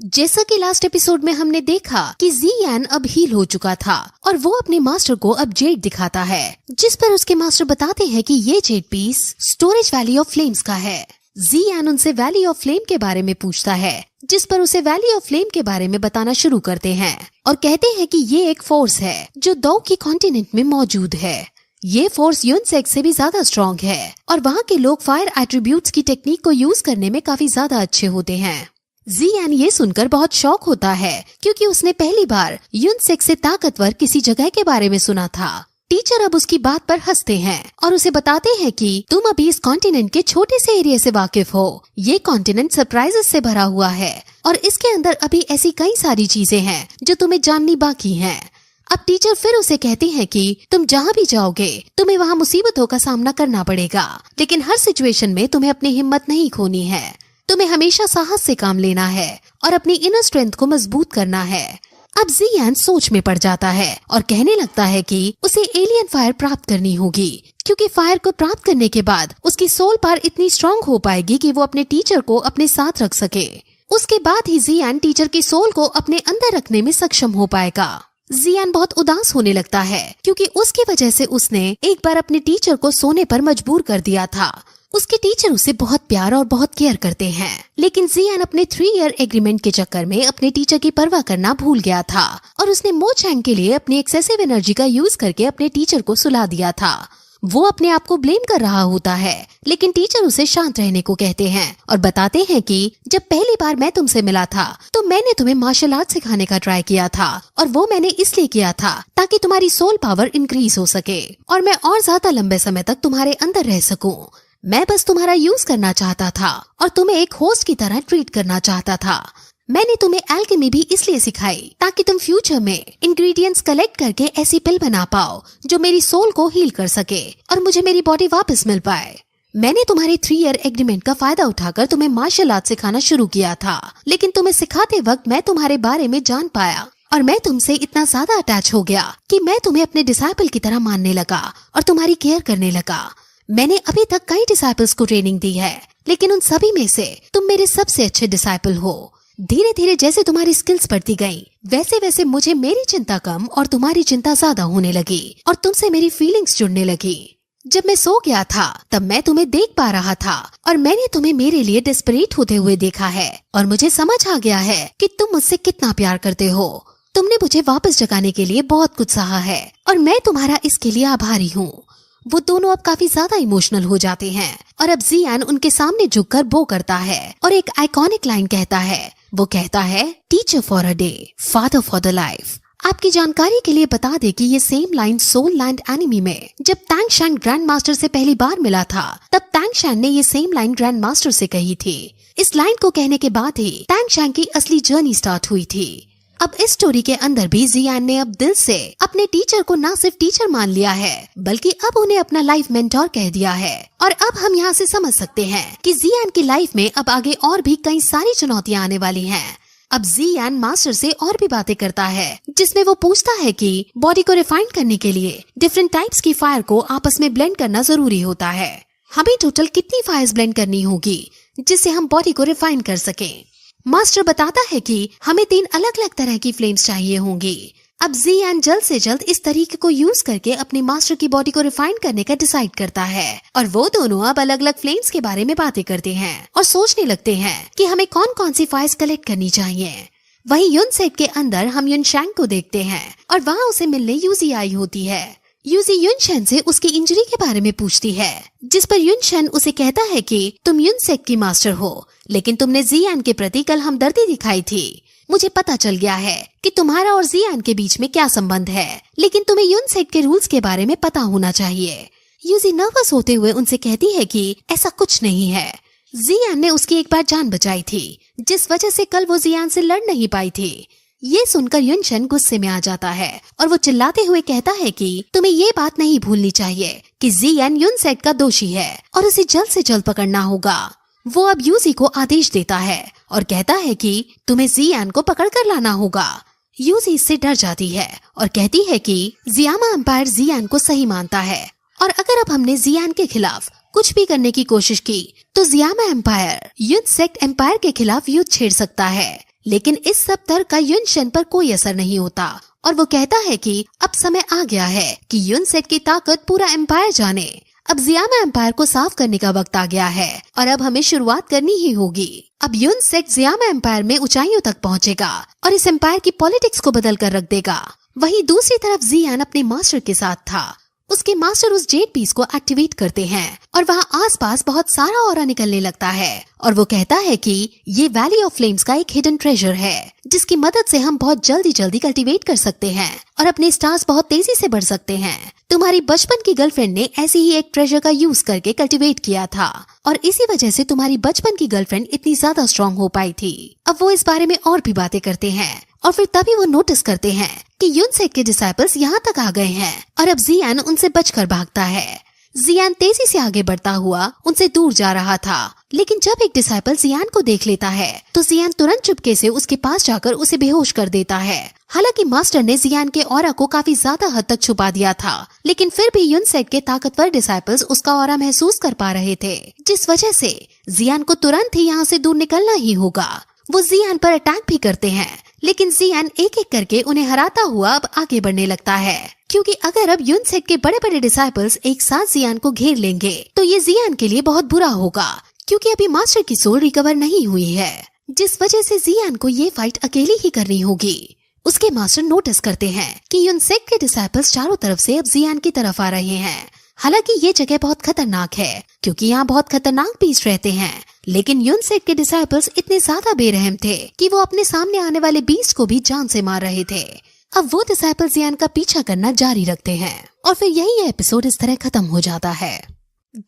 जैसा कि लास्ट एपिसोड में हमने देखा कि जियान अब हील हो चुका था और वो अपने मास्टर को अब जेड दिखाता है, जिस पर उसके मास्टर बताते हैं कि ये jade piece storage valley of flames का है। जियान उनसे वैली ऑफ फ्लेम के बारे में पूछता है, जिस पर उसे वैली ऑफ फ्लेम के बारे में बताना शुरू करते हैं और कहते हैं कि ये एक फोर्स है जो दो की कॉन्टिनेंट में मौजूद है। ये फोर्स यूनसेक से भी ज्यादा स्ट्रॉन्ग है और वहाँ के लोग फायर एट्रीब्यूट्स की टेक्निक को यूज करने में काफी ज्यादा अच्छे होते हैं। जियान ये सुनकर बहुत शॉक होता है क्योंकि उसने पहली बार यूनसेक से ताकतवर किसी जगह के बारे में सुना था। टीचर अब उसकी बात पर हंसते हैं और उसे बताते हैं कि तुम अभी इस कॉन्टिनेंट के छोटे से एरिया से वाकिफ हो। ये कॉन्टिनेंट सरप्राइजेस से भरा हुआ है और इसके अंदर अभी ऐसी कई सारी चीजें हैं जो तुम्हें जाननी बाकी हैं। अब टीचर फिर उसे कहते हैं कि तुम जहाँ भी जाओगे तुम्हें वहाँ मुसीबतों का सामना करना पड़ेगा, लेकिन हर सिचुएशन में तुम्हें अपनी हिम्मत नहीं खोनी है। तुम्हें हमेशा साहस से काम लेना है और अपनी इनर स्ट्रेंथ को मजबूत करना है। अब जियान सोच में पड़ जाता है और कहने लगता है कि उसे एलियन फायर प्राप्त करनी होगी, क्योंकि फायर को प्राप्त करने के बाद उसकी सोल पावर इतनी स्ट्रांग हो पाएगी कि वो अपने टीचर को अपने साथ रख सके। उसके बाद ही जियान टीचर की सोल को अपने अंदर रखने में सक्षम हो पाएगा। जियान बहुत उदास होने लगता है क्योंकि उसकी वजह से उसने एक बार अपने टीचर को सोने पर मजबूर कर दिया था। उसके टीचर उसे बहुत प्यार और बहुत केयर करते हैं, लेकिन जियान अपने 3 ईयर एग्रीमेंट के चक्कर में अपने टीचर की परवाह करना भूल गया था और उसने मो चैंग के लिए अपनी एक्सेसिव एनर्जी का यूज करके अपने टीचर को सुला दिया था। वो अपने आप को ब्लेम कर रहा होता है, लेकिन टीचर उसे शांत रहने को कहते हैं और बताते हैं कि जब पहली बार मैं तुमसे मिला था तो मैंने तुम्हें मार्शल आर्ट सिखाने का ट्राई किया था और वो मैंने इसलिए किया था ताकि तुम्हारी सोल पावर इंक्रीज हो सके और मैं और ज्यादा लंबे समय तक तुम्हारे अंदर रह सकूं। मैं बस तुम्हारा यूज करना चाहता था और तुम्हें एक होस्ट की तरह ट्रीट करना चाहता था। मैंने तुम्हें एल्केमी भी इसलिए सिखाई ताकि तुम फ्यूचर में इंग्रेडिएंट्स कलेक्ट करके ऐसी पिल बना पाओ जो मेरी सोल को हील कर सके और मुझे मेरी बॉडी वापस मिल पाए। मैंने तुम्हारे 3 ईयर एग्रीमेंट का फायदा उठाकर तुम्हें मार्शल आर्ट सिखाना शुरू किया था, लेकिन तुम्हें सिखाते वक्त मैं तुम्हारे बारे में जान पाया और मैं तुमसे इतना ज्यादा अटैच हो गया कि मैं तुम्हें अपने डिसाइपल की तरह मानने लगा और तुम्हारी केयर करने लगा। मैंने अभी तक कई डिसाइपल्स को ट्रेनिंग दी है, लेकिन उन सभी में से तुम मेरे सबसे अच्छे डिसाइपल हो। धीरे धीरे जैसे तुम्हारी स्किल्स बढ़ती गई वैसे वैसे मुझे मेरी चिंता कम और तुम्हारी चिंता ज्यादा होने लगी और तुमसे मेरी फीलिंग्स जुड़ने लगी। जब मैं सो गया था तब मैं तुम्हें देख पा रहा था और मैंने तुम्हें मेरे लिए डेस्परेट होते हुए देखा है और मुझे समझ आ गया है कि तुम मुझसे कितना प्यार करते हो। तुमने मुझे वापस जगाने के लिए बहुत कुछ सहा है और मैं तुम्हारा इसके लिए आभारी हूँ। वो दोनों अब काफी ज्यादा इमोशनल हो जाते हैं और अब जियान उनके सामने झुककर बो करता है और एक आइकॉनिक लाइन कहता है। वो कहता है, teacher for a day, father for the life. आपकी जानकारी के लिए बता दे कि ये same line soul land enemy में जब तैंग शैन ग्रैंड मास्टर से पहली बार मिला था तब तैंग शैन ने ये सेम लाइन ग्रैंड मास्टर से कही थी। इस लाइन को कहने के बाद ही तैंग शैन की असली जर्नी स्टार्ट हुई थी। अब इस स्टोरी के अंदर भी जियान ने अब दिल से अपने टीचर को ना सिर्फ टीचर मान लिया है बल्कि अब उन्हें अपना लाइफ मेंटोर कह दिया है। और अब हम यहाँ से समझ सकते हैं कि जियान की लाइफ में अब आगे और भी कई सारी चुनौतियाँ आने वाली हैं। अब जियान मास्टर से और भी बातें करता है जिसमें वो पूछता है कि बॉडी को रिफाइन करने के लिए डिफरेंट टाइप्स की फायर को आपस में ब्लेंड करना जरूरी होता है। हमें टोटल कितनी फायर्स ब्लेंड करनी होगी जिससे हम बॉडी को रिफाइन कर सकें। मास्टर बताता है कि हमें 3 अलग अलग तरह की फ्लेम्स चाहिए होंगी। अब जियान जल्द से जल्द इस तरीके को यूज करके अपने मास्टर की बॉडी को रिफाइन करने का डिसाइड करता है और वो दोनों अब अलग अलग फ्लेम्स के बारे में बातें करते हैं और सोचने लगते हैं कि हमें कौन कौन सी फायर्स कलेक्ट करनी चाहिए। वहीं यूनसेक के अंदर हम यूनशैंग को देखते हैं और वहाँ उसे मिलने यूजी आई होती है। यूजी यूनशैन से उसकी इंजरी के बारे में पूछती है, जिस पर यूनशैन उसे कहता है कि तुम यूनसेक की मास्टर हो, लेकिन तुमने जियान के प्रति कल हमदर्दी दिखाई थी। मुझे पता चल गया है कि तुम्हारा और जियान के बीच में क्या संबंध है, लेकिन तुम्हें यूनसेक के रूल्स के बारे में पता होना चाहिए। यूजी नर्वस होते हुए उनसे कहती है कि ऐसा कुछ नहीं है। जियान ने उसकी एक बार जान बचाई थी, जिस वजह से कल वो जियान से लड़ नहीं पाई थी। ये सुनकर युनशन गुस्से में आ जाता है और वो चिल्लाते हुए कहता है कि तुम्हें ये बात नहीं भूलनी चाहिए कि जियान युनसेट का दोषी है और उसे जल्द से जल्द पकड़ना होगा। वो अब यूजी को आदेश देता है और कहता है कि तुम्हें जियान को पकड़ कर लाना होगा। यूजी इससे डर जाती है और कहती है कि जियामा एम्पायर जियान को सही मानता है और अगर अब हमने जियान के खिलाफ कुछ भी करने की कोशिश की तो जियामा एम्पायर युनसेट एम्पायर के खिलाफ युद्ध छेड़ सकता है। लेकिन इस सब तर्क का युनशन पर कोई असर नहीं होता और वो कहता है कि अब समय आ गया है कि युनसेट की ताकत पूरा एम्पायर जाने। अब जियामा एम्पायर को साफ करने का वक्त आ गया है और अब हमें शुरुआत करनी ही होगी। अब युनसेट जियामा एम्पायर में ऊंचाइयों तक पहुंचेगा और इस एम्पायर की पॉलिटिक्स को बदल कर रख देगा। वहीं दूसरी तरफ जियान अपने मास्टर के साथ था। उसके मास्टर उस जेड पीस को एक्टिवेट करते हैं और वहाँ आसपास बहुत सारा ऑरा निकलने लगता है और वो कहता है कि ये वैली ऑफ फ्लेम्स का एक हिडन ट्रेजर है जिसकी मदद से हम बहुत जल्दी कल्टीवेट कर सकते हैं और अपने स्टार्स बहुत तेजी से बढ़ सकते हैं। तुम्हारी बचपन की गर्लफ्रेंड ने ऐसे ही एक ट्रेजर का यूज करके कल्टीवेट किया था और इसी वजह से तुम्हारी बचपन की गर्लफ्रेंड इतनी ज्यादा स्ट्रांग हो पाई थी। अब वो इस बारे में और भी बातें करते हैं और फिर तभी वो नोटिस करते हैं कि युनसेट के डिसाइपल्स यहाँ तक आ गए हैं और अब जियान उनसे बचकर भागता है। जियान तेजी से आगे बढ़ता हुआ उनसे दूर जा रहा था, लेकिन जब एक डिसाइपल जियान को देख लेता है तो जियान तुरंत चुपके से उसके पास जाकर उसे बेहोश कर देता है। हालांकि मास्टर ने जियान के ऑरा को काफी ज्यादा हद तक छुपा दिया था, लेकिन फिर भी युनसेट के ताकतवर डिसाइपल्स उसका ऑरा महसूस कर पा रहे थे, जिस वजह से जियान को तुरंत ही यहाँ से दूर निकलना ही होगा। वो जियान पर अटैक भी करते हैं, लेकिन जियान एक एक करके उन्हें हराता हुआ अब आगे बढ़ने लगता है, क्योंकि अगर अब युनसेट के बड़े बड़े डिसाइपल्स एक साथ जियान को घेर लेंगे तो ये जियान के लिए बहुत बुरा होगा, क्योंकि अभी मास्टर की सोल रिकवर नहीं हुई है, जिस वजह से जियान को ये फाइट अकेली ही करनी होगी। उसके मास्टर नोटिस करते हैं कि युनसेट के डिसाइपल्स चारों तरफ से अब जियान की तरफ आ रहे हैं। हालांकि ये जगह बहुत खतरनाक है क्योंकि यहाँ बहुत खतरनाक बीस्ट रहते हैं, लेकिन युनसेट के डिसाइपल्स इतने ज्यादा बेरहम थे कि वो अपने सामने आने वाले बीस्ट को भी जान से मार रहे थे। अब वो डिसाइपल्स जियान का पीछा करना जारी रखते हैं और फिर यही एपिसोड इस तरह खत्म हो जाता है।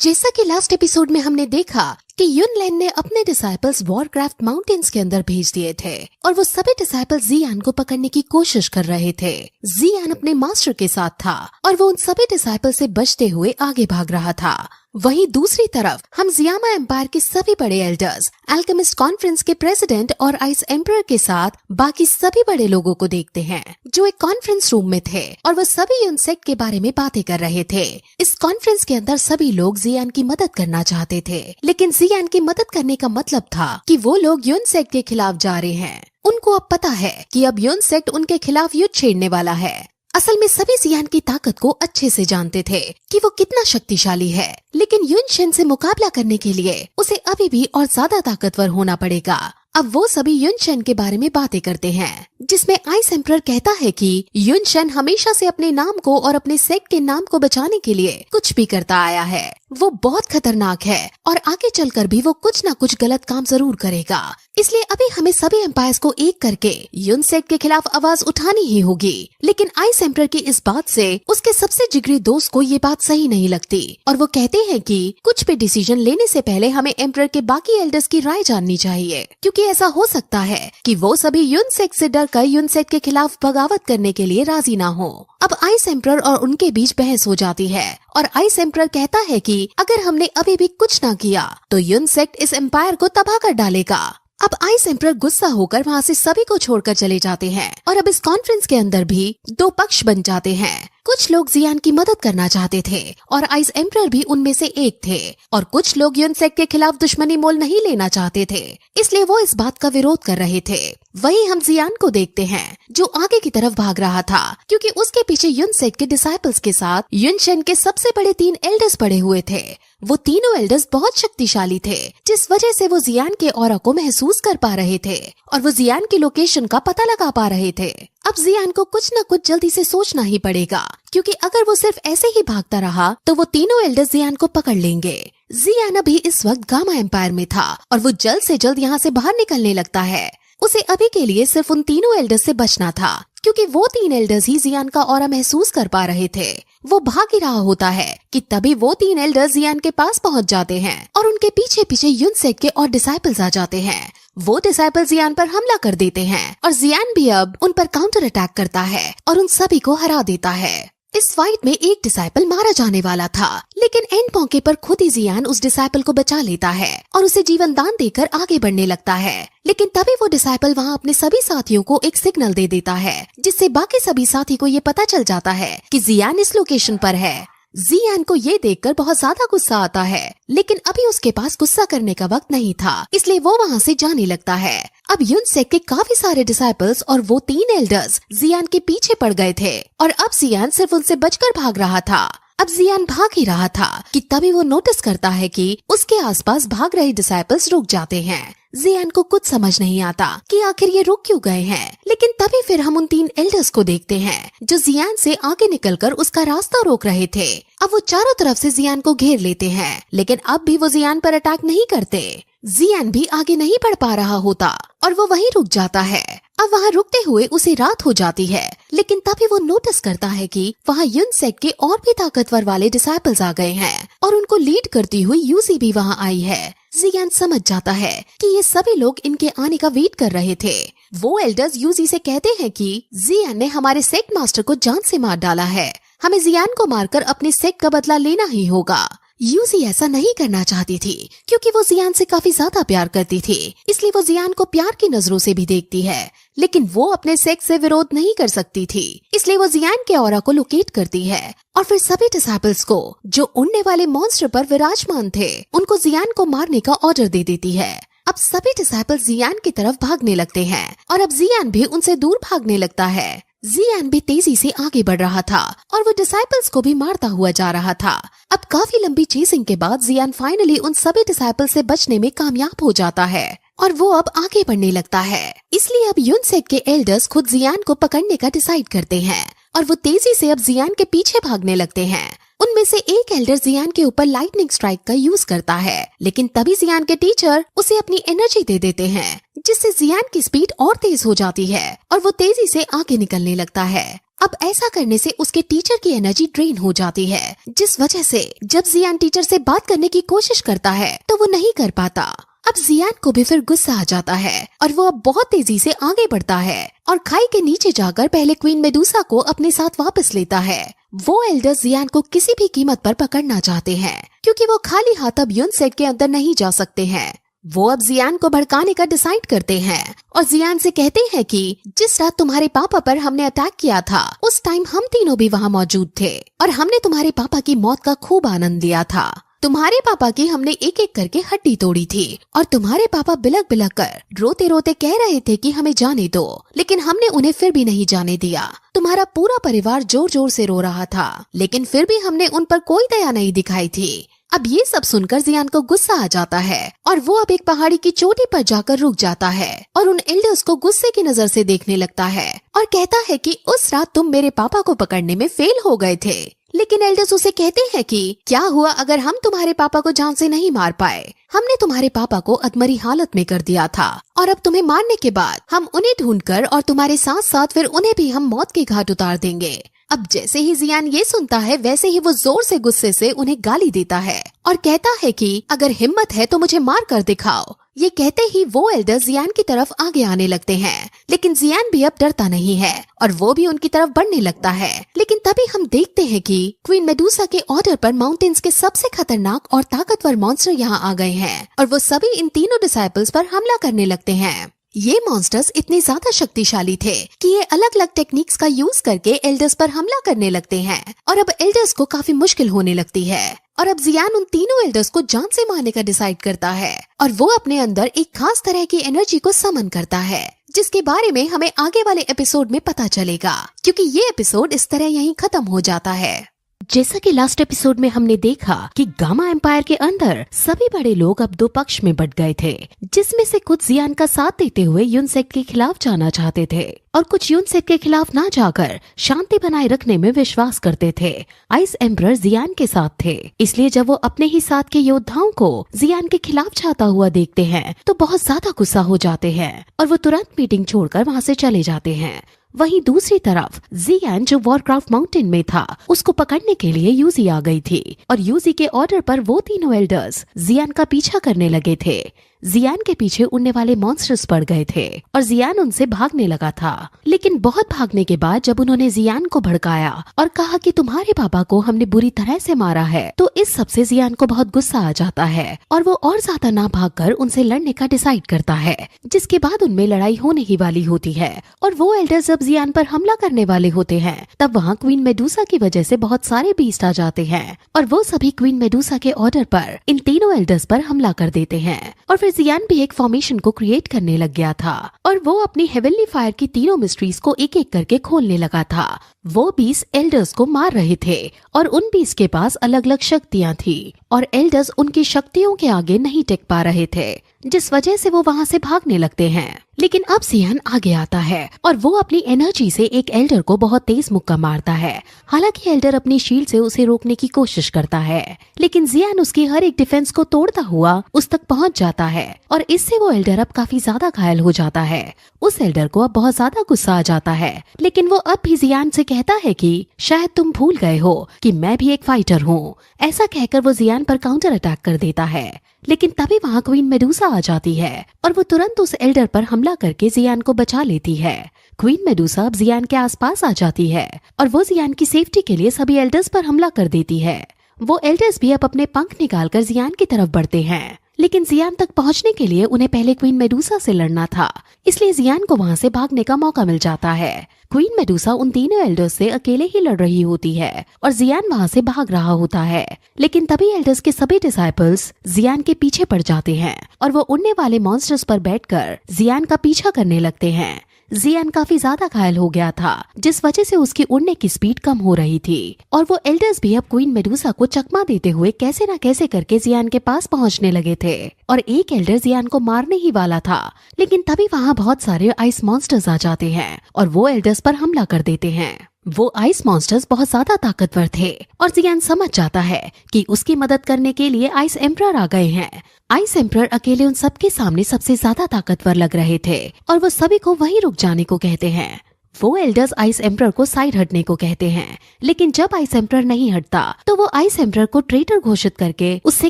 जैसा कि लास्ट एपिसोड में हमने देखा कि युनलैन ने अपने डिसाइपल्स वॉरक्राफ्ट माउंटेन्स के अंदर भेज दिए थे और वो सभी डिसाइपल्स जियान को पकड़ने की कोशिश कर रहे थे। जियान अपने मास्टर के साथ था और वो उन सभी डिसाइपल से बचते हुए आगे भाग रहा था। वहीं दूसरी तरफ हम जियामा एम्पायर के सभी बड़े एल्डर्स, अल्केमिस्ट कॉन्फ्रेंस के प्रेसिडेंट और आइस एम्परर के साथ बाकी सभी बड़े लोगों को देखते हैं जो एक कॉन्फ्रेंस रूम में थे और वो सभी युनसेट के बारे में बातें कर रहे थे। इस कॉन्फ्रेंस के अंदर सभी लोग जियान की मदद करना चाहते थे, लेकिन जियान की मदद करने का मतलब था कि वो लोग युनसेट के खिलाफ जा रहे हैं। उनको अब पता है कि अब युनसेट उनके खिलाफ युद्ध छेड़ने वाला है। असल में सभी जियान की ताकत को अच्छे से जानते थे कि वो कितना शक्तिशाली है, लेकिन युनशन से मुकाबला करने के लिए उसे अभी भी और ज्यादा ताकतवर होना पड़ेगा। अब वो सभी युनशन के बारे में बातें करते हैं, जिसमें आइस एम्परर कहता है कि युनशन हमेशा से अपने नाम को और अपने सेक्ट के नाम को बचाने के लिए कुछ भी करता आया है। वो बहुत खतरनाक है और आगे चलकर भी वो कुछ न कुछ गलत काम जरूर करेगा। इसलिए अभी हमें सभी एम्पायर्स को एक करके युनसेट के खिलाफ आवाज उठानी ही होगी। लेकिन आइस एम्परर की इस बात से उसके सबसे जिगरी दोस्त को ये बात सही नहीं लगती और वो कहते हैं कि कुछ भी डिसीजन लेने से पहले हमें एम्परर के बाकी एल्डर्स की राय जाननी चाहिए, क्योंकि ऐसा हो सकता है कि वो सभी युनसेट से डरकर युनसेट के खिलाफ बगावत करने के लिए राजी ना हो। अब आइस एम्परर और उनके बीच बहस हो जाती है और आइस एम्परर कहता है कि अगर हमने अभी भी कुछ ना किया तो युनसेट इस एम्पायर को तबाह कर डालेगा। अब आइस एम्परर गुस्सा होकर वहाँ से सभी को छोड़कर चले जाते हैं और अब इस कॉन्फ्रेंस के अंदर भी दो पक्ष बन जाते हैं। कुछ लोग जियान की मदद करना चाहते थे और आइस एम्परर भी उनमें से एक थे, और कुछ लोग युनसेट के खिलाफ दुश्मनी मोल नहीं लेना चाहते थे, इसलिए वो इस बात का विरोध कर रहे थे। वहीं हम जियान को देखते हैं जो आगे की तरफ भाग रहा था, क्योंकि उसके पीछे युनसेट के डिसाइपल्स के साथ युनशन के सबसे बड़े 3 एल्डर्स पड़े हुए थे। वो तीनों एल्डर्स बहुत शक्तिशाली थे, जिस वजह से वो जियान के ऑरा को महसूस कर पा रहे थे और वो जियान की लोकेशन का पता लगा पा रहे थे। अब जियान को कुछ न कुछ जल्दी से सोचना ही पड़ेगा, क्योंकि अगर वो सिर्फ ऐसे ही भागता रहा तो वो तीनों एल्डर्स जियान को पकड़ लेंगे। जियान अभी इस वक्त गामा एम्पायर में था और वो जल्द से जल्द यहाँ से बाहर निकलने लगता है। उसे अभी के लिए सिर्फ उन तीनों एल्डर्स से बचना था, क्योंकि वो 3 एल्डर्स ही जियान का ऑरा महसूस कर पा रहे थे वो भाग ही रहा होता है कि तभी वो 3 एल्डर्स जियान के पास पहुंच जाते हैं और उनके पीछे पीछे यूनसेक के और डिसाइपल्स आ जाते हैं। वो डिसाइपल्स जियान पर हमला कर देते हैं और जियान भी अब उन पर काउंटर अटैक करता है और उन सभी को हरा देता है। इस फाइट में एक डिसाइपल मारा जाने वाला था, लेकिन एंड मौके पर खुद ही जियान उस डिसाइपल को बचा लेता है और उसे जीवन दान देकर आगे बढ़ने लगता है। लेकिन तभी वो डिसाइपल वहाँ अपने सभी साथियों को एक सिग्नल दे देता है, जिससे बाकी सभी साथी को ये पता चल जाता है कि जियान इस लोकेशन पर है। जियान को ये देखकर बहुत ज्यादा गुस्सा आता है, लेकिन अभी उसके पास गुस्सा करने का वक्त नहीं था, इसलिए वो वहाँ से जाने लगता है। अब यूनसेक के काफी सारे डिसाइपल्स और वो 3 एल्डर्स जियान के पीछे पड़ गए थे और अब जियान सिर्फ उनसे बचकर भाग रहा था। अब जियान भाग ही रहा था कि तभी वो नोटिस करता है कि उसके आसपास भाग रहे डिसाइपल्स रुक जाते हैं। जियान को कुछ समझ नहीं आता कि आखिर ये रुक क्यों गए हैं, लेकिन तभी फिर हम उन 3 एल्डर्स को देखते हैं जो जियान से आगे निकलकर उसका रास्ता रोक रहे थे। अब वो चारों तरफ से जियान को घेर लेते हैं, लेकिन अब भी वो जियान पर अटैक नहीं करते। जियान भी आगे नहीं बढ़ पा रहा होता और वो वहीं रुक जाता है। अब वहाँ रुकते हुए उसे रात हो जाती है, लेकिन तभी वो नोटिस करता है कि वहाँ यूनसेक के और भी ताकतवर वाले डिसाइपल्स आ गए हैं और उनको लीड करती हुई यूजी भी वहाँ आई है। जियान समझ जाता है कि ये सभी लोग इनके आने का वेट कर रहे थे। वो एल्डर्स यूजी से कहते हैं कि जियान ने हमारे सेक्ट मास्टर को जान से मार डाला है, हमें जियान को मारकर अपने सेक्ट का बदला लेना ही होगा। यूजी ऐसा नहीं करना चाहती थी क्योंकि वो जियान से काफी ज्यादा प्यार करती थी, इसलिए वो जियान को प्यार की नजरों से भी देखती है, लेकिन वो अपने सेक्स से विरोध नहीं कर सकती थी, इसलिए वो जियान के ऑरा को लोकेट करती है और फिर सभी डिसाइपल्स को जो उड़ने वाले मॉन्स्टर पर विराजमान थे उनको जियान को मारने का ऑर्डर दे देती है। अब सभी डिसाइपल्स जियान की तरफ भागने लगते हैं और अब जियान भी उनसे दूर भागने लगता है। जियान भी तेजी से आगे बढ़ रहा था और वो डिसाइपल्स को भी मारता हुआ जा रहा था। अब काफी लंबी चेसिंग के बाद जियान फाइनली उन सभी डिसाइपल्स से बचने में कामयाब हो जाता है और वो अब आगे बढ़ने लगता है। इसलिए अब यूनसेक के एल्डर्स खुद जियान को पकड़ने का डिसाइड करते हैं और वो तेजी से अब जियान के पीछे भागने लगते हैं। उनमें से एक एल्डर जियान के ऊपर लाइटनिंग स्ट्राइक का यूज करता है, लेकिन तभी जियान के टीचर उसे अपनी एनर्जी दे देते हैं, जिससे जियान की स्पीड और तेज हो जाती है और वो तेजी से आगे निकलने लगता है। अब ऐसा करने से उसके टीचर की एनर्जी ड्रेन हो जाती है, जिस वजह से जब जियान टीचर से बात करने की कोशिश करता है तो वो नहीं कर पाता। अब जियान को भी फिर गुस्सा आ जाता है और वो अब बहुत तेजी से आगे बढ़ता है और खाई के नीचे जाकर पहले क्वीन मेडुसा को अपने साथ वापस लेता है। वो एल्डर्स जियान को किसी भी कीमत पर पकड़ना चाहते हैं क्योंकि वो खाली हाथ अब यूनसेक के अंदर नहीं जा सकते हैं। वो अब जियान को भड़काने का डिसाइड करते हैं और जियान से कहते हैं कि जिस रात तुम्हारे पापा पर हमने अटैक किया था उस टाइम हम तीनों भी वहाँ मौजूद थे और हमने तुम्हारे पापा की मौत का खूब आनंद लिया था। तुम्हारे पापा की हमने एक एक करके हड्डी तोड़ी थी और तुम्हारे पापा बिलक बिलक कर रोते रोते कह रहे थे कि हमें जाने दो, लेकिन हमने उन्हें फिर भी नहीं जाने दिया। तुम्हारा पूरा परिवार जोर जोर से रो रहा था, लेकिन फिर भी हमने उन पर कोई दया नहीं दिखाई थी। अब ये सब सुनकर जियान को गुस्सा आ जाता है और वो अब एक पहाड़ी की चोटी पर जाकर रुक जाता है और उन एल्डर्स को गुस्से की नजर से देखने लगता है और कहता है कि उस रात तुम मेरे पापा को पकड़ने में फेल हो गए थे। लेकिन एल्डर्स उसे कहते हैं कि क्या हुआ अगर हम तुम्हारे पापा को जान से नहीं मार पाए। हमने तुम्हारे पापा को अधमरी हालत में कर दिया था और अब तुम्हें मारने के बाद हम उन्हें ढूंढकर और तुम्हारे साथ साथ फिर उन्हें भी हम मौत के घाट उतार देंगे। अब जैसे ही जियान ये सुनता है वैसे ही वो जोर से गुस्से से उन्हें गाली देता है और कहता है कि अगर हिम्मत है तो मुझे मार कर दिखाओ। ये कहते ही वो एल्डर जियान की तरफ आगे आने लगते हैं, लेकिन जियान भी अब डरता नहीं है और वो भी उनकी तरफ बढ़ने लगता है। लेकिन तभी हम देखते हैं कि क्वीन मेडुसा के ऑर्डर पर माउंटेन्स के सबसे खतरनाक और ताकतवर मॉन्स्टर यहाँ आ गए हैं और वो सभी इन तीनों डिसाइपल्स पर हमला करने लगते हैं। ये मॉन्स्टर्स इतने ज्यादा शक्तिशाली थे कि ये अलग अलग टेक्निक्स का यूज करके एल्डर्स पर हमला करने लगते हैं और अब एल्डर्स को काफी मुश्किल होने लगती है और अब जियान उन तीनों एल्डर्स को जान से मारने का डिसाइड करता है और वो अपने अंदर एक खास तरह की एनर्जी को समन करता है, जिसके बारे में हमें आगे वाले एपिसोड में पता चलेगा, क्योंकि ये एपिसोड इस तरह यहीं खत्म हो जाता है। जैसा कि लास्ट एपिसोड में हमने देखा कि गामा एम्पायर के अंदर सभी बड़े लोग अब दो पक्ष में बट गए थे, जिसमें से कुछ जियान का साथ देते हुए यूनसेक के खिलाफ जाना चाहते थे और कुछ यूनसेक के खिलाफ ना जाकर शांति बनाए रखने में विश्वास करते थे। आइस एम्परर जियान के साथ थे, इसलिए जब वो अपने ही साथ के योद्धाओं को जियान के खिलाफ जाता हुआ देखते हैं तो बहुत ज्यादा गुस्सा हो जाते हैं और वो तुरंत मीटिंग छोड़कर वहाँ से चले जाते हैं। वहीं दूसरी तरफ जियान जो वॉरक्राफ्ट माउंटेन में था उसको पकड़ने के लिए यूजी आ गई थी और यूजी के ऑर्डर पर वो तीनों एल्डर्स जियान का पीछा करने लगे थे। जियान के पीछे उड़ने वाले मॉन्स्टर्स पड़ गए थे और जियान उनसे भागने लगा था। लेकिन बहुत भागने के बाद जब उन्होंने जियान को भड़काया और कहा कि तुम्हारे पापा को हमने बुरी तरह से मारा है, तो इस सब से जियान को बहुत गुस्सा आ जाता है और वो और ज्यादा ना भागकर उनसे लड़ने का डिसाइड करता है, जिसके बाद उनमें लड़ाई होने ही वाली होती है। और वो एल्डर्स जब जियान पर हमला करने वाले होते हैं तब वहाँ क्वीन मेडुसा की वजह से बहुत सारे बीस्ट आ जाते हैं और वो सभी क्वीन मेडुसा के ऑर्डर पर इन तीनों एल्डर्स पर हमला कर देते हैं। और फिर जियान भी एक फॉर्मेशन को क्रिएट करने लग गया था और वो अपनी हेवनली फायर की तीनों मिस्ट्रीज को एक एक करके खोलने लगा था। वो बीस्ट एल्डर्स को मार रहे थे और उन बीस्ट के पास अलग अलग शक्तियां थी और एल्डर्स उनकी शक्तियों के आगे नहीं टिक पा रहे थे, जिस वजह से वो वहाँ से भागने लगते हैं। लेकिन अब जियान आगे आता है और वो अपनी एनर्जी से एक एल्डर को बहुत तेज मुक्का मारता है। हालांकि एल्डर अपनी शील्ड से उसे रोकने की कोशिश करता है, लेकिन जियान उसकी हर एक डिफेंस को तोड़ता हुआ उस तक पहुंच जाता है और इससे वो एल्डर अब काफी ज्यादा घायल हो जाता है। उस एल्डर को अब बहुत ज्यादा गुस्सा आ जाता है, लेकिन वो अब भी जियान से कहता है कि शायद तुम भूल गए हो कि मैं भी एक फाइटर हूँ। ऐसा कहकर वो जियान पर काउंटर अटैक कर देता है, लेकिन तभी वहाँ क्वीन मेडुसा आ जाती है और वो तुरंत उस एल्डर पर हमला करके जियान को बचा लेती है। क्वीन मेडुसा अब जियान के आसपास आ जाती है और वो जियान की सेफ्टी के लिए सभी एल्डर्स पर हमला कर देती है। वो एल्डर्स भी अब अपने पंख निकालकर जियान की तरफ बढ़ते हैं, लेकिन जियान तक पहुंचने के लिए उन्हें पहले क्वीन मेडुसा से लड़ना था, इसलिए जियान को वहां से भागने का मौका मिल जाता है। क्वीन मेडुसा उन तीनों एल्डर्स से अकेले ही लड़ रही होती है और जियान वहां से भाग रहा होता है, लेकिन तभी एल्डर्स के सभी डिसाइपल्स जियान के पीछे पड़ जाते हैं और वो उड़ने वाले मॉन्स्टर्स पर बैठकर जियान का पीछा करने लगते हैं। जियान काफी ज्यादा घायल हो गया था, जिस वजह से उसकी उड़ने की स्पीड कम हो रही थी और वो एल्डर्स भी अब क्वीन मेडुसा को चकमा देते हुए कैसे न कैसे करके जियान के पास पहुंचने लगे थे और एक एल्डर जियान को मारने ही वाला था, लेकिन तभी वहाँ बहुत सारे आइस मॉन्स्टर्स आ जाते हैं और वो एल्डर्स पर हमला कर देते हैं। वो आइस मॉन्स्टर्स बहुत ज्यादा ताकतवर थे और जियान समझ जाता है कि उसकी मदद करने के लिए आइस एम्परर आ गए हैं। आइस एम्परर अकेले उन सबके सामने सबसे ज्यादा ताकतवर लग रहे थे और वो सभी को वहीं रुक जाने को कहते हैं। वो एल्डर्स आइस एम्परर को साइड हटने को कहते हैं, लेकिन जब आइस एम्परर नहीं हटता तो वो आइस एम्परर को ट्रेटर घोषित करके उससे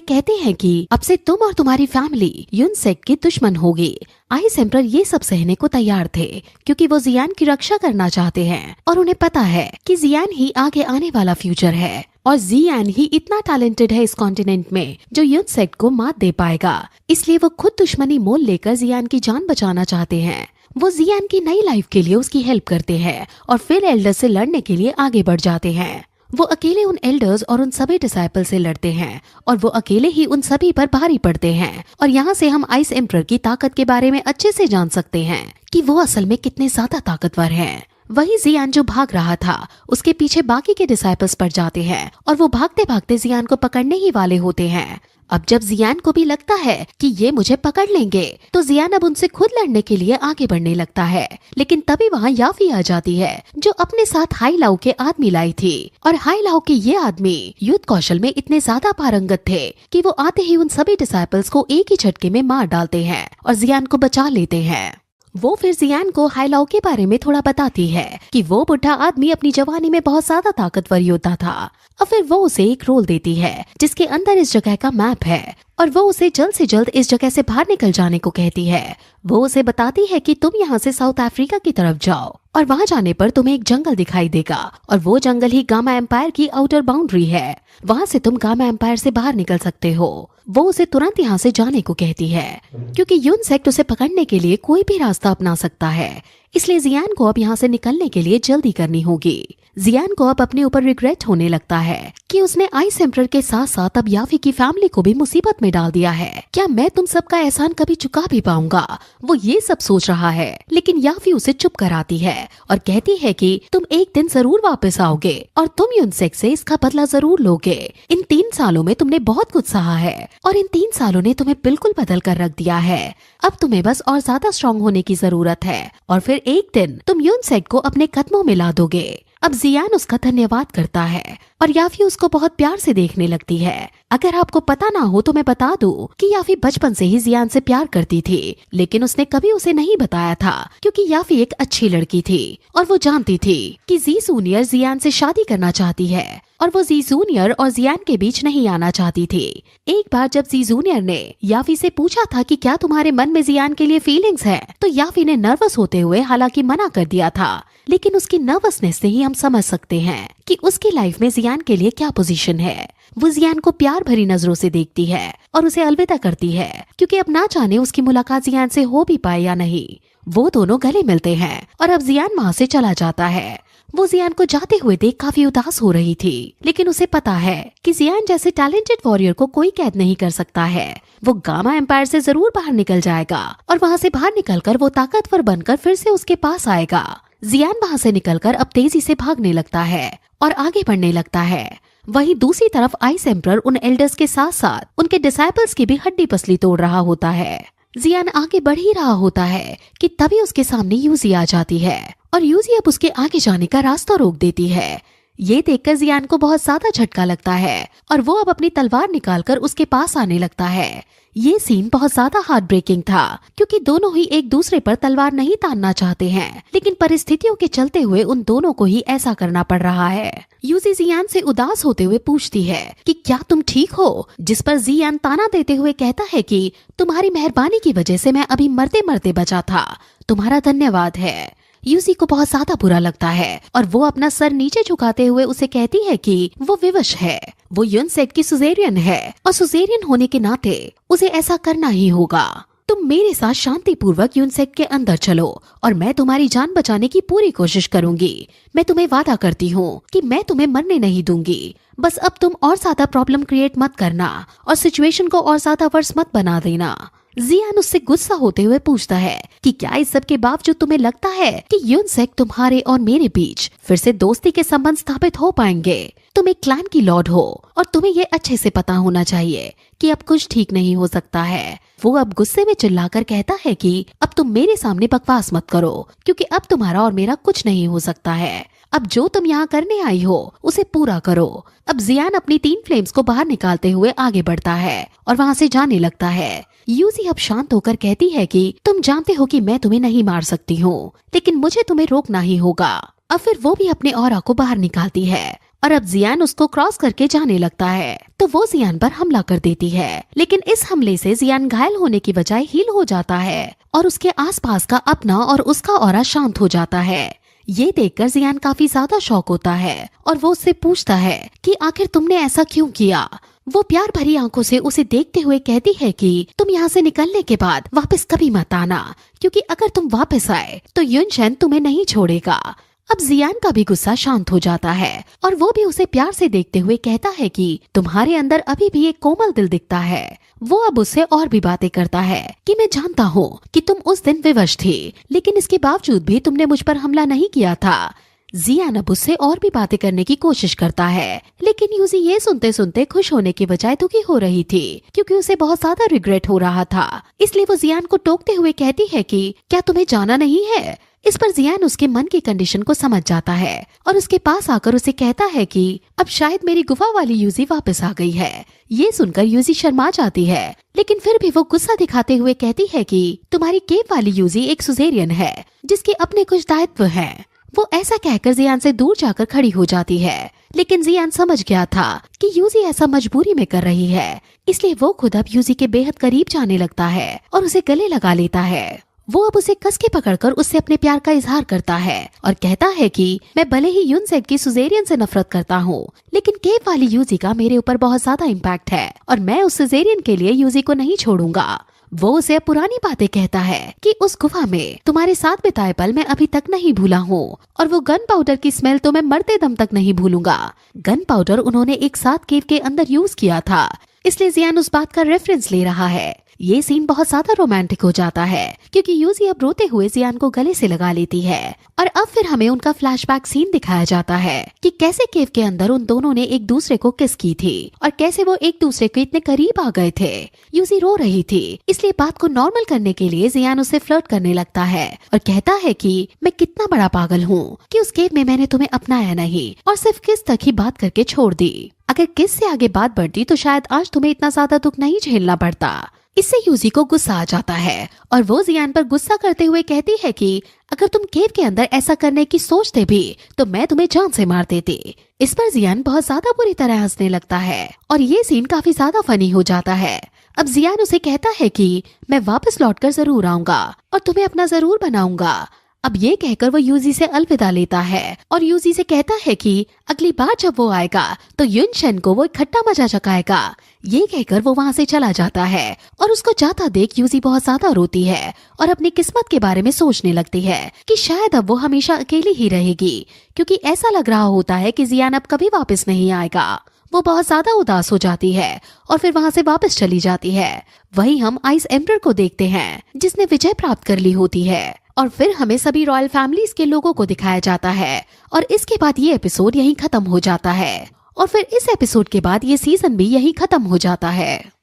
कहते हैं कि अब से तुम और तुम्हारी फैमिली यूनसेक की दुश्मन होगी। आइस एम्परर ये सब सहने को तैयार थे क्योंकि वो जियान की रक्षा करना चाहते हैं और उन्हें पता है कि जियान ही आगे आने वाला फ्यूचर है और जियान ही इतना टैलेंटेड है इस कॉन्टिनेंट में जो यूनसेक को मात दे पाएगा। इसलिए वो खुद दुश्मनी मोल लेकर जियान की जान बचाना चाहते हैं। वो जियान की नई लाइफ के लिए उसकी हेल्प करते हैं और फिर एल्डर से लड़ने के लिए आगे बढ़ जाते हैं। वो अकेले उन एल्डर्स और उन सभी डिसाइपल से लड़ते हैं और वो अकेले ही उन सभी पर भारी पड़ते हैं और यहाँ से हम आइस एम्परर की ताकत के बारे में अच्छे से जान सकते हैं कि वो असल में कितने ज्यादा ताकतवर हैं। वही जियान जो भाग रहा था उसके पीछे बाकी के डिसाइपल्स पड़ जाते हैं और वो भागते भागते जियान को पकड़ने ही वाले होते हैं। अब जब जियान को भी लगता है कि ये मुझे पकड़ लेंगे तो जियान अब उनसे खुद लड़ने के लिए आगे बढ़ने लगता है, लेकिन तभी वहाँ याफी आ जाती है जो अपने साथ हाई लाओ के आदमी लाई थी और हाई लाओ के ये आदमी युद्ध कौशल में इतने ज्यादा पारंगत थे कि वो आते ही उन सभी डिसाइपल्स को एक ही झटके में मार डालते हैं और जियान को बचा लेते हैं। वो फिर जियान को हाइलाओ के बारे में थोड़ा बताती है कि वो बुढ़ा आदमी अपनी जवानी में बहुत ज्यादा ताकतवर योद्धा था और फिर वो उसे एक रोल देती है जिसके अंदर इस जगह का मैप है और वो उसे जल्द से जल्द इस जगह से बाहर निकल जाने को कहती है। वो उसे बताती है कि तुम यहाँ से साउथ अफ्रीका की तरफ जाओ और वहाँ जाने पर तुम्हें एक जंगल दिखाई देगा और वो जंगल ही गामा एम्पायर की आउटर बाउंड्री है। वहाँ से तुम गामा एम्पायर से बाहर निकल सकते हो। वो उसे तुरंत यहाँ से जाने को कहती है क्योंकि यूनसेक उसे पकड़ने के लिए कोई भी रास्ता अपना सकता है, इसलिए जियान को अब यहाँ से निकलने के लिए जल्दी करनी होगी। जियान को अब अपने ऊपर रिग्रेट होने लगता है कि उसने आइस एम्परर के साथ साथ अब याफी की फैमिली को भी मुसीबत में डाल दिया है। क्या मैं तुम सबका एहसान कभी चुका भी पाऊंगा? वो ये सब सोच रहा है, लेकिन याफी उसे चुप कराती है और कहती है कि तुम एक दिन जरूर वापस आओगे और तुम यूनसेक से इसका बदला जरूर लोगे। इन 3 सालों में तुमने बहुत कुछ सहा है और इन 3 सालों ने तुम्हें बिल्कुल बदल कर रख दिया है। अब तुम्हें बस और ज्यादा स्ट्रॉन्ग होने की जरूरत है और फिर एक दिन तुम यूनसेक को अपने कदमों में ला दोगे। अब जियान उसका धन्यवाद करता है और याफी उसको बहुत प्यार से देखने लगती है। अगर आपको पता ना हो तो मैं बता दूं कि याफी बचपन से ही जियान से प्यार करती थी, लेकिन उसने कभी उसे नहीं बताया था क्योंकि याफी एक अच्छी लड़की थी और वो जानती थी कि जी जूनियर जियान से शादी करना चाहती है और वो जी जूनियर और जियान के बीच नहीं आना चाहती थी। एक बार जब जी जूनियर ने याफी से पूछा था कि क्या तुम्हारे मन में जियान के लिए फीलिंग्स है, तो याफी ने नर्वस होते हुए हालांकि मना कर दिया था, लेकिन उसकी नर्वसनेस से ही हम समझ सकते हैं कि उसकी लाइफ में जियान के लिए क्या पोजीशन है। वो जियान को प्यार भरी नजरों से देखती है और उसे अलविदा करती है क्योंकि अब ना जाने उसकी मुलाकात जियान से हो भी पाए या नहीं। वो दोनों गले मिलते हैं और अब जियान वहाँ से चला जाता है। वो जियान को जाते हुए देख काफी उदास हो रही थी, लेकिन उसे पता है कि जियान जैसे टैलेंटेड वॉरियर को कोई कैद नहीं कर सकता है। वो गामा एम्पायर से जरूर बाहर निकल जाएगा और वहाँ से बाहर निकलकर वो ताकतवर बनकर फिर से उसके पास आएगा। जियान वहाँ से निकलकर अब तेजी से भागने लगता है और आगे बढ़ने लगता है। वहीं दूसरी तरफ आइस एम्परर उन एल्डर्स के साथ साथ उनके डिसाइपल्स की भी हड्डी पसली तोड़ रहा होता है। जियान आगे बढ़ ही रहा होता है कि तभी उसके सामने यूजी आ जाती है और यूजी अब उसके आगे जाने का रास्ता रोक देती है। ये देखकर जियान को बहुत ज्यादा झटका लगता है और वो अब अपनी तलवार निकालकर उसके पास आने लगता है। ये सीन बहुत ज्यादा हार्ट ब्रेकिंग था क्योंकि दोनों ही एक दूसरे पर तलवार नहीं तानना चाहते हैं, लेकिन परिस्थितियों के चलते हुए उन दोनों को ही ऐसा करना पड़ रहा है। यूजी जियान से उदास होते हुए पूछती है कि क्या तुम ठीक हो, जिस पर जियान ताना देते हुए कहता है कि तुम्हारी मेहरबानी की वजह से मैं अभी मरते मरते बचा था, तुम्हारा धन्यवाद है। यूजी को बहुत ज्यादा बुरा लगता है और वो अपना सर नीचे झुकाते हुए उसे कहती है कि वो विवश है, वो यूनसेक की सुजेरियन है और सुजेरियन होने के नाते उसे ऐसा करना ही होगा। तुम मेरे साथ शांतिपूर्वक यूनसेक के अंदर चलो और मैं तुम्हारी जान बचाने की पूरी कोशिश करूंगी। मैं तुम्हें वादा करती हूँ कि मैं तुम्हें मरने नहीं दूंगी। बस अब तुम और ज्यादा प्रॉब्लम क्रिएट मत करना और सिचुएशन को और ज्यादा वर्स मत बना देना। जियान उससे गुस्सा होते हुए पूछता है कि क्या इस सब के बावजूद तुम्हें लगता है कि यूनसेक तुम्हारे और मेरे बीच फिर से दोस्ती के संबंध स्थापित हो पाएंगे? तुम एक क्लैन की लॉर्ड हो और तुम्हें ये अच्छे से पता होना चाहिए कि अब कुछ ठीक नहीं हो सकता है। वो अब गुस्से में चिल्लाकर कहता है कि अब तुम मेरे सामने बकवास मत करो क्योंकि अब तुम्हारा और मेरा कुछ नहीं हो सकता है। अब जो तुम यहाँ करने आई हो उसे पूरा करो। अब जियान अपनी 3 फ्लेम्स को बाहर निकालते हुए आगे बढ़ता है और वहाँ से जाने लगता है। यूजी अब शांत होकर कहती है कि तुम जानते हो कि मैं तुम्हें नहीं मार सकती हूँ, लेकिन मुझे तुम्हें रोकना ही होगा। अब फिर वो भी अपने ऑरा को बाहर निकालती है और अब जियान उसको क्रॉस करके जाने लगता है तो वो जियान पर हमला कर देती है, लेकिन इस हमले से जियान घायल होने की बजाय हील हो जाता है और उसके आसपास का अपना और उसका ऑरा शांत हो जाता है। ये देखकर जियान काफी ज्यादा शॉक होता है और वो उससे पूछता है कि आखिर तुमने ऐसा क्यों किया। वो प्यार भरी आंखों से उसे देखते हुए कहती है कि तुम यहाँ से निकलने के बाद वापस कभी मत आना, क्योंकि अगर तुम वापस आए तो युनशेन तुम्हें नहीं छोड़ेगा। अब जियान का भी गुस्सा शांत हो जाता है और वो भी उसे प्यार से देखते हुए कहता है कि तुम्हारे अंदर अभी भी एक कोमल दिल दिखता है। वो अब उससे और भी बातें करता है कि मैं जानता हूँ कि तुम उस दिन विवश थी, लेकिन इसके बावजूद भी तुमने मुझ पर हमला नहीं किया था। जियान अब उससे और भी बातें करने की कोशिश करता है, लेकिन यूजी ये सुनते सुनते खुश होने के बजाय दुखी हो रही थी क्योंकि उसे बहुत ज्यादा रिग्रेट हो रहा था। इसलिए वो जियान को टोकते हुए कहती है कि क्या तुम्हें जाना नहीं है। इस पर जियान उसके मन की कंडीशन को समझ जाता है और उसके पास आकर उसे कहता है कि अब शायद मेरी गुफा वाली यूजी वापस आ गई है। ये सुनकर यूजी शर्मा जाती है, लेकिन फिर भी वो गुस्सा दिखाते हुए कहती है कि तुम्हारी केव वाली यूजी एक सुजेरियन है जिसके अपने कुछ दायित्व हैं। वो ऐसा कहकर जियान से दूर जाकर खड़ी हो जाती है, लेकिन जियान समझ गया था कि यूजी ऐसा मजबूरी में कर रही है, इसलिए वो खुद अब यूजी के बेहद करीब जाने लगता है और उसे गले लगा लेता है। वो अब उसे कस के पकड़कर उससे अपने प्यार का इजहार करता है और कहता है कि मैं भले ही यूनसेक की सुजेरियन से नफरत करता हूँ, लेकिन केव वाली यूजी का मेरे ऊपर बहुत ज्यादा इम्पैक्ट है और मैं उस सुजेरियन के लिए यूजी को नहीं छोड़ूंगा। वो उसे पुरानी बातें कहता है कि उस गुफा में तुम्हारे साथ बिताए पल मैं अभी तक नहीं भूला हूँ और वो गन पाउडर की स्मेल तो मैं मरते दम तक नहीं भूलूंगा। गन पाउडर उन्होंने एक साथ केव के अंदर यूज किया था, इसलिए जियान उस बात का रेफरेंस ले रहा है। ये सीन बहुत ज्यादा रोमांटिक हो जाता है क्योंकि यूजी अब रोते हुए जियान को गले से लगा लेती है। और अब फिर हमें उनका फ्लैशबैक सीन दिखाया जाता है कि कैसे केव के अंदर उन दोनों ने एक दूसरे को किस की थी और कैसे वो एक दूसरे के इतने करीब आ गए थे। यूजी रो रही थी, इसलिए बात को नॉर्मल करने के लिए जियान उसे फ्लर्ट करने लगता है और कहता है कि मैं कितना बड़ा पागल हूँ कि उस केव में मैंने तुम्हें अपनाया नहीं और सिर्फ किस तक ही बात करके छोड़ दी। अगर किस से आगे बात बढ़ती तो शायद आज तुम्हें इतना ज्यादा दुख नहीं झेलना पड़ता। इससे यूजी को गुस्सा आ जाता है और वो जियान पर गुस्सा करते हुए कहती है कि अगर तुम केव के अंदर ऐसा करने की सोचते भी तो मैं तुम्हें जान से मार देती। इस पर जियान बहुत ज्यादा बुरी तरह हंसने लगता है और ये सीन काफी ज्यादा फनी हो जाता है। अब जियान उसे कहता है कि मैं वापस लौटकर जरूर आऊंगा और तुम्हें अपना जरूर बनाऊंगा। अब ये कहकर वो यूजी से अलविदा लेता है और यूजी से कहता है कि अगली बार जब वो आएगा तो युनशन को वो इकट्ठा मजा चकाएगा। ये कहकर वो वहाँ से चला जाता है और उसको जाता देख यूजी बहुत ज्यादा रोती है और अपनी किस्मत के बारे में सोचने लगती है कि शायद अब वो हमेशा अकेली ही रहेगी क्योंकि ऐसा लग रहा होता है कि जियान अब कभी वापस नहीं आएगा। वो बहुत ज्यादा उदास हो जाती है और फिर वहाँ से वापस चली जाती है। वहीं हम आइस एम्परर को देखते हैं जिसने विजय प्राप्त कर ली होती है और फिर हमें सभी रॉयल फैमिलीज के लोगों को दिखाया जाता है और इसके बाद ये एपिसोड यहीं खत्म हो जाता है और फिर इस एपिसोड के बाद ये सीजन भी यहीं खत्म हो जाता है।